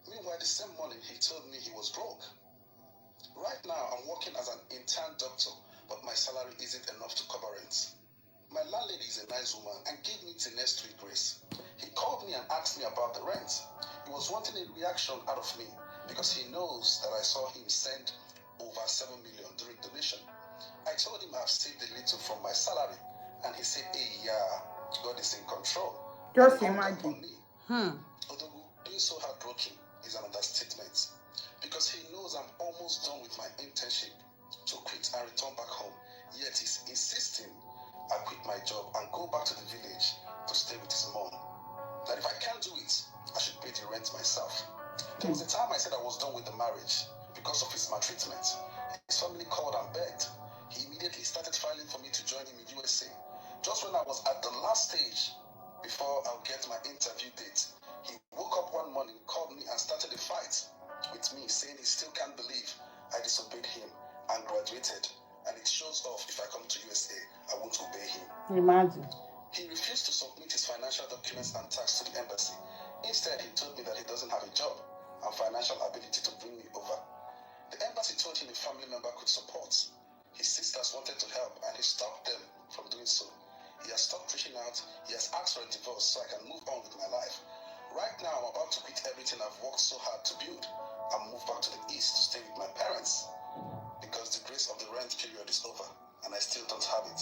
Meanwhile, the same morning he told me he was broke. Right now, I'm working as an intern doctor, but my salary isn't enough to cover rent. My landlady is a nice woman and gave me till next week grace. He called me and asked me about the rent. He was wanting a reaction out of me because he knows that I saw him send over 7 million during donation. I told him I've saved a little from my salary and he said, hey, yeah, God is in control. Just imagine. Although being so heartbroken is an understatement because he knows I'm almost done with my internship to quit and return back home. Yet he's insisting I quit my job and go back to the village to stay with his mom. That if I can't do it, I should pay the rent myself. There was a time I said I was done with the marriage because of his maltreatment. His family called and begged. He immediately started filing for me to join him in USA. Just when I was at the last stage before I'll get my interview date, he woke up one morning, called me and started a fight with me, saying he still can't believe I disobeyed him and graduated. And it shows off if I come to USA, I won't obey him. Imagine. He refused to submit his financial documents and tax to the embassy. Instead, he told me that he doesn't have a job and financial ability to bring me over. The embassy told him a family member could support. His sisters wanted to help and he stopped them from doing so. He has stopped reaching out. He has asked for a divorce so I can move on with my life. Right now, I'm about to quit everything I've worked so hard to build and move back to the east to stay with my parents because the grace of the rent period is over and I still don't have it.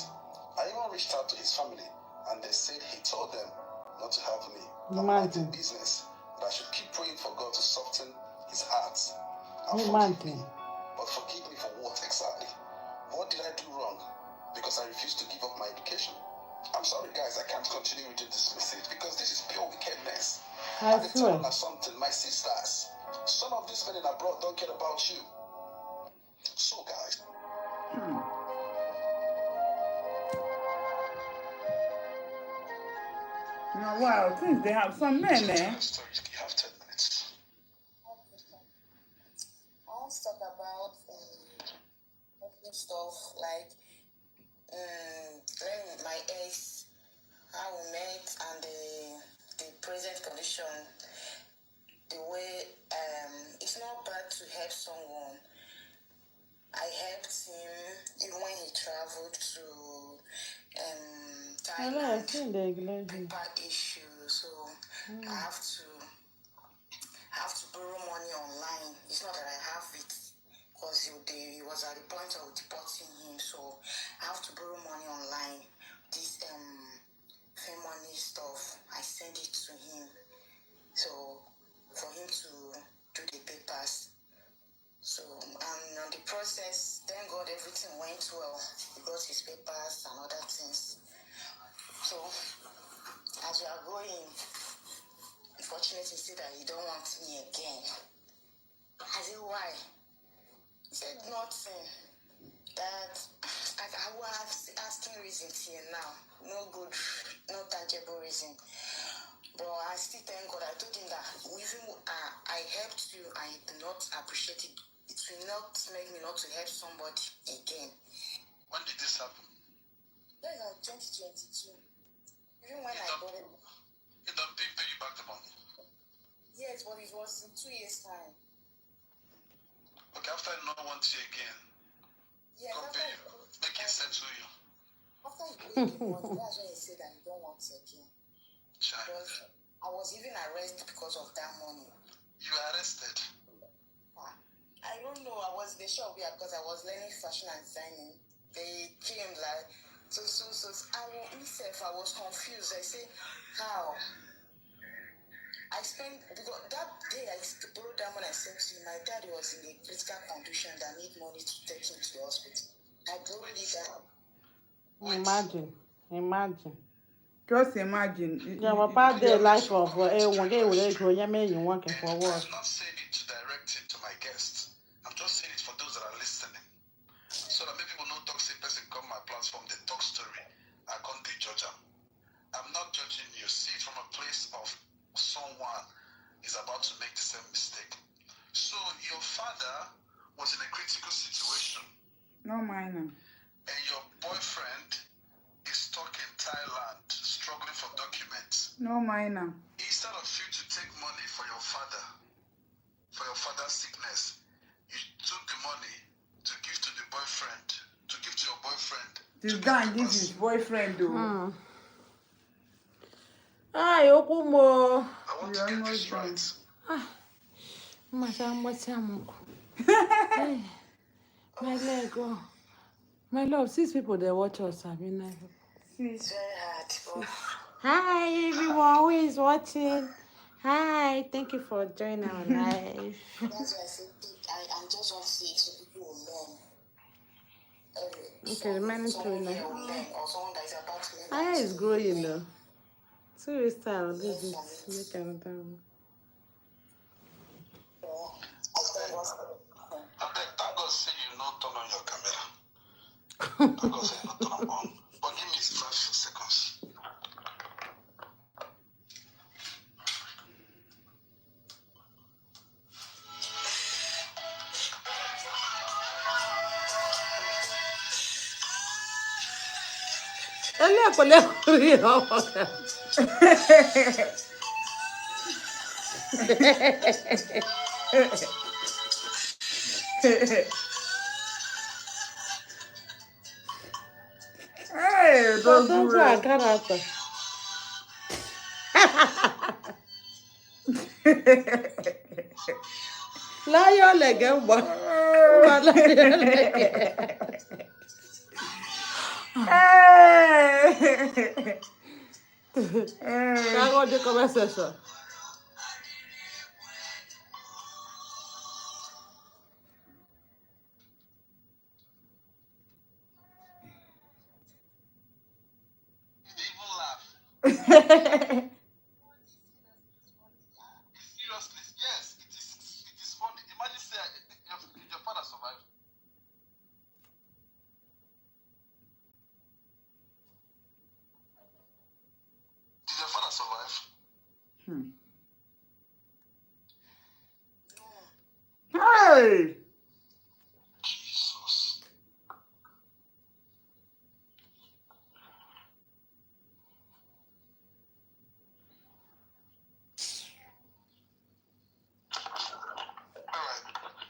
I even reached out to his family and they said he told them not to help me. Imagine. Business, that I should keep praying for God to soften his heart and forgive me. Imagine. But forgive me for what exactly? What did I do wrong? Because I refused to give up my education. I'm sorry guys, I can't continue reading this message because this is pure wickedness. I And tell swear. you something, my sisters. Some of these men in abroad don't care about you. So guys. Now, wow, since they have some men, You have 10 minutes. I want to talk about stuff like when my ex, how we met, and the present condition. The way it's not bad to help someone. I helped him even when he traveled to Thailand. Paper issue, so I have to borrow money online. It's not that I have it because he was at the point of deporting him, so I have to borrow money online. This money stuff, I send it to him. So for him to do the papers. So, and on the process, thank God everything went well. He got his papers and other things. So, as we are going, unfortunately, he said that he don't want me again. I said, why? He said nothing. That I was asking reasons here now. No good, no tangible reason. But I still thank God. I told him that even I helped you, I do not appreciate it. It will not make me not to help somebody again. When did this happen? That is 2022. Even when I got it. It don't pay you back the money. Yes, but it was in 2 years' time. Okay, after I not want you again. Yeah, God pay you. Make it settle you. After he paid the money, that's when he said that he don't want it again. I was even arrested because of that money. You were arrested? I don't know. I was the shop here because I was learning fashion and designing. They came like so. I was confused. I said, how? I spent because that day I borrowed that money I sent to him. My dad was in a critical condition that need money to take him to the hospital. I borrowed it down. Imagine. Just imagine. Yeah, about the life of one day with you working for I'm what? not saying it to direct it to my guests. I'm just saying it for those that are listening. So that maybe people don't talk, say person come my platform, they talk story. I can't judge them. I'm not judging you. See it from a place of someone is about to make the same mistake. So your father was in a critical situation. No minor. And your boyfriend is stuck in Thailand, struggling for documents. No minor. Instead of you to take money for your father's sickness, you took the money to give to the boyfriend, to give to your boyfriend. This guy gives his boyfriend though. Okumo. I want to get this right. My leg, oh. My love, 6 people they watch us. I mean, It's very hard. hi everyone who is watching. Hi, thank you for joining our live. That's why I said I just want to see it so people will learn. Okay, the man is doing Someone that. here will learn, or someone that is about to learn. My hair is growing though. 2 weeks time, this is make another one. Thank God say you not turn on your camera. Thank God say you not turn on. But give me 5 seconds. Hey, Don't don't do try it. character. Lion leg, I got the conversation. Seriously, yes, it is funny. Imagine say your father survived. Did your father survive? Hey! Jesus. Alright.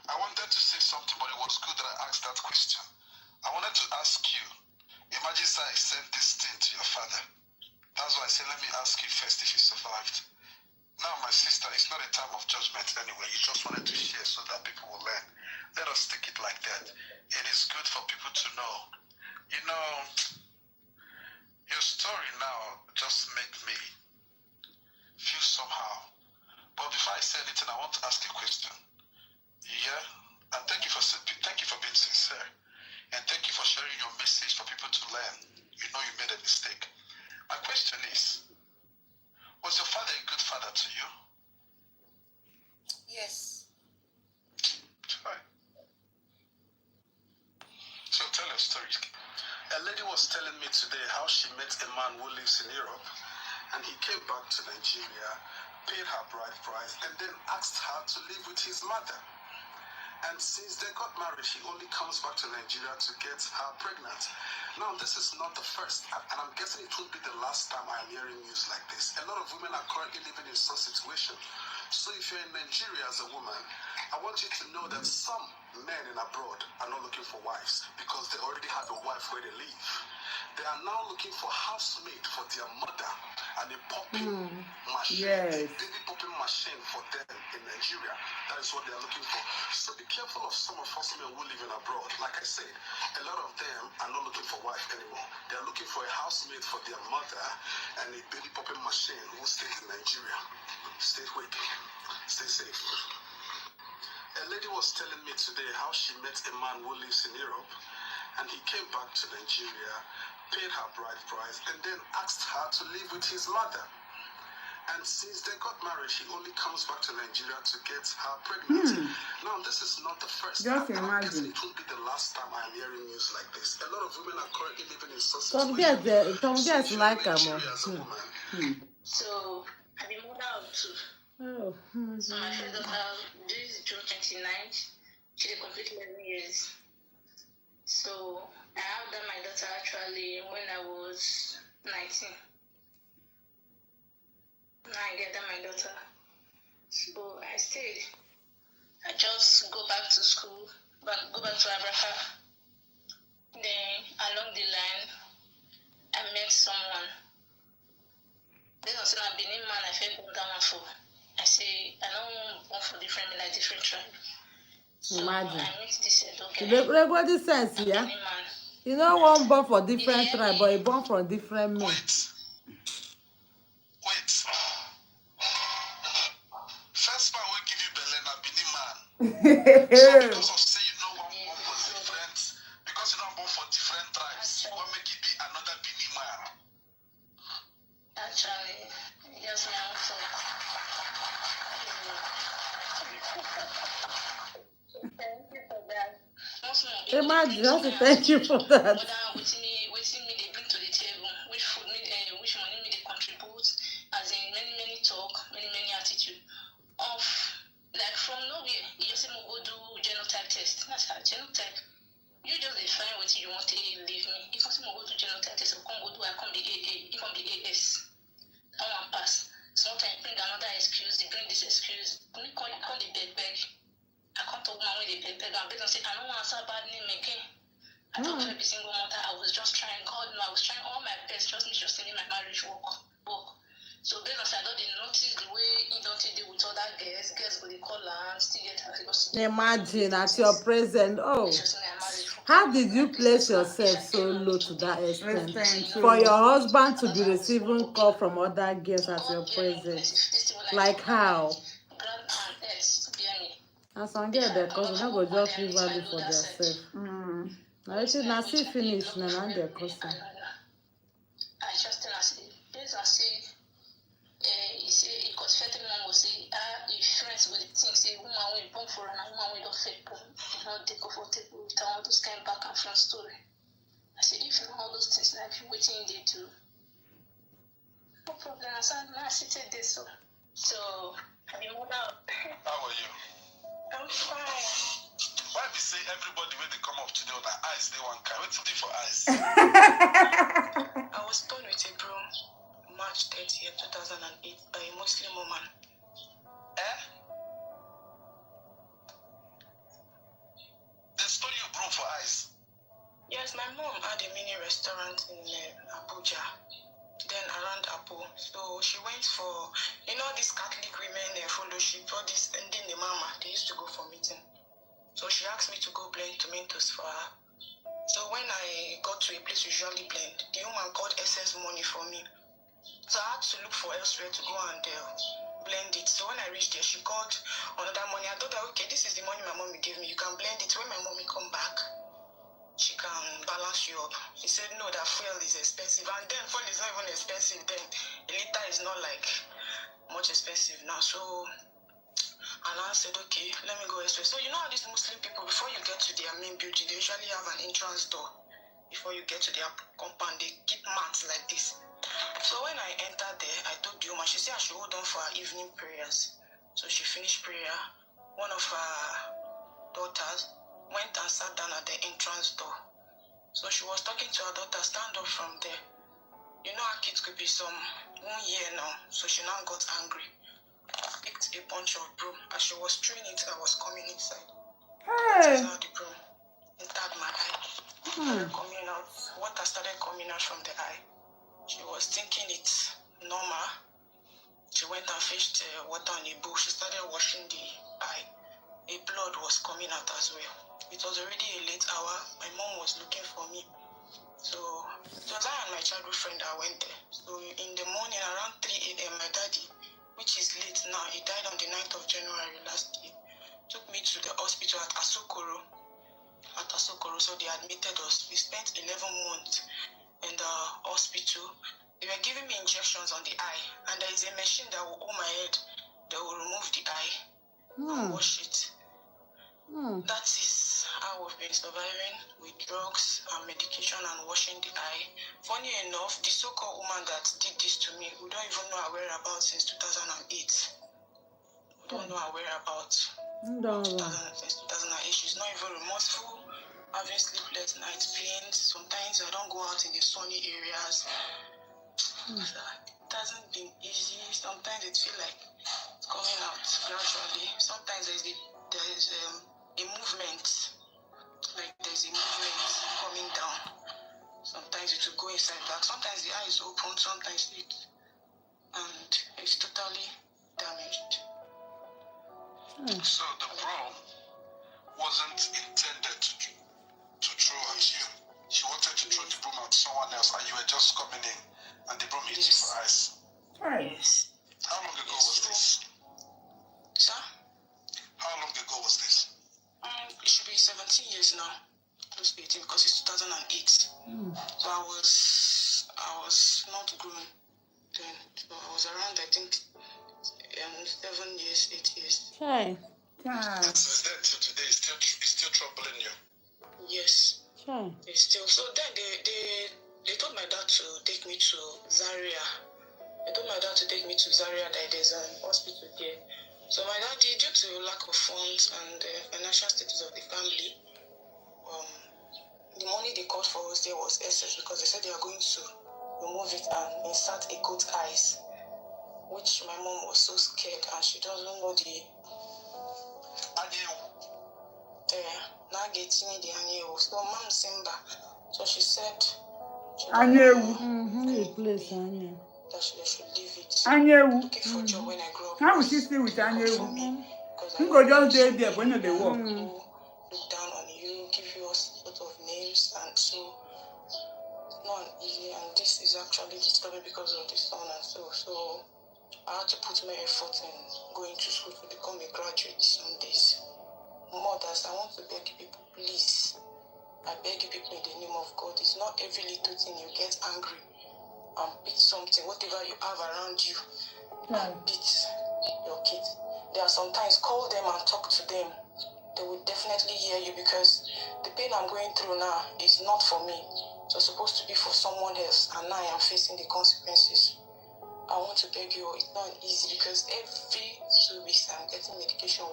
I wanted to say something, but it was good that I asked that question. I wanted to ask you, imagine say I sent this thing to your father. That's why I said, let me ask you first if you survived. Now, my sister, it's not a time of judgment anyway. You just wanted to share so that people will learn. Let us take it like that. It is good for people to know. You know, your story now just made me feel somehow. But before I say anything, I want to ask a question. Yeah? And thank you for being sincere. And thank you for sharing your message for people to learn. You know you made a mistake. My question is, was your father a good father to you? Yes. Right. So tell your story. A lady was telling me today how she met a man who lives in Europe, and he came back to Nigeria, paid her bride price, and then asked her to live with his mother. And since they got married, he only comes back to Nigeria to get her pregnant. Now, this is not the first, and I'm guessing it won't be the last time I'm hearing news like this. A lot of women are currently living in such situation. So if you're in Nigeria as a woman, I want you to know that some men in abroad are not looking for wives because they already have a wife where they live. They are now looking for housemaid for their mother and a popping machine, Yes. a baby popping machine for them in Nigeria. That is what they are looking for. So be careful of some of us men who live in abroad. Like I said, a lot of them are not looking for wife anymore. They are looking for a housemaid for their mother and a baby popping machine who stays in Nigeria. Stay quick. Stay safe. A lady was telling me today how she met a man who lives in Europe, and he came back to Nigeria, paid her bride price, and then asked her to live with his mother. And since they got married, she only comes back to Nigeria to get her pregnant. Now, this is not the first time. Just I'm guessing imagine. it won't be the last time I am hearing news like this. A lot of women are currently living in such Some situations. girls So if you're like in them. Nigeria as a woman, So I'm a mother of two. Oh, So my first daughter, this is June 29th. She did complete 11 years. So I have done my daughter actually when I was 19. Now I get done my daughter. So I stayed. I just go back to school, go back to Africa. Then along the line, I met someone. Then I said, I've been in man, I felt that one for. I say, I don't want for different, like different tribe. So imagine. I meet this okay. Everybody sense, yeah. You know, one born for different tribe, but a born from different men. wait. First man will give you Belen and Bini man. So because of say you know one born for different, because you know born for different tribes, what make it be another Bini man? Actually, yes, ma'am. So, thank you for that. Imagine, just to thank you for that. Waiting me they bring to the table, which food me, which money me they contribute, as in many talk, many attitude. Of like from nowhere, you just say go do genotype test. That's how genotype. You just define what you want to leave me. If I say go do genotype test, I come go do, I come be AA, it come be AS. I want pass. Sometimes bring another excuse, they bring this excuse. When you call the beg. I can't talk my way the beg. I'm better say I don't want to answer bad name again. I talk every single month. I was just trying. God no, I was trying all my best. Just make sure sending my marriage work. So based on that, I don't notice the way he don't deal with other girls. Girls go they call her and still get her. Imagine at your present. Oh, how did you place yourself so low to that extent for your husband to be receiving call from other girls at your present? Like how? And some girls their cousin no go just feel value for themselves. Now it is not see finish now their cousin. I just tell her say, based on say, he say he got certain one will say, if friends with the thing say woman will born for and woman will not fake born, you know they comfortable with all those kind of back and front story. I said if you know all those things now, if you waiting they do, no problem. I said now I sit there so I mean mother. How are you? I'm fine. Why be say everybody when they come up today with their eyes, they want kind? What's it for eyes? I was born with a broom March 30th, 2008 by a Muslim woman. They stole your broom for eyes. Yes, my mom had a mini restaurant in Abuja, then around Apo. So she went for, you know, this Catholic women fellowship, all this, and then the mama, they used to go for meeting. So she asked me to go blend tomatoes for her. So when I got to a place we usually blend, the woman got excess money for me. So I had to look for elsewhere to go and blend it. So when I reached there, she called another money. I thought that, okay, this is the money my mommy gave me. You can blend it. When my mommy come back, she can balance you up. He said, no, that fuel is expensive. And then fuel is not even expensive. Then a liter is not like much expensive now. So, and I said, okay, let me go elsewhere. So you know how these Muslim people, before you get to their main building, they usually have an entrance door. Before you get to their compound, they keep mats like this. So when I entered there, I told the woman, she said I should hold on for her evening prayers. So she finished prayer. One of her daughters went and sat down at the entrance door. So she was talking to her daughter, stand up from there. You know our kids could be some 1 year now. So she now got angry. Picked a bunch of broom. As she was throwing it, I was coming inside. Hey. The broom entered my eye. Coming out. Water water started coming out from the eye. She was thinking it's normal. She went and fetched water on a bowl. She started washing the eye. A blood was coming out as well. It was already a late hour. My mom was looking for me. So it was I and my childhood friend that went there. So in the morning around 3 a.m., my daddy, which is late now, he died on the 9th of January last year, took me to the hospital at Asokoro. So they admitted us. We spent 11 months in the hospital. They were giving me injections on the eye, and there is a machine that will hold my head. They will remove the eye and wash it. That is how we've been surviving with drugs and medication and washing the eye. Funny enough, the so-called woman that did this to me, we don't even know her whereabouts since 2008. We don't know her whereabouts since 2008. She's not even remorseful, having sleepless night pains. Sometimes I don't go out in the sunny areas. It hasn't been easy. Sometimes it feels like it's coming out gradually. Sometimes there's a movement, like there's a movement coming down. Sometimes it will go inside back. Sometimes the eye is open, sometimes and it's totally damaged. So the broom wasn't intended to throw at you. She wanted to throw the broom at someone else, and you were just coming in, and the broom hit you for eyes. Yes. How long ago was this? Sir? How long ago was this? It should be 17 years now. Close to 18 because it's 2008. So I was not grown then. So I was around, I think, 7 years, 8 years. Hi. Child. Since then till today, it's still troubling you. Yes. Hi. It's still. So then they told my dad to take me to Zaria. They told my dad to take me to Zaria, that there's an hospital there. So my daddy, due to lack of funds and the financial status of the family, the money they called for us there was excess because they said they are going to remove it and insert a goat eyes, which my mom was so scared and she doesn't know the so mom Simba. So she said that she should leave it. Looking for a job when I grow up. How will she stay with Anyewu? For me, because You go just stay there when they work. Look down on you, give you all sort of names, and so it's not easy. And this is actually disturbing because of the son and so I had to put my effort in going to school to become a graduate some days. Mothers, I want to beg you people, please. I beg you people in the name of God. It's not every little thing you get angry and beat something, whatever you have around you, and beat your kids. There are sometimes call them and talk to them. They will definitely hear you because the pain I'm going through now is not for me. It's supposed to be for someone else, and now I am facing the consequences. I want to beg you, it's not easy because every 2 weeks I'm getting medication.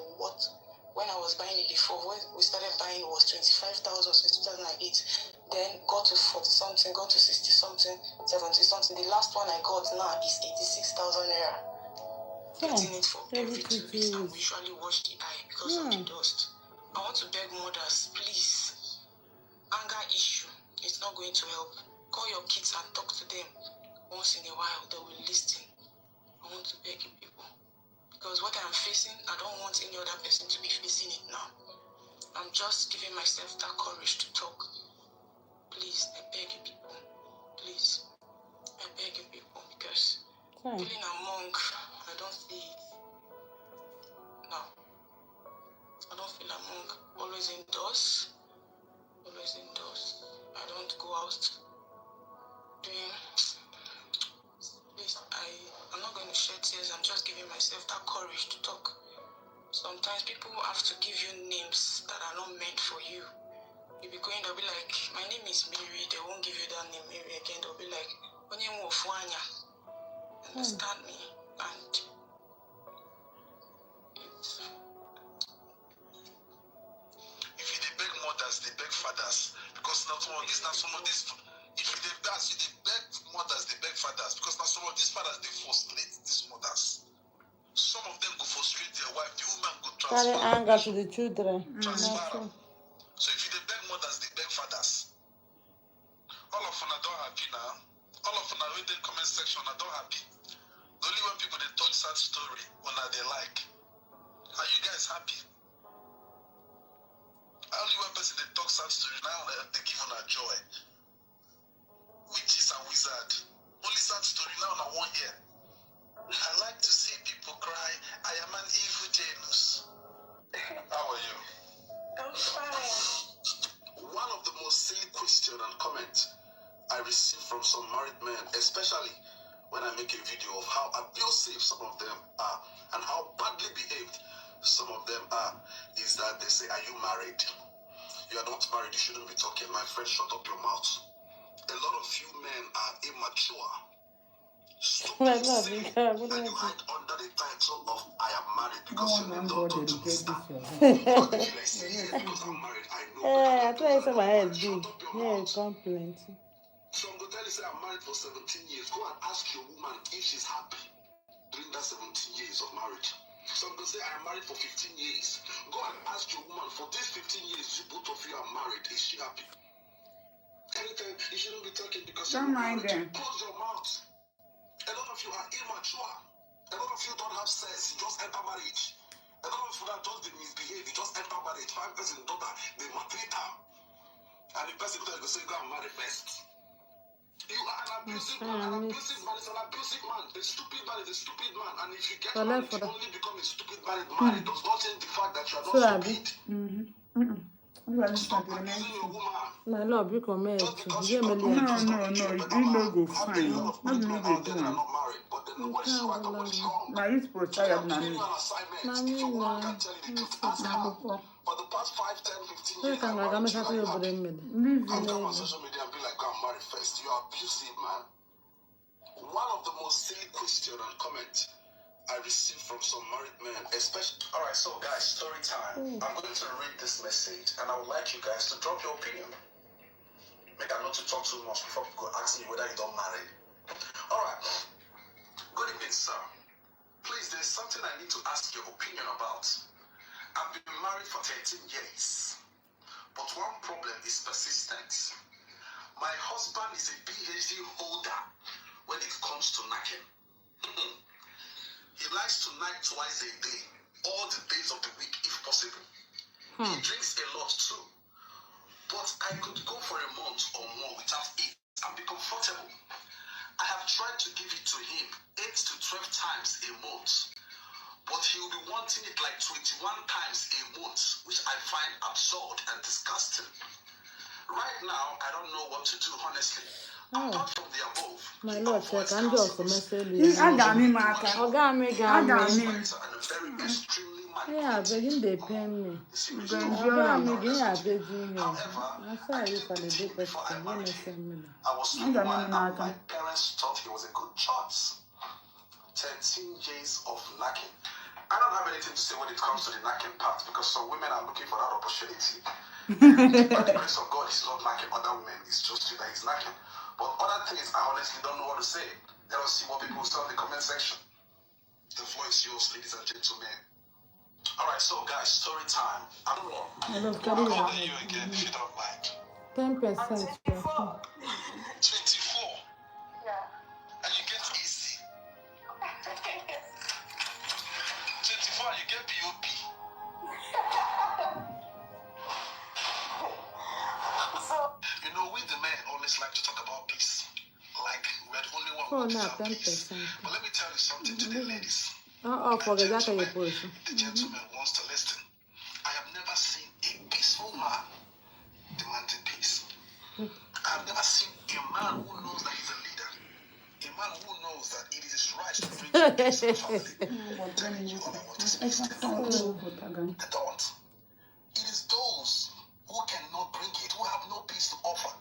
When I was buying it before, when we started buying, it was 25,000 since 2008. Then got to 40 something, got to 60 something, 70 something. The last one I got now is 86,000 naira. Getting it for every 2 weeks, and we usually wash the eye because of the dust. I want to beg mothers, please. Anger issue, it's not going to help. Call your kids and talk to them. Once in a while, they will listen. I want to beg you people. Because what I'm facing, I don't want any other person to be facing it now. I'm just giving myself that courage to talk. Please, I beg you people. Please, I beg you people. Because feeling among, I don't see it. No. I don't feel among. Always indoors. Always indoors. I don't go out. Please, I'm not going to shed tears. I'm just giving myself that courage to talk. Sometimes people have to give you names that are not meant for you. You'll be going, they'll be like, my name is Mary. They won't give you that name Mary again. They'll be like, understand me? And it's... If you beg mothers, they beg fathers. Because now some of these, if you beg mothers, they beg fathers. Because now some of these fathers, they frustrate these mothers. Some of them go frustrate their wife. The woman go Carry transfer anger to the children. transfer. So if you beg mothers, they beg fathers. All of of them don't happy now. All of them are in the comment section are don't happy. Only when people they talk sad story when they like. Are you guys happy? Only one person they talk sad story now they give on a joy. Witches and wizard. Only sad story now on 1 year. I like to see people cry. I am an evil Janus. How are you? I'm fine. One of the most silly questions and comments I receive from some married men, especially when I make a video of how abusive some of them are and how badly behaved some of them are, is that they say, are you married? You are not married, you shouldn't be talking. My friend, shut up your mouth. A lot of you men are immature, stupid, silly, and you hide under the title of I am married because your name don't talk to me, star. But if you like say, yes, because I'm married, I know. I thought you said my head Shut big. up your Yeah, mouth. compliment. So I'm going to tell you, say I'm married for 17 years. Go and ask your woman if she's happy during that 17 years of marriage. So I'm going to say I am married for 15 years. Go and ask your woman for these 15 years, both of you are married. Is she happy? Anytime, you shouldn't be talking because you're Don't mind married. them. Close your mouth. A lot of you are immature. A lot of you don't have sense. You just enter marriage. A lot of you that just misbehave. You just enter marriage. 5 person daughter, they maltreat her. And the person will say, go and marry first. You are an abusive man. An abusive man is an abusive man. A stupid man is a stupid man. And if you get married, you only become a stupid married man. It does not change the fact that you are not stupid. Stop abusing your woman. My love, you come Just because here. you got married does not No, make you a you better no man. go We have a fine. lot of Not good be men they out there do that are am. not married, but then nobody's right, nobody's wrong. Now it's for So I'm child na giving you me. an assignment. If your woman can tell you the truth, ask her. For the past 5, 10, 15 years, I'm married to you. Are you happy? I'll come on social media and be like, go and marry first. You are abusive, man. One of the most silly questions and comments I received from some married men, especially. All right, so guys, story time. I'm going to read this message, and I would like you guys to drop your opinion. Make a note to talk too much before people ask you whether you don't marry. All right. Good evening, sir. Please, there's something I need to ask your opinion about. I've been married for 13 years, but one problem is persistence. My husband is a PhD holder when it comes to knacking. He likes to knack twice a day, all the days of the week if possible. He drinks a lot too, but I could go for a month or more without it and be comfortable. I have tried to give it to him 8 to 12 times a month, but he will be wanting it like 21 times a month, which I find absurd and disgusting. Right now, I don't know what to do, honestly. Apart from the above, My lord, check. I'm just a message. Agami maka. Ogami, Agami. yeah, but him they pay me. Ogami, give me a begging here. I saw you for the day person. You know, send me. I was 21 and my parents thought he was a good choice. 13 years of knacking. I don't have anything to say when it comes to the knacking part because some women are looking for that opportunity. By the grace of God, he's not knacking other women. It's just you that he's knacking. But other things, I honestly don't know what to say. Let us see what people say in the comment section. The floor is yours, ladies and gentlemen. All right, so guys, story time. I don't know. How old are you again, if you don't mind? 10%. 24. Yeah. And you get AC. 24 and you get POP. You know, we the men always like to talk about peace. Like we're the only one who deserve peace. But let me tell you something to the ladies. Forget that you If the gentleman wants to listen, I have never seen a peaceful man demanding peace. I have never seen a man who knows that he's a leader. A man who knows that it is his right to bring peace to the family. I'm telling you all I want is peace. I don't. It is those who cannot bring it, who have no peace to offer,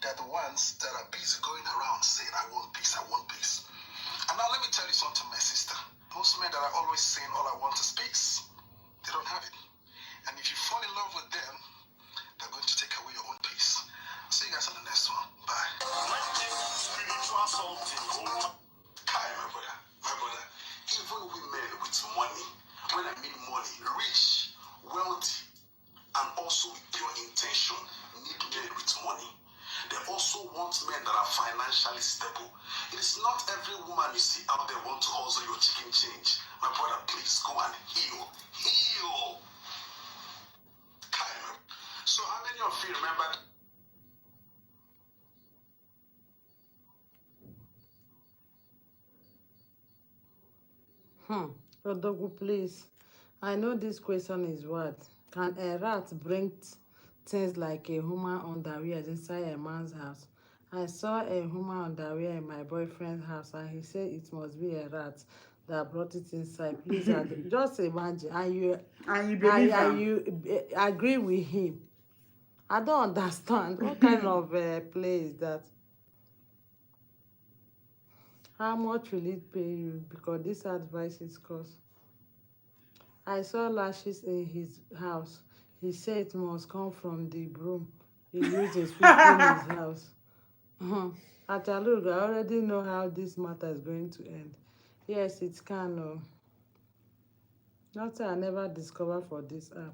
they're the ones that are busy going around saying, I want peace, I want peace. And now let me tell you something, my sister. Most men that are always saying all I want is peace, they don't have it. And if you fall in love with them, they're going to take away your own peace. See you guys on the next one. Bye. Hi, my brother. Even women with money, when I mean money, rich, wealthy, and also pure intention, need men with money. They also want men that are financially stable. It is not every woman you see out there want to hustle your chicken change. My brother, please go and heal. Heal. So how many of you remember? Odogu, please. I know this question is what? Can a rat bring things like a human underwear inside a man's house? I saw a human underwear in my boyfriend's house and he said it must be a rat that brought it inside. Please, just imagine. And you believe and him? you agree with him. I don't understand. What kind of play is that? How much will it pay you? Because this advice is cost. I saw lashes in his house. He said it must come from the broom he uses sweeping his house. Look, I already know how this matter is going to end. Yes, it can. Oh. Nothing I never discover for this app.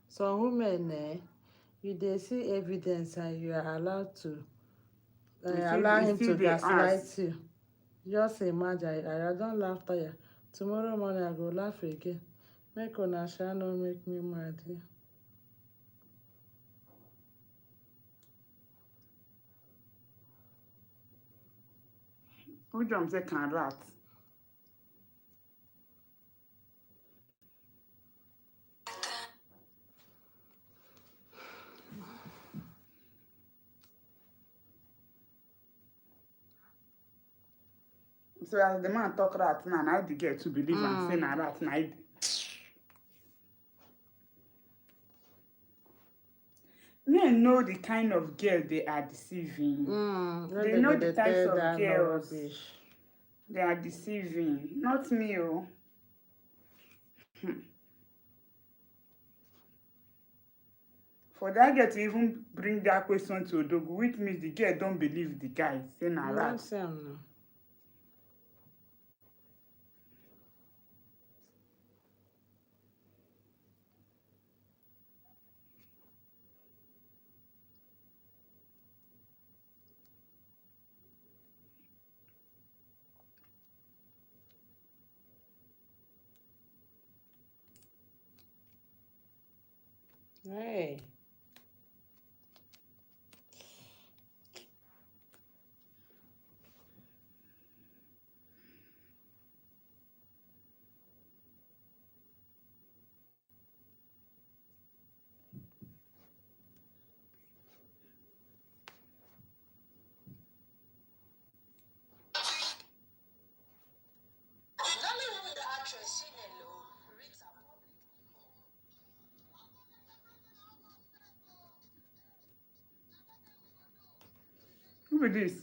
Some women, you dey see evidence and you are allowed to allow him to gaslight you. Just imagine, I don't laugh tire. Tomorrow morning I go laugh again. Make una sha no make me mad here. Who jump say can rat? So as the man talk rat now, I the girl to believe and say na rat na. Men know the kind of girl they are deceiving. They know the types of girls they are deceiving. Not me, oh. For that girl to even bring that question to Odogu, which means the girl don't believe the guy. Say na rat. Hey. Who is this?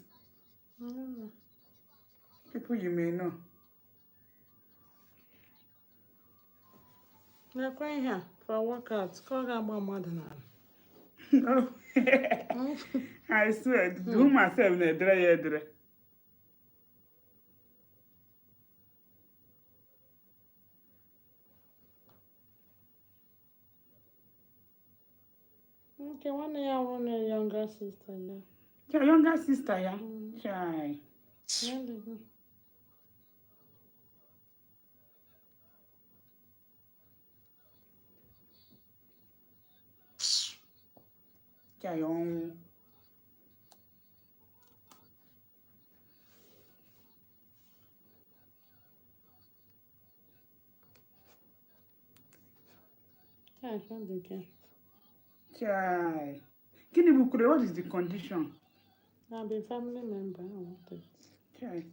People you may know. They're going here for a workout. Call her mother now. No. I swear, do myself na dry. Okay, one younger sister, yeah. Your younger sister, yeah? Chai. Chai, I can't begin. Chai. Kini Bukure, what is the condition? I'll be family member. I want it. Chai.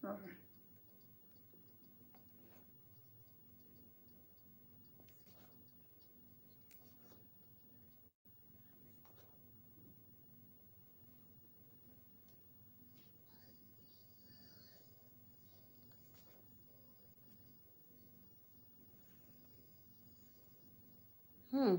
Sorry. Yes,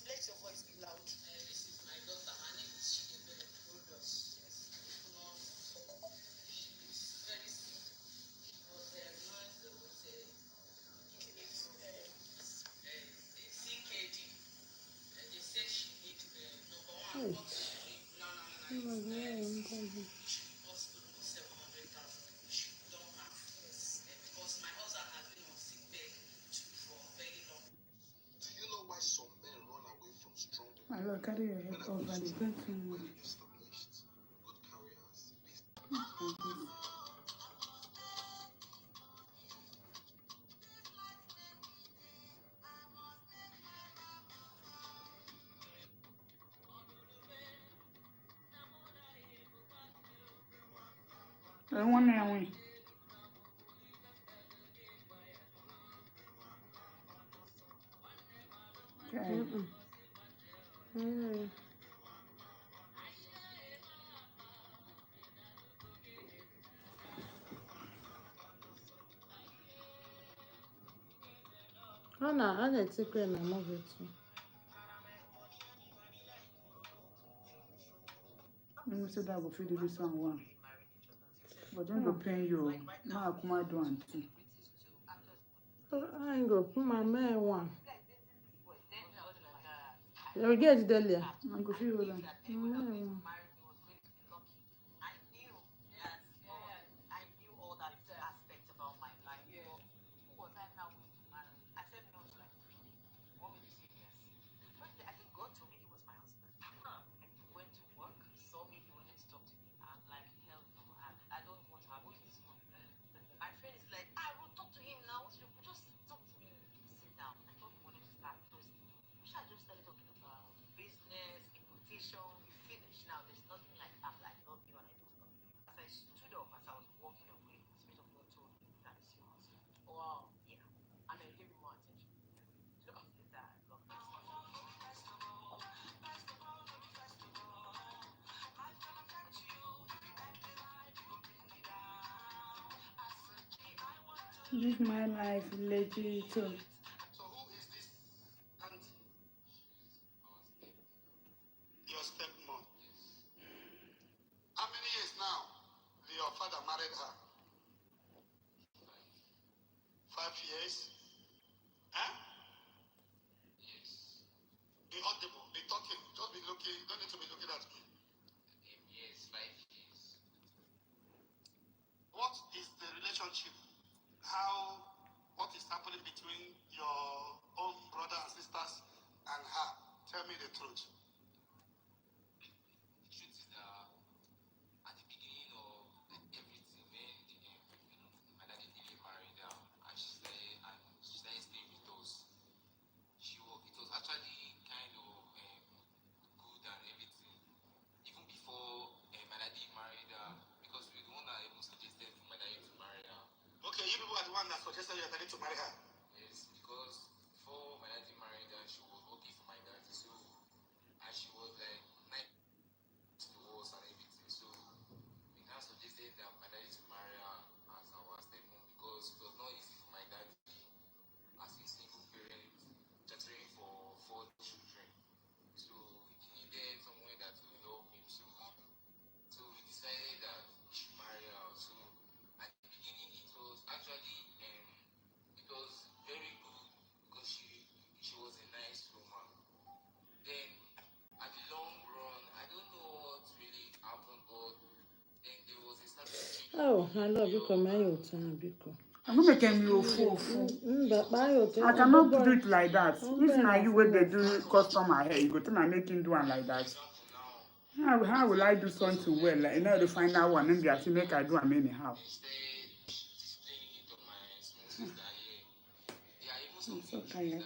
let your voice be loud. This is my daughter. Her name is Chidebere Rodos. Yes. She's very sick. She was diagnosed with CKD. And they said she needs number one, what she need she cost almost 700,000. She don't have. Yes. Because my husband has been on sick bed for very long. Do you know why some men run away from strong women? I will carry your head over the bedroom. Well established, good careers. I want to win. Okay. Ọ na-etikwa na movie too. Let me say that will feed this one. But don't go pay you. Now I come do and two. I go put my man one. You get Delia. I go feel them. Live my life legit. So who is this auntie? Your stepmom. How many years now your father married her? 5 years? Huh? Yes. Be audible, be talking, just be looking, don't need to be looking at me. Yes, 5 years. What is the relationship? What is happening between your own brother and sisters and her? Tell me the truth. The truth is that at the beginning of everything, when my daddy really married her and she started staying with us, it was actually kind of good and everything. Even before my daddy married her, because we were the one that even suggested for my daddy to marry her. Okay, you people are the one that suggested your daddy to marry her. Yes, because before my daddy married her, she was working for my daddy, so and she was like nice to us and everything. So we now suggested that my daddy to marry her as our stepmom because it was not easy for my daddy as a single parent, catering for 4 children. So he needed someone that will help him. So we decided that we should marry her. So at the beginning, it was actually it was very good because she was a nice woman. Then at the long run, I don't know what really happened, but then there was a certain change. Oh, I love you, come on, Biko. I'm not making you fool. I I cannot do it like that. If now you where they do customer hair, you go to my making do one like that. How will I do something well? Like, you know, the final one, and they actually make I do them anyhow. I'm so tired.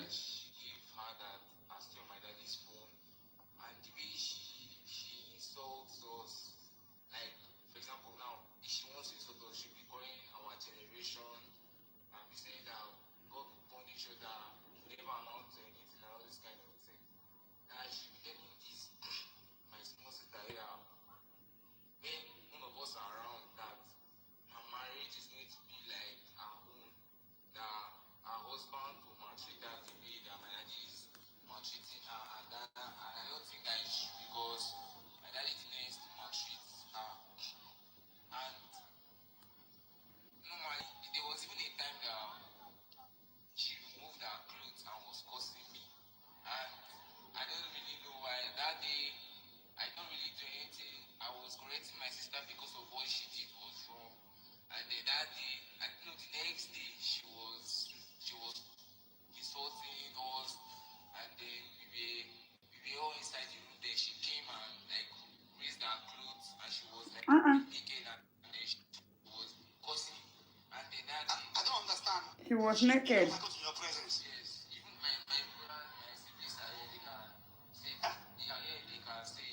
was naked. I go to your presence. Yes, even my brother, my siblings are here, they can say, they are here, they can say.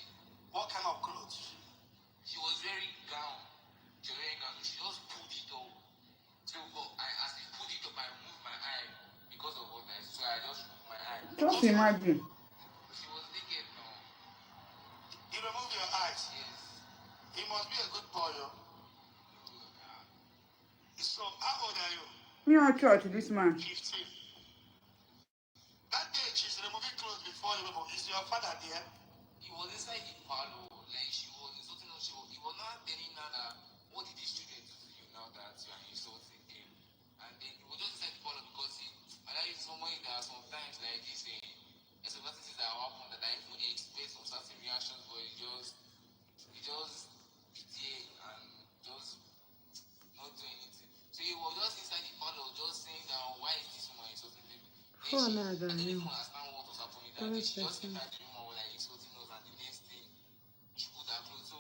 What kind of clothes? She was wearing gown. She was wearing gown, so she just pulled it up. So, but as she pulled it up, I removed my eye because of what I saw. I just removed my eye. Just imagine. She was naked now. You remove your eyes. Yes. He must be a good boy. Yo. So, how old are you? Me on church, this man. 15. That day she's removing clothes before you remove. Is your father there? He was inside the parlor, like she was insulting us. He was not telling her that what did these children do to you now that you are insulting them. And then he was just inside the parlor because I is somebody that sometimes like this, there's certain things that happen that I even expect some certain reactions, but he just be there and just not do anything. So he was just inside the parlor, just saying that why is this woman insulting them? I didn't even understand what was happening. That day she just entered the room and was like insulting us, and the next thing she put her clothes. So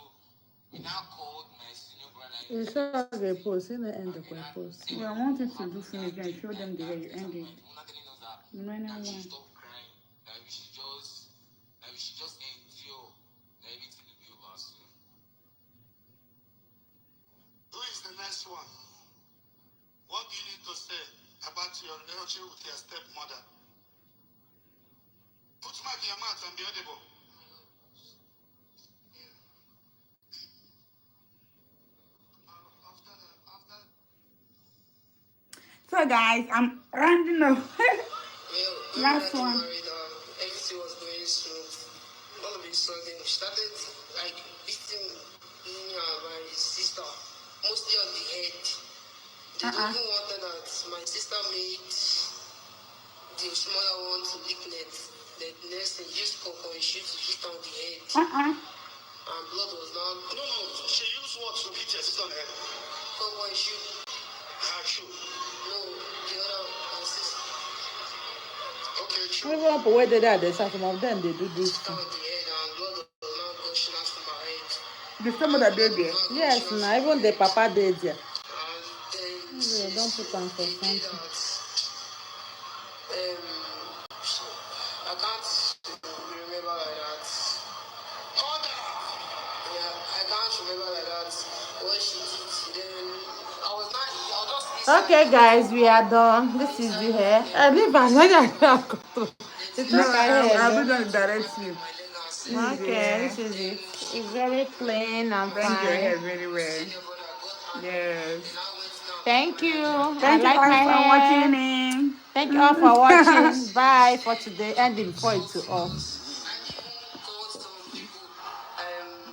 we now called my senior brother. You saw the post, in the end of my post. Well, I want you to do finish and show them the way you end it. That we should stop crying, that we should just endure, that everything will be over soon. Who is the next one? What do you need to say about your relationship with your stepmother? Put mic in your mouth and be audible. So guys, I'm rounding up. Well, Last when I one. got married, everything was going smooth. All of a sudden, she started like beating me and my sister, mostly on the head. They don't even wanted that my sister made the smaller one to lick net. The next thing used cocoa and shoot to hit on the head. And blood was now. No. She used what to hit your sister on the head? Cocoa and shoot. Her shoe. No, the other my sister. Okay, true. Even up where they are, there's some of them, they do this. Hit on the head and blood was now gushing out from my head. The some of the baby. Yes, now even the papa did there. And then Yeah, don't put on for they did something. that. I can't remember like that. Yeah, I can't remember like that. What she did, then I was just listening. Okay, guys, we are done. This is the hair. I leave another. It's No, okay I'll hair. be done direct you. Okay, this is it. It's very plain and Bend your hair fine. very well. Yes. Thank you. Thank you I like all my for hair. watching me. Thank you all for watching. Bye for today. Ending before it's off.